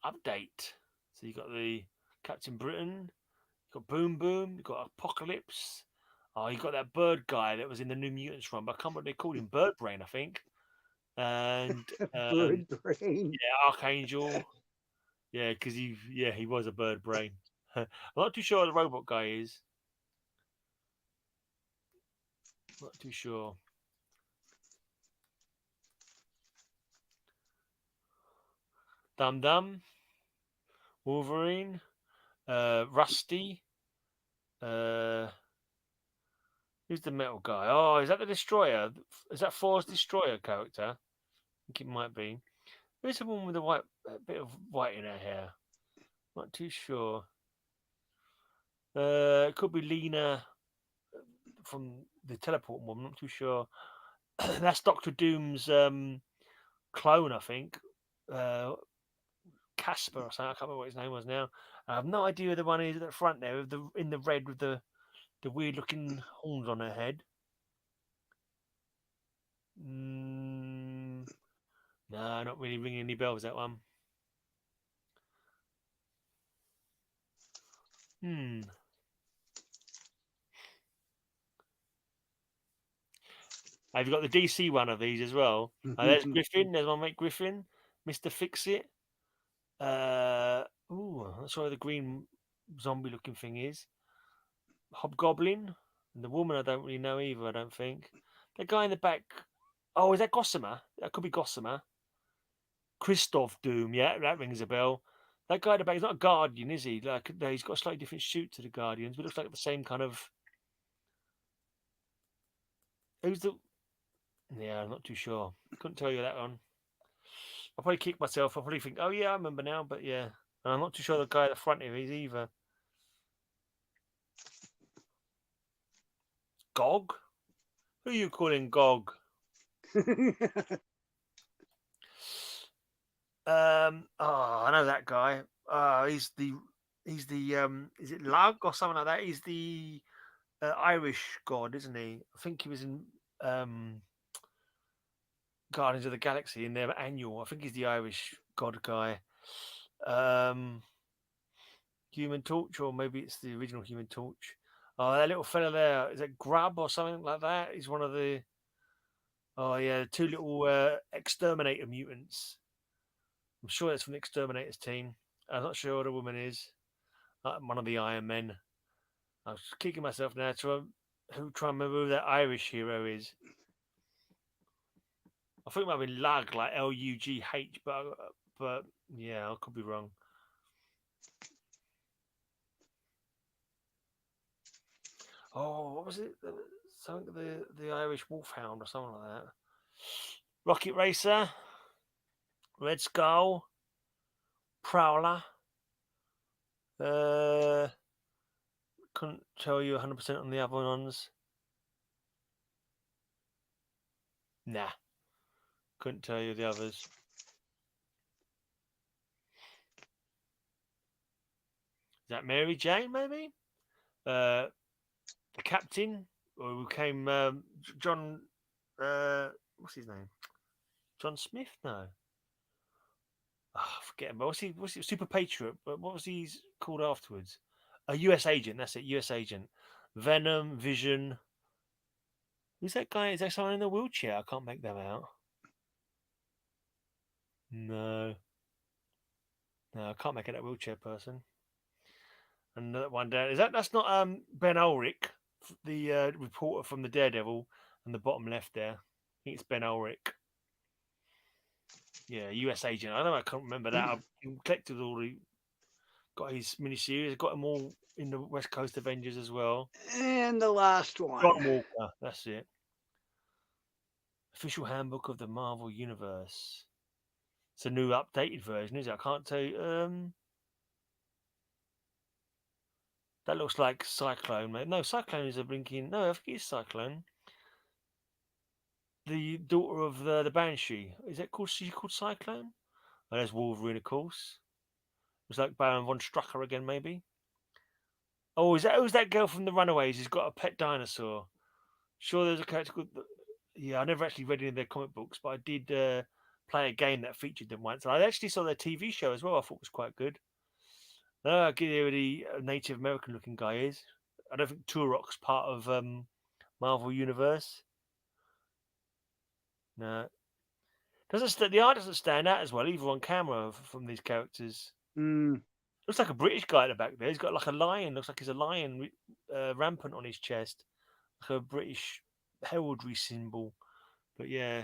Update. So you got the Captain Britain. You got Boom Boom. You got Apocalypse. Oh, you got that bird guy that was in the New Mutants run. But I can't remember what they called him. Bird Brain, I think. And Bird Brain. Yeah, Archangel. Yeah, because he was a bird brain. I'm not too sure what the robot guy is. Not too sure. Dum Dum, Wolverine, Rusty. Who's the metal guy? Oh, is that the Destroyer? Is that Thor's Destroyer character? I think it might be. Who's the one with the white, a bit of white in her hair? Not too sure. It could be Lena from the teleport one. Not too sure. That's Doctor Doom's clone, I think. Casper or something. I can't remember what his name was now. I have no idea who the one is at the front there, with in the red with the weird looking horns on her head. No, not really ringing any bells, that one. Have you got the DC one of these as well? There's Griffin. There's my mate Griffin, Mr. Fix-It. That's where the green zombie-looking thing is. Hobgoblin. And the woman I don't really know either, I don't think. The guy in the back. Oh, is that Gossamer? That could be Gossamer. Christoph Doom, yeah, that rings a bell. That guy at the back is not a Guardian, is he? Like, no, he's got a slightly different suit to the Guardians, but looks like the same kind of. Who's the? Yeah, I'm not too sure. Couldn't tell you that one. I'll probably kick myself. I'll probably think, oh yeah, I remember now, but yeah, and I'm not too sure the guy at the front here is either. Gog? Who are you calling Gog? I know that guy. He's the is it Lug or something like that? He's the Irish god, isn't he? I think he was in Guardians of the Galaxy in their annual. I think he's the Irish god guy. Human Torch, or maybe it's the original Human Torch. Oh, that little fella there, is it Grub or something like that? He's one of the. Oh yeah, two little exterminator mutants. I'm sure it's from the Exterminators team. I'm not sure what the woman is. One of the Iron Men. I was kicking myself now to try and remember who that Irish hero is. I think it might be Lug, like Lugh, but yeah, I could be wrong. Oh, what was it? Something the Irish Wolfhound or something like that. Rocket Racer, Red Skull, Prowler. Couldn't tell you 100% on the other ones. Nah, couldn't tell you the others. Is that Mary Jane, maybe? The captain, or who came John? What's his name? John Smith? No. Forget him. What's he? Super Patriot? But what was he called afterwards? A U.S. agent. That's it. U.S. agent. Venom, Vision. Who's that guy? Is that someone in a wheelchair? I can't make them out. No, I can't make it that wheelchair person. And that one down is that's not Ben Ulrich, the reporter from the Daredevil, and the bottom left there. I think it's Ben Ulrich. Yeah, US agent. I don't know. I can't remember that. I've collected got his miniseries. I've got them all in the West Coast Avengers as well. And the last one. John Walker. That's it. Official Handbook of the Marvel Universe. It's a new updated version, is it? I can't tell you. That looks like Cyclone, mate. No, Cyclone is a blinking. No, I think it's Cyclone. The daughter of the Banshee. Is that called? She's called Cyclone. Oh, there's Wolverine, of course. It's like Baron von Strucker again, maybe. Oh, who's that girl from the Runaways who's got a pet dinosaur? Sure, there's a character called. Yeah, I never actually read any of their comic books, but I did play a game that featured them once. I actually saw their TV show as well. I thought was quite good. I'll give you who the Native American looking guy is. I don't think Turok's part of Marvel Universe. No. The art doesn't stand out as well, either on camera from these characters. Looks like a British guy at the back there. He's got like a lion. Looks like he's a lion rampant on his chest. Like a British heraldry symbol. But yeah.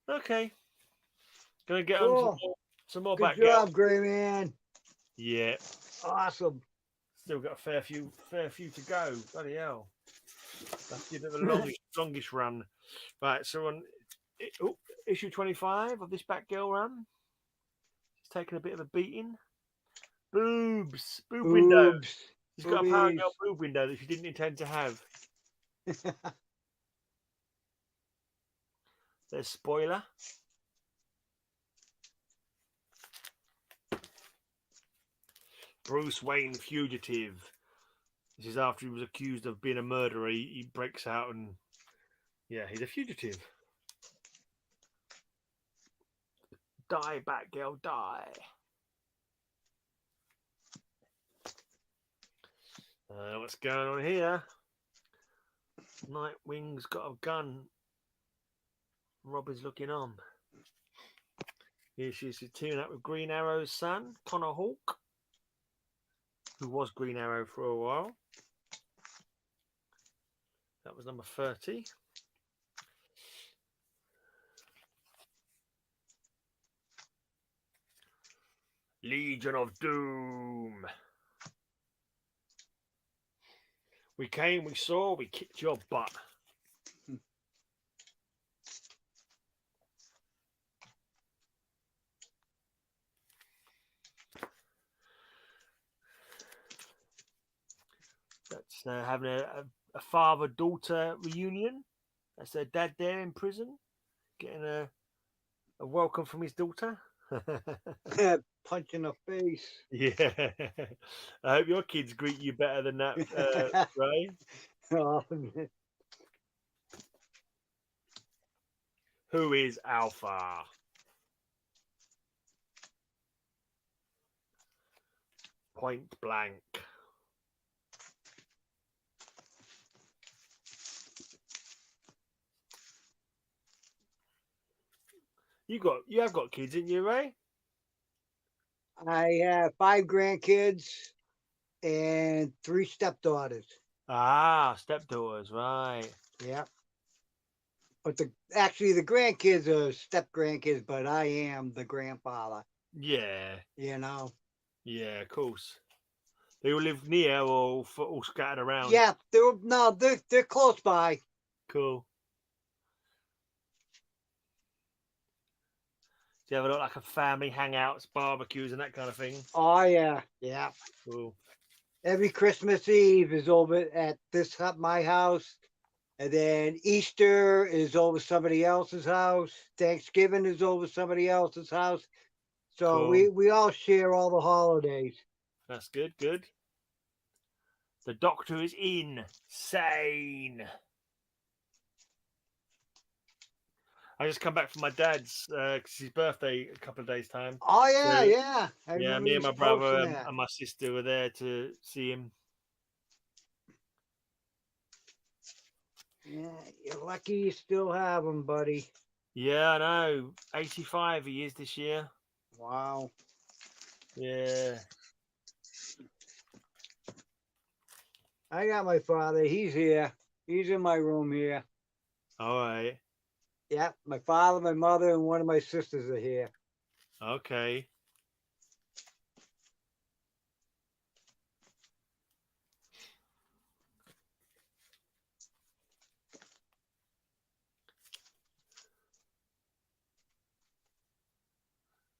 Okay. Gonna get on to Some more Good back job, Gray Man. Yeah. Awesome. Still got a fair few to go. Bloody hell. That's a bit of a longish run. Right, so on issue 25 of this Batgirl run. It's taken a bit of a beating. Boobs. Boob window. She's got a Power Girl boob window that she didn't intend to have. There's spoiler. Bruce Wayne fugitive. This is after he was accused of being a murderer. He breaks out and he's a fugitive. Die, Batgirl, die. What's going on here? Nightwing's got a gun. Robin's looking on. Here she's teaming up with Green Arrow's son, Connor Hawke, who was Green Arrow for a while. That was number 30. Legion of Doom. We came, we saw, we kicked your butt. That's having a father-daughter reunion. That's their dad there in prison, getting a welcome from his daughter. Punch in the face. Yeah. I hope your kids greet you better than that, Ray. Who is Alpha? Point blank. You have got kids, didn't you, Ray? I have 5 grandkids and 3 stepdaughters. Ah, stepdaughters, right. Yeah. But the grandkids are step grandkids, but I am the grandfather. Yeah. You know. Yeah, of course. They all live near or all scattered around. Yeah, they're close by. Cool. Do you have a lot like a family hangouts, barbecues, and that kind of thing? Oh yeah, yeah. Cool. Every Christmas Eve is over at my house, and then Easter is over somebody else's house. Thanksgiving is over somebody else's house. So cool. we all share all the holidays. That's good. Good. The Doctor is insane. I just come back from my dad's because his birthday a couple of days time. Oh yeah, so, yeah. Yeah, me and my brother and my sister were there to see him. Yeah, you're lucky you still have him, buddy. Yeah, I know. 85 he is this year. Wow. Yeah. I got my father. He's here. He's in my room here. All right. Yeah, my father, my mother, and one of my sisters are here. Okay.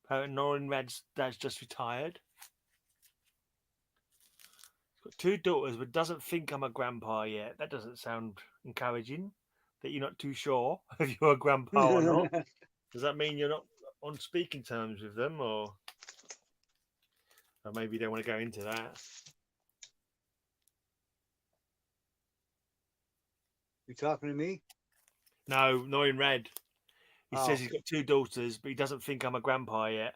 Norrin Red's dad's just retired. He's got 2 daughters, but doesn't think I'm a grandpa yet. That doesn't sound encouraging. That you're not too sure if you're a grandpa or not. Does that mean you're not on speaking terms with them, or maybe you don't want to go into that? You talking to me? No, Norrin Red. He says he's got 2 daughters, but he doesn't think I'm a grandpa yet.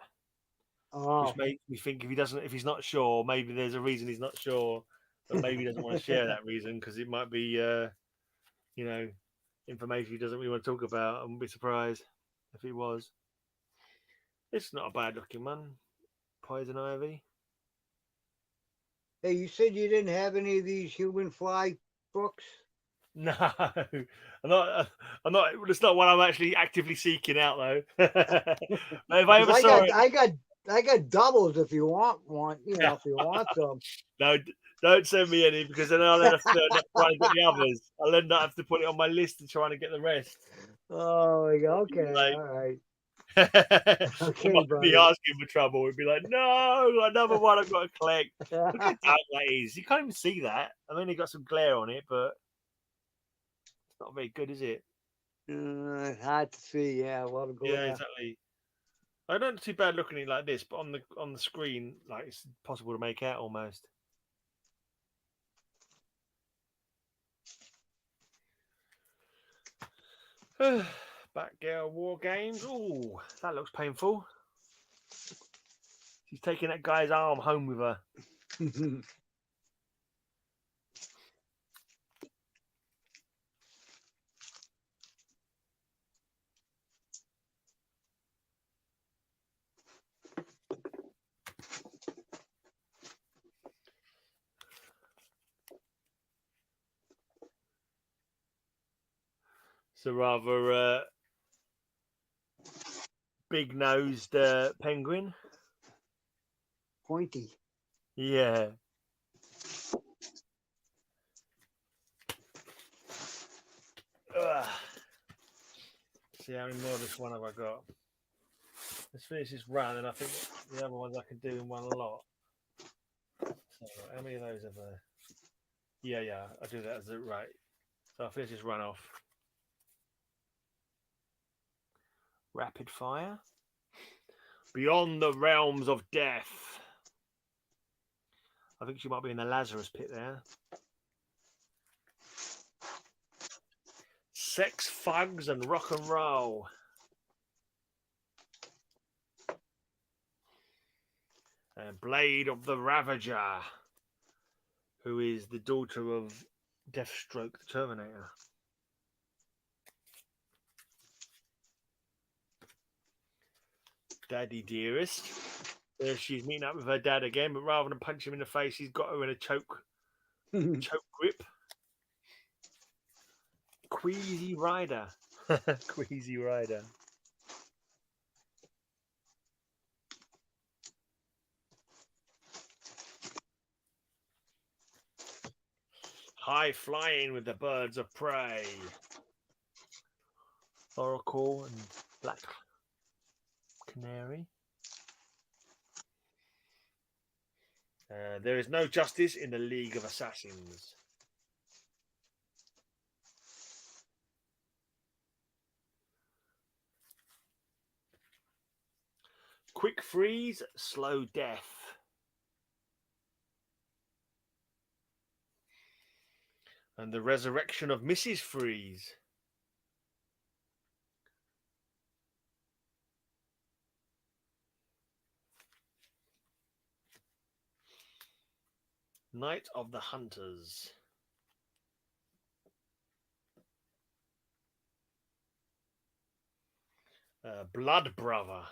Oh. Which makes me think if he's not sure, maybe there's a reason he's not sure, but maybe he doesn't want to share that reason because it might be, information he doesn't really want to talk about. I wouldn't be surprised if he was. It's not a bad looking one. Poison Ivy. Hey, you said you didn't have any of these human fly books? No, I'm not. I'm not. It's not one I'm actually actively seeking out, though. If I ever saw it, I got doubles if you want one. You know, yeah. if you want some. No, don't send me any because then I'll end up trying to get the others. I'll end up have to put it on my list and trying to get the rest. Oh, okay, Like, all right, it okay, might be buddy. asking for trouble. It'd be like, no, another one I've got to collect. Look how dark that is. You can't even see that. I mean, it got some glare on it, but it's not very good, is it? Hard to see. Yeah, a lot of Yeah, glare. exactly. I don't too bad looking at it like this, but on the screen, like it's impossible to make out almost. Batgirl War Games. Oh, that looks painful. She's taking that guy's arm home with her. It's a rather big-nosed penguin. Pointy. Yeah. Ugh. See how many more of this one have I got? Let's finish this run, and I think the other ones I can do in one lot. So, how many of those have I? Yeah, I'll do that as it right. So I'll finish this run off. Rapid fire. Beyond the realms of death. I think she might be in the Lazarus pit there. Sex, thugs, and rock and roll. And Blade of the Ravager, who is the daughter of Deathstroke, the Terminator. Daddy dearest. There she's meeting up with her dad again, but rather than punch him in the face, he's got her in a choke grip. Queasy Rider. Queasy Rider. High flying with the birds of prey. Oracle and Black Canary. There is no justice in the League of Assassins. Quick freeze, slow death. And the resurrection of Mrs. Freeze. Night of the Hunters. Blood Brother.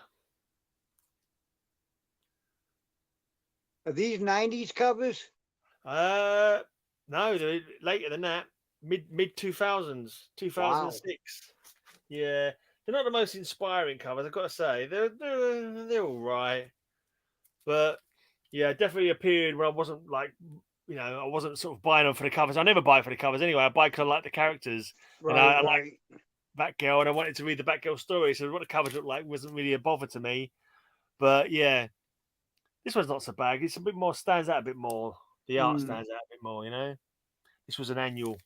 Are these 90s covers? No, they're later than that. Mid 2000s, 2006. Wow. Yeah, they're not the most inspiring covers, I've got to say. They're all right, but yeah, definitely a period where I wasn't like, I wasn't sort of buying them for the covers. I never buy for the covers anyway. I buy because I like the characters, right, and I like Batgirl, and I wanted to read the Batgirl story. So what the covers looked like wasn't really a bother to me. But yeah, this one's not so bad. It's a bit more, stands out a bit more. The art stands out a bit more, This was an annual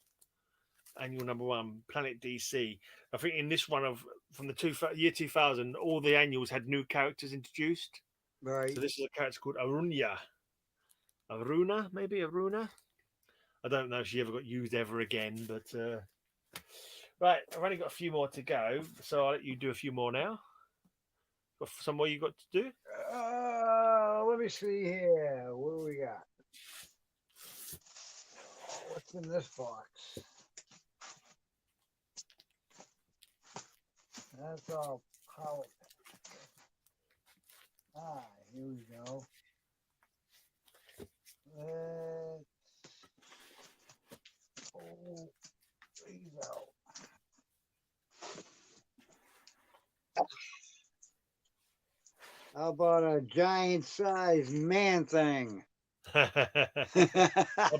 #1, Planet DC. I think in this one from the year 2000, all the annuals had new characters introduced. Right. So this is a character called Aruna, maybe Aruna. I don't know if she ever got used ever again, but right, I've only got a few more to go, so I'll let you do a few more now. Got some more you got to do? Let me see here. What do we got? What's in this box? That's all power. Here we go. about a giant-sized man thing? I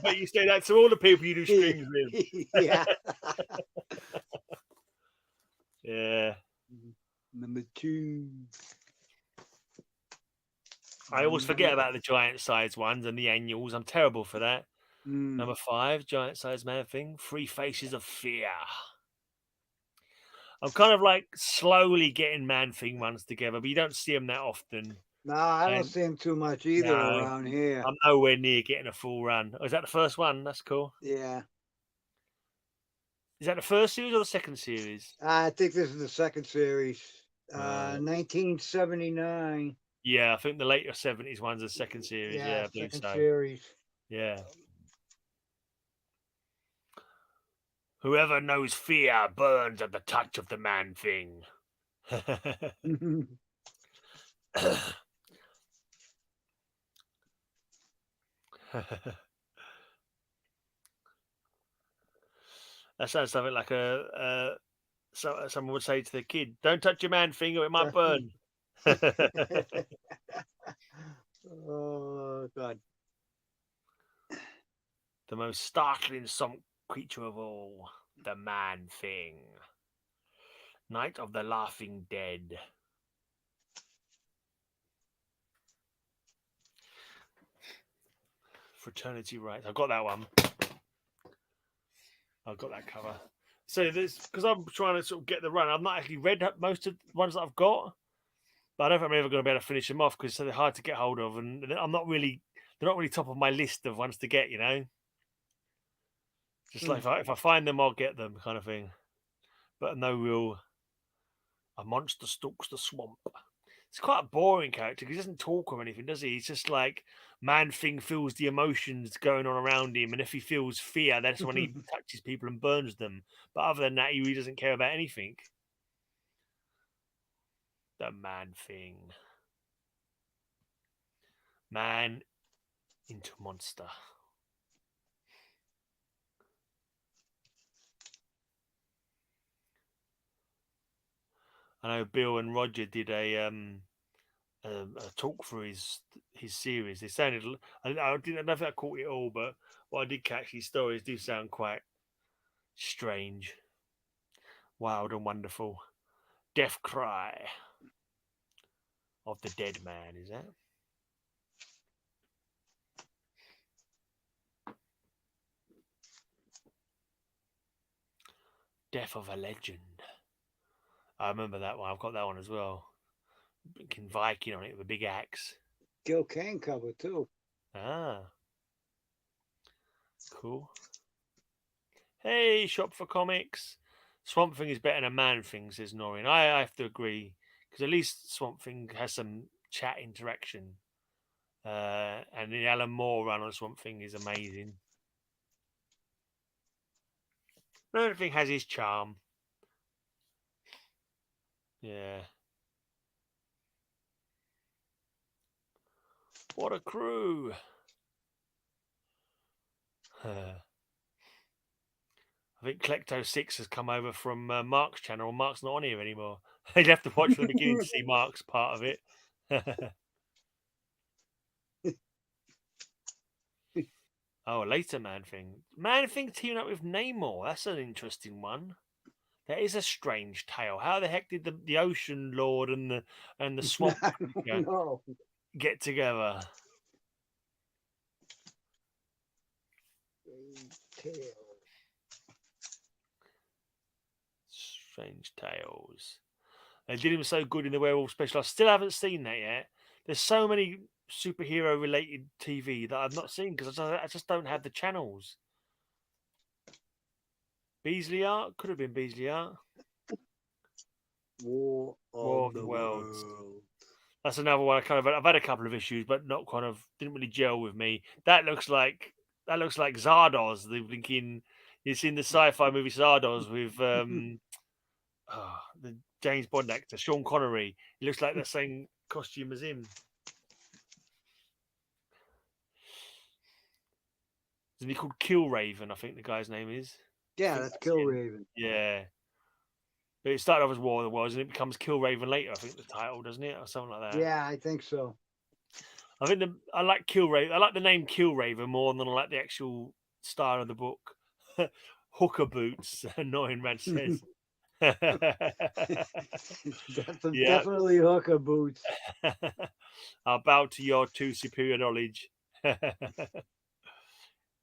bet you say that to all the people you do streams with. Yeah. Yeah. Number 2. I always forget about the giant-sized ones and the annuals. I'm terrible for that. Number 5, giant-sized man thing. 3 Faces of Fear. I'm kind of like slowly getting man thing ones together, but you don't see them that often. No, I don't And see him too much either no, around here. I'm nowhere near getting a full run. Oh, is that the first one? That's cool. Yeah. Is that the first series or the second series? I think this is the second series. Right. 1979. Yeah, I think the later 70s one's the second series. Yeah, I believe second so. series. Yeah. Whoever knows fear burns at the touch of the man thing. That sounds something like someone would say to the kid, "Don't touch your man thing, or it might burn." Oh God. The most startling swamp creature of all, the man thing. Night of the Laughing Dead. Fraternity Rights. I've got that one. I've got that cover. So this, because I'm trying to sort of get the run. I've not actually read most of the ones that I've got, but I don't think I'm ever going to be able to finish them off because they're hard to get hold of, and they're not really top of my list of ones to get. You know, just like if I find them, I'll get them, kind of thing. But no real. A monster stalks the swamp. It's quite a boring character because he doesn't talk or anything, does he? He's just like man thing feels the emotions going on around him, and if he feels fear, that's when he touches people and burns them. But other than that, he really doesn't care about anything. The man thing. Man into monster. I know Bill and Roger did a talk through his series. They sounded. I didn't know if I caught it all, but what I did catch, these stories do sound quite strange, wild, and wonderful. Death cry of the dead man. Is that? Death of a legend. I remember that one. I've got that one as well. King Viking on it with a big axe. Gil Kane cover too. Ah, cool. Hey, shop for comics. Swamp Thing is better than Man Thing, says Noreen. I have to agree because at least Swamp Thing has some chat interaction. And the Alan Moore run on Swamp Thing is amazing. Man Thing has his charm. Yeah. What a crew. I think Klecto 6 has come over from Mark's channel. Mark's not on here anymore. You'd have to watch from the beginning to see Mark's part of it. Oh, a later Man Thing. Man Thing teaming up with Namor. That's an interesting one. That is a strange tale. How the heck did the Ocean Lord and the Swamp get together? Strange Tales. They did him so good in the Werewolf special. I still haven't seen that yet. There's so many superhero related TV that I've not seen because I just don't have the channels. Beasley Art could have been Beasley Art. War of the Worlds. That's another one. I've had a couple of issues, but not didn't really gel with me. That looks like Zardoz. The blinking. You've seen the sci-fi movie Zardoz with the James Bond actor Sean Connery. He looks like the same costume as him. Isn't he called Killraven? I think the guy's name is. Yeah, that's Killraven. Yeah. But it started off as War of the Worlds, and it becomes Killraven later. I think the title, doesn't it, or something like that. Yeah, I think so. I think I like Killraven. I like the name Killraven more than I like the actual style of the book. Hooker boots, annoying Rad says. Yeah. Definitely hooker boots. I bow to your too superior knowledge.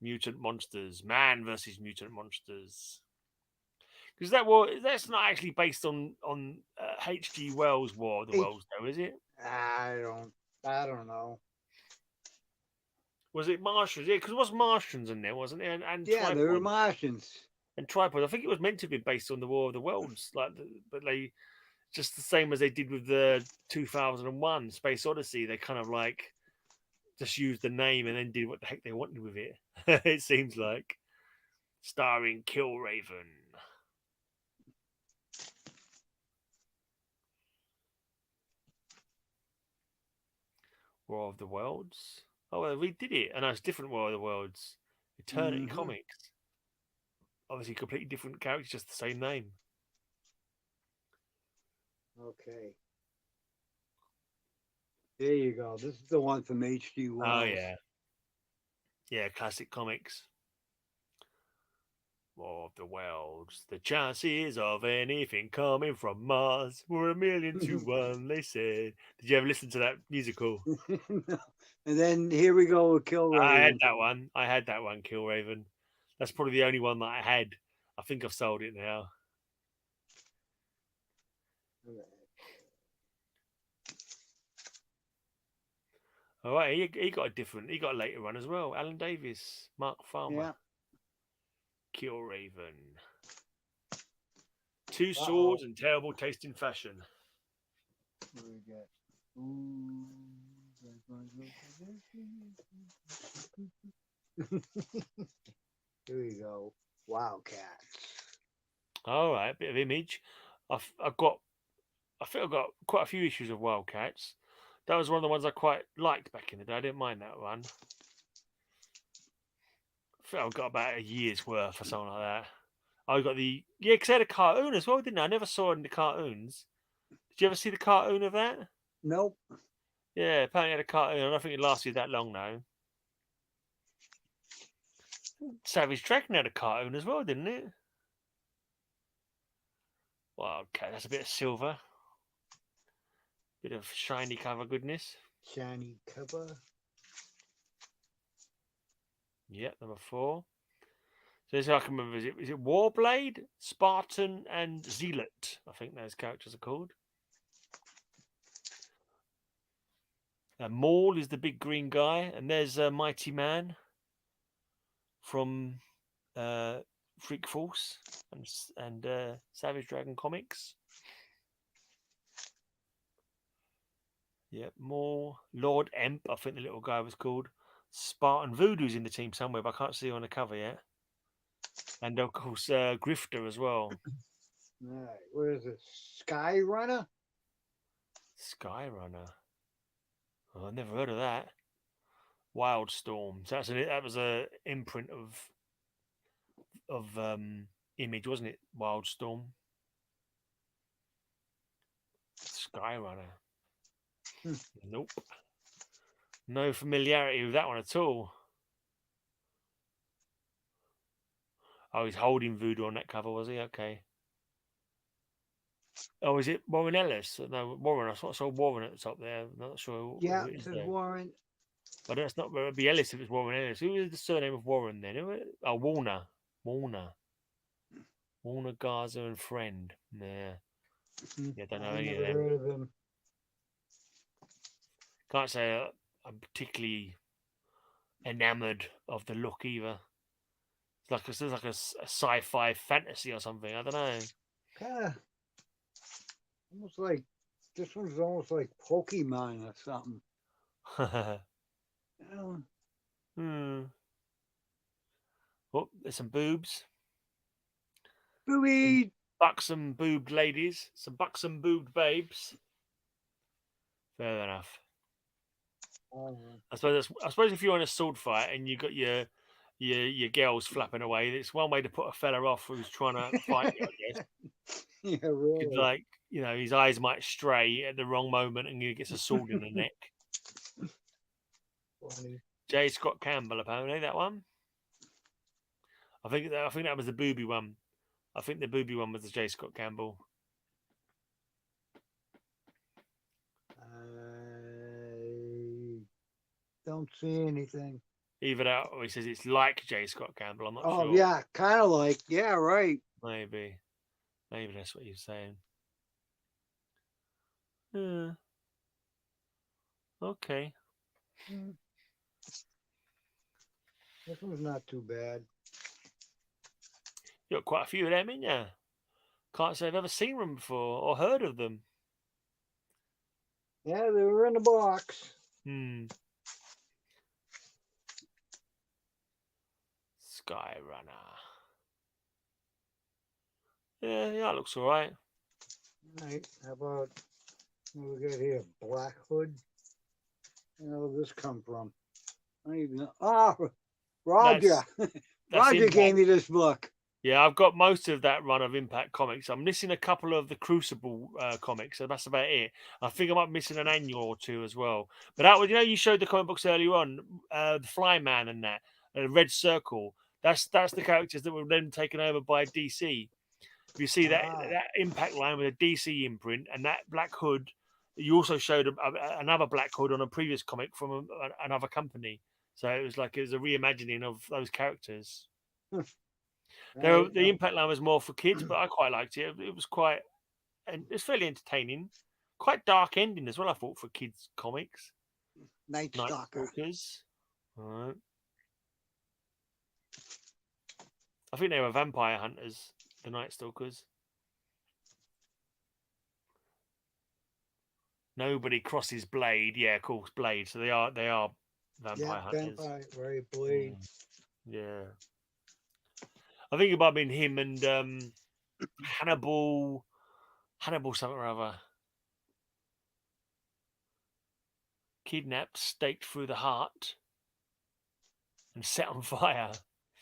Mutant monsters, man versus mutant monsters. Because that's not actually based on H.G. Wells' War of the Worlds, though, is it? I don't know. Was it Martians? Yeah, because it was Martians in there, wasn't it? And Yeah, they were Martians. And Tripod. I think it was meant to be based on the War of the Worlds, but they just the same as they did with the 2001 Space Odyssey. They kind of like just used the name and then did what the heck they wanted with it. It seems like starring Killraven. War of the Worlds. Oh, well, we did it, and it's different War of the Worlds. Eternity Comics. Obviously, completely different characters, just the same name. Okay. There you go. This is the one from H.G. Wells. Oh, yeah. Yeah, classic comics. War of the Worlds. The chances of anything coming from Mars were 1,000,000 to 1, they said. Did you ever listen to that musical? No. And then here we go with Killraven. I had that one, Killraven. That's probably the only one that I had. I think I've sold it now. All right, he got a later one as well. Alan Davis, Mark Farmer. Yeah. Killraven. Two swords and terrible taste in fashion. What do we get? Here we go. Wildcats. All right, bit of Image. I think I've got quite a few issues of Wildcats. That was one of the ones I quite liked back in the day. I didn't mind that one. I think I've got about a year's worth or something like that. I got because they had a cartoon as well, didn't I? I never saw it in the cartoons. Did you ever see the cartoon of that? Nope. Yeah, apparently it had a cartoon. I don't think it lasted that long though. Savage Dragon had a cartoon as well, didn't it? Well, okay, that's a bit of silver. Bit of shiny cover goodness. Shiny cover. Yep, number 4. So this I can remember. Is it Warblade, Spartan, and Zealot? I think those characters are called. Maul is the big green guy, and there's Mighty Man from Freak Force and Savage Dragon Comics. Yep, Maul, Lord Emp, I think the little guy was called. Spartan Voodoo's in the team somewhere, but I can't see her on the cover yet. And of course, Grifter as well. All right, where is it? Skyrunner? Skyrunner. Oh, I've never heard of that. Wildstorm. So that was a imprint of Image, wasn't it? Wildstorm. Skyrunner. Nope. No familiarity with that one at all. Oh, he's holding Voodoo on that cover, was he? Okay. Oh, is it Warren Ellis? No, Warren. I saw Warren at the top there. I'm not sure. Yeah, it says Warren. But that's not it'd be Ellis if it's Warren Ellis. Who is the surname of Warren then? Oh, Warner. Warner Garza and Friend. Yeah. Yeah, don't know any of them. Heard of him. Can't say I'm particularly enamored of the look either. It's like a sci-fi fantasy or something. I don't know. Kind of almost like this one's almost like Pokemon or something. Oh, there's some boobs. Booby. Buxom boobed ladies. Some buxom boobed babes. Fair enough. I suppose if you're in a sword fight and you got your girls flapping away, it's one way to put a fella off who's trying to fight you, I guess. Yeah, Could, really. like, you know, his eyes might stray at the wrong moment and he gets a sword in the neck. Funny. J. Scott Campbell, apparently, that one. I think that was the booby one. I think the booby one was the J. Scott Campbell. I don't see anything. Either that or he says it's like J. Scott Campbell. I'm not Oh, sure. yeah, kind of like, yeah, right. Maybe that's what he's saying. Yeah. Okay. This one's not too bad. You got quite a few of them, ain't you? Can't say I've ever seen them before or heard of them. Yeah, they were in the box. Skyrunner. Yeah, that looks all right. All right, how about what we got here? Black Hood. Where did this come from? I don't even know. Oh, Roger. That's Roger Impact. gave me this book. Yeah, I've got most of that run of Impact Comics. I'm missing a couple of the Crucible comics, so that's about it. I think I might be missing an annual or two as well. But that was, you know, you showed the comic books earlier on, the Flyman and that, Red Circle. That's the characters that were then taken over by DC. If you see that Impact line with a DC imprint and that Black Hood, you also showed another Black Hood on a previous comic from another company. So it was a reimagining of those characters. The Impact line was more for kids, but I quite liked it. It was quite, and it's fairly entertaining. Quite dark ending as well, I thought, for kids comics. Night Stalker. All right. I think they were vampire hunters, the Night Stalkers. Nobody crosses Blade. Yeah, of course, Blade. So they are vampire hunters. Vampire, right, Blade. Yeah. I think it might have been him and Hannibal something or other. Kidnapped, staked through the heart, and set on fire.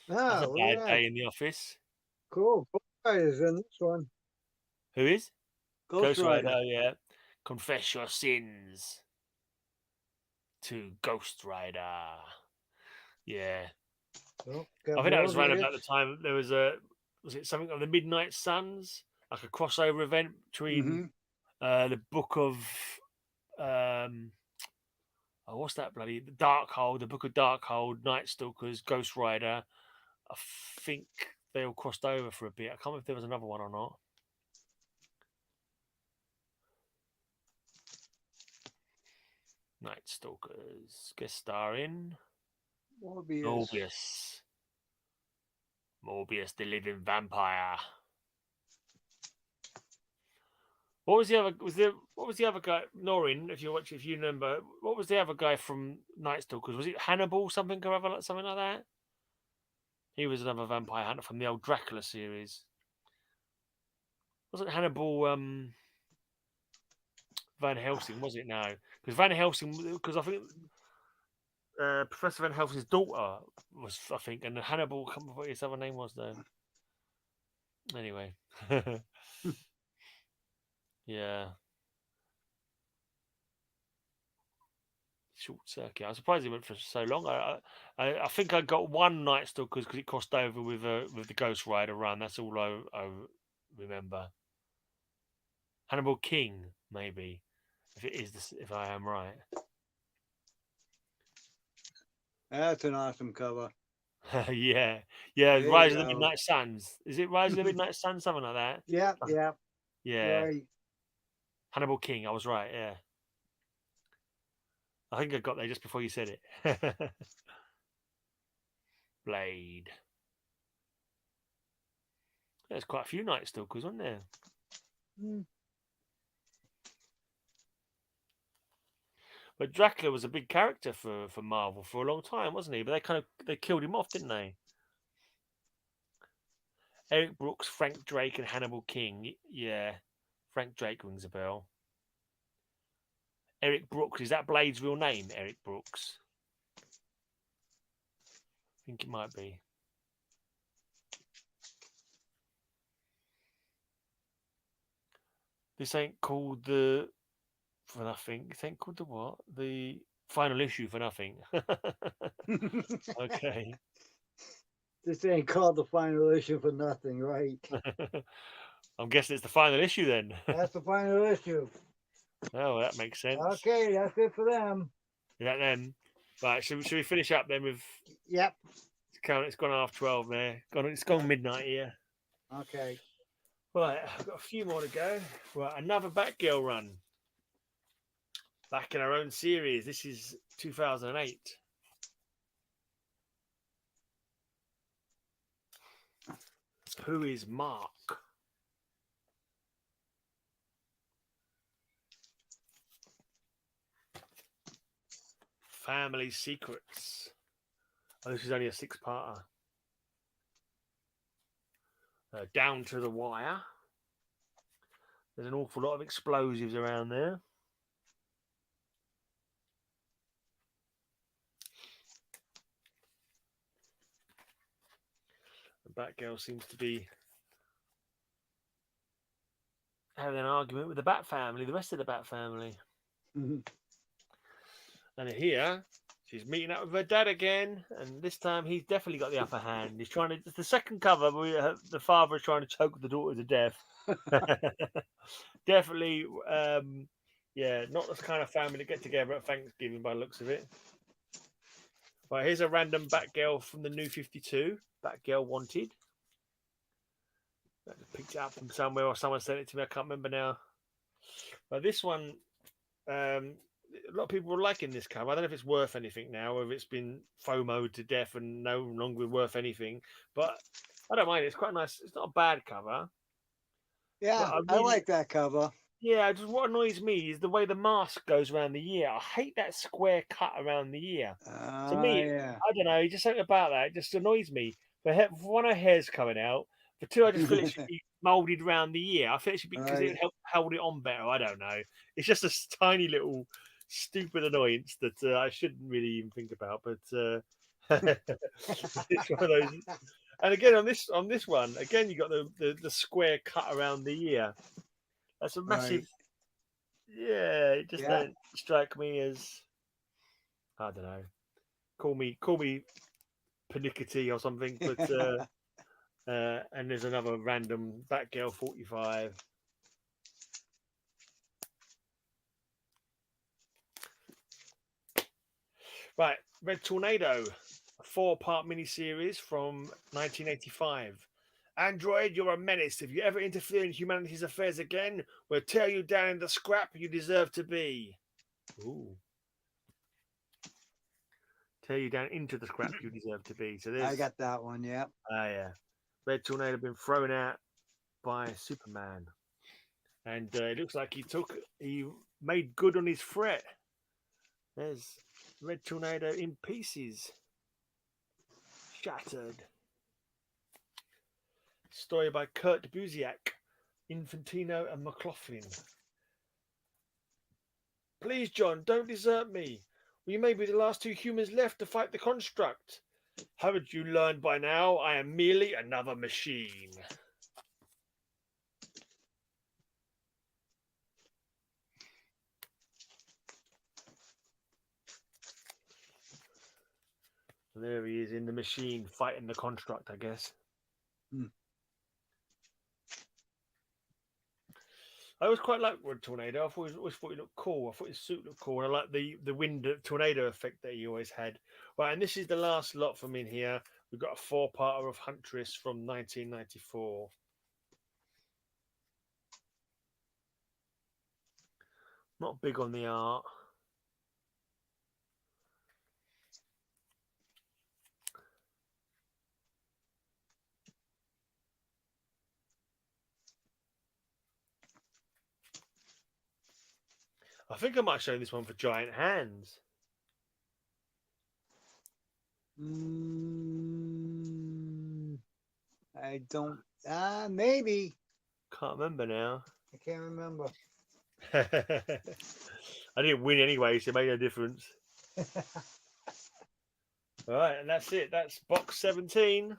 That's a bad day in the office. Cool. Ghost Rider's in this one. Who is? Ghost Rider. Oh, yeah. Confess your sins to Ghost Rider. Yeah. Well, I think that was around about the time there was it something of the Midnight Suns, like a crossover event between the book of what's that bloody Darkhold, the book of Darkhold, Night Stalkers, Ghost Rider. I think they all crossed over for a bit. I can't remember if there was another one or not. Night Stalkers guest starring Morbius, the living vampire. What was the other? What was the other guy? Norrin, if you remember, what was the other guy from Night Stalkers? Was it Hannibal something or other, something like that? He was another vampire hunter from the old Dracula series. Wasn't Hannibal Van Helsing? Was it? No, because Van Helsing. Because I think Professor Van Helsing's daughter was, I think, and Hannibal. I can't remember what his other name was though. Anyway, yeah. Short circuit. I'm surprised he went for so long. I think I got one Night Stalkers because it crossed over with the Ghost Rider run. That's all I remember. Hannibal King, maybe, if I am right. That's an awesome cover. yeah. Rise of the Midnight Suns. Is it Rise of the Midnight Suns? Something like that. Yeah. Yeah. Right. Hannibal King. I was right. Yeah. I think I got there just before you said it. Blade. There's quite a few Night Stalkers, wasn't there? But Dracula was a big character for Marvel for a long time, wasn't he? But they killed him off, didn't they? Eric Brooks, Frank Drake, and Hannibal King. Yeah, Frank Drake rings a bell. Eric Brooks, is that Blade's real name? Eric Brooks. I think it might be. This ain't called the for nothing. This ain't called the what? The final issue for nothing. Okay. This ain't called the final issue for nothing, right? I'm guessing it's the final issue then. That's the final issue. Oh, that makes sense. Okay, that's it for them. Yeah, then. Right, should we finish up then with? Yep. It's gone 12:30 there. It's gone midnight here. Okay. Right, I've got a few more to go. Right, another Batgirl run. Back in our own series. This is 2008. Who is Mark? Family Secrets. Oh, this is only a 6-parter. Down to the Wire. There's an awful lot of explosives around there. The Batgirl seems to be having an argument with the Bat family, the rest of the Bat family. Mhm. And here, she's meeting up with her dad again, and this time he's definitely got the upper hand. He's trying to. It's the second cover where the father is trying to choke the daughter to death. Definitely, yeah, not the kind of family to get together at Thanksgiving by the looks of it. Right, here's a random Batgirl from the New 52. Batgirl Wanted. I picked it up from somewhere or someone sent it to me. I can't remember now. But this one, a lot of people were liking this cover. I don't know if it's worth anything now, or if it's been FOMO'd to death and no longer worth anything. But I don't mind. It's quite nice. It's not a bad cover. Yeah, I like that cover. Yeah, just what annoys me is the way the mask goes around the ear. I hate that square cut around the ear. To me, Yeah. I don't know, just something about that. It just annoys me. For one, her hair's coming out. For two, I just feel it should be moulded around the ear. I feel it should be because it would help hold it on better. I don't know. It's just a tiny little stupid annoyance that I shouldn't really even think about. But it's one of those. And again, on this one, again, you got the square cut around the ear. That's a massive. Yeah, it just don't strike me as. I don't know. Call me Panickety or something, but and there's another random Batgirl 45. Right, Red Tornado, a 4-part miniseries from 1985. Android, you're a menace. If you ever interfere in humanity's affairs again, we'll tear you down in the scrap you deserve to be. Ooh. Tear you down into the scrap you deserve to be. So I got that one, yeah. Yeah. Red Tornado been thrown out by Superman. And it looks like he made good on his threat. There's Red Tornado in pieces. Shattered. Story by Kurt Busiek, Infantino and McLaughlin. Please, John, don't desert me. We may be the last 2 humans left to fight the construct. Haven't you learned by now? I am merely another machine. There he is in the machine fighting the construct, I guess. I always quite like Red Tornado. I always thought he looked cool. I thought his suit looked cool. And I like the wind tornado effect that he always had. Right, and this is the last lot from in here. We've got a 4-parter of Huntress from 1994. Not big on the art. I think I might show this one for Giant Hands. I don't. Maybe. Can't remember now. I can't remember. I didn't win anyway, so it made no difference. All right, and that's it. That's box 17.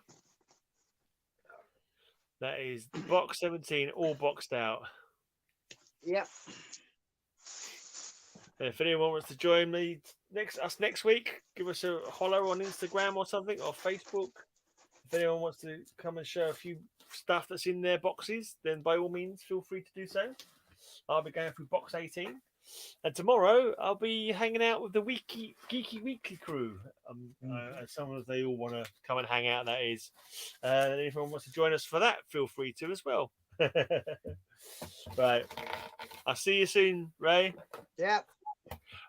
That is box 17, all boxed out. Yep. If anyone wants to join me next week, give us a holler on Instagram or something, or Facebook. If anyone wants to come and show a few stuff that's in their boxes, then by all means, feel free to do so. I'll be going through box 18. And tomorrow, I'll be hanging out with the Geeky Weekly crew. As some of they all want to come and hang out, that is. And if anyone wants to join us for that, feel free to as well. Right. I'll see you soon, Ray. Yep.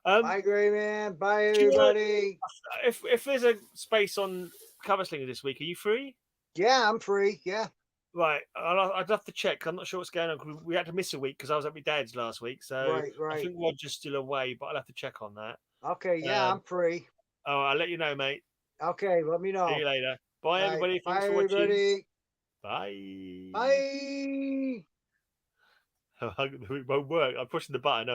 Bye, Grey Man. Bye, everybody. If there's a space on Cover Slinger this week, are you free? Yeah, I'm free. Yeah. Right. I'd have to check. I'm not sure what's going on. We had to miss a week because I was at my dad's last week. So right. I think Roger's still away, but I'll have to check on that. Okay. Yeah, I'm free. Oh, I'll let you know, mate. Okay. Let me know. See you later. Bye, everybody. Thanks for watching. Bye. Bye. It won't work. I'm pushing the button.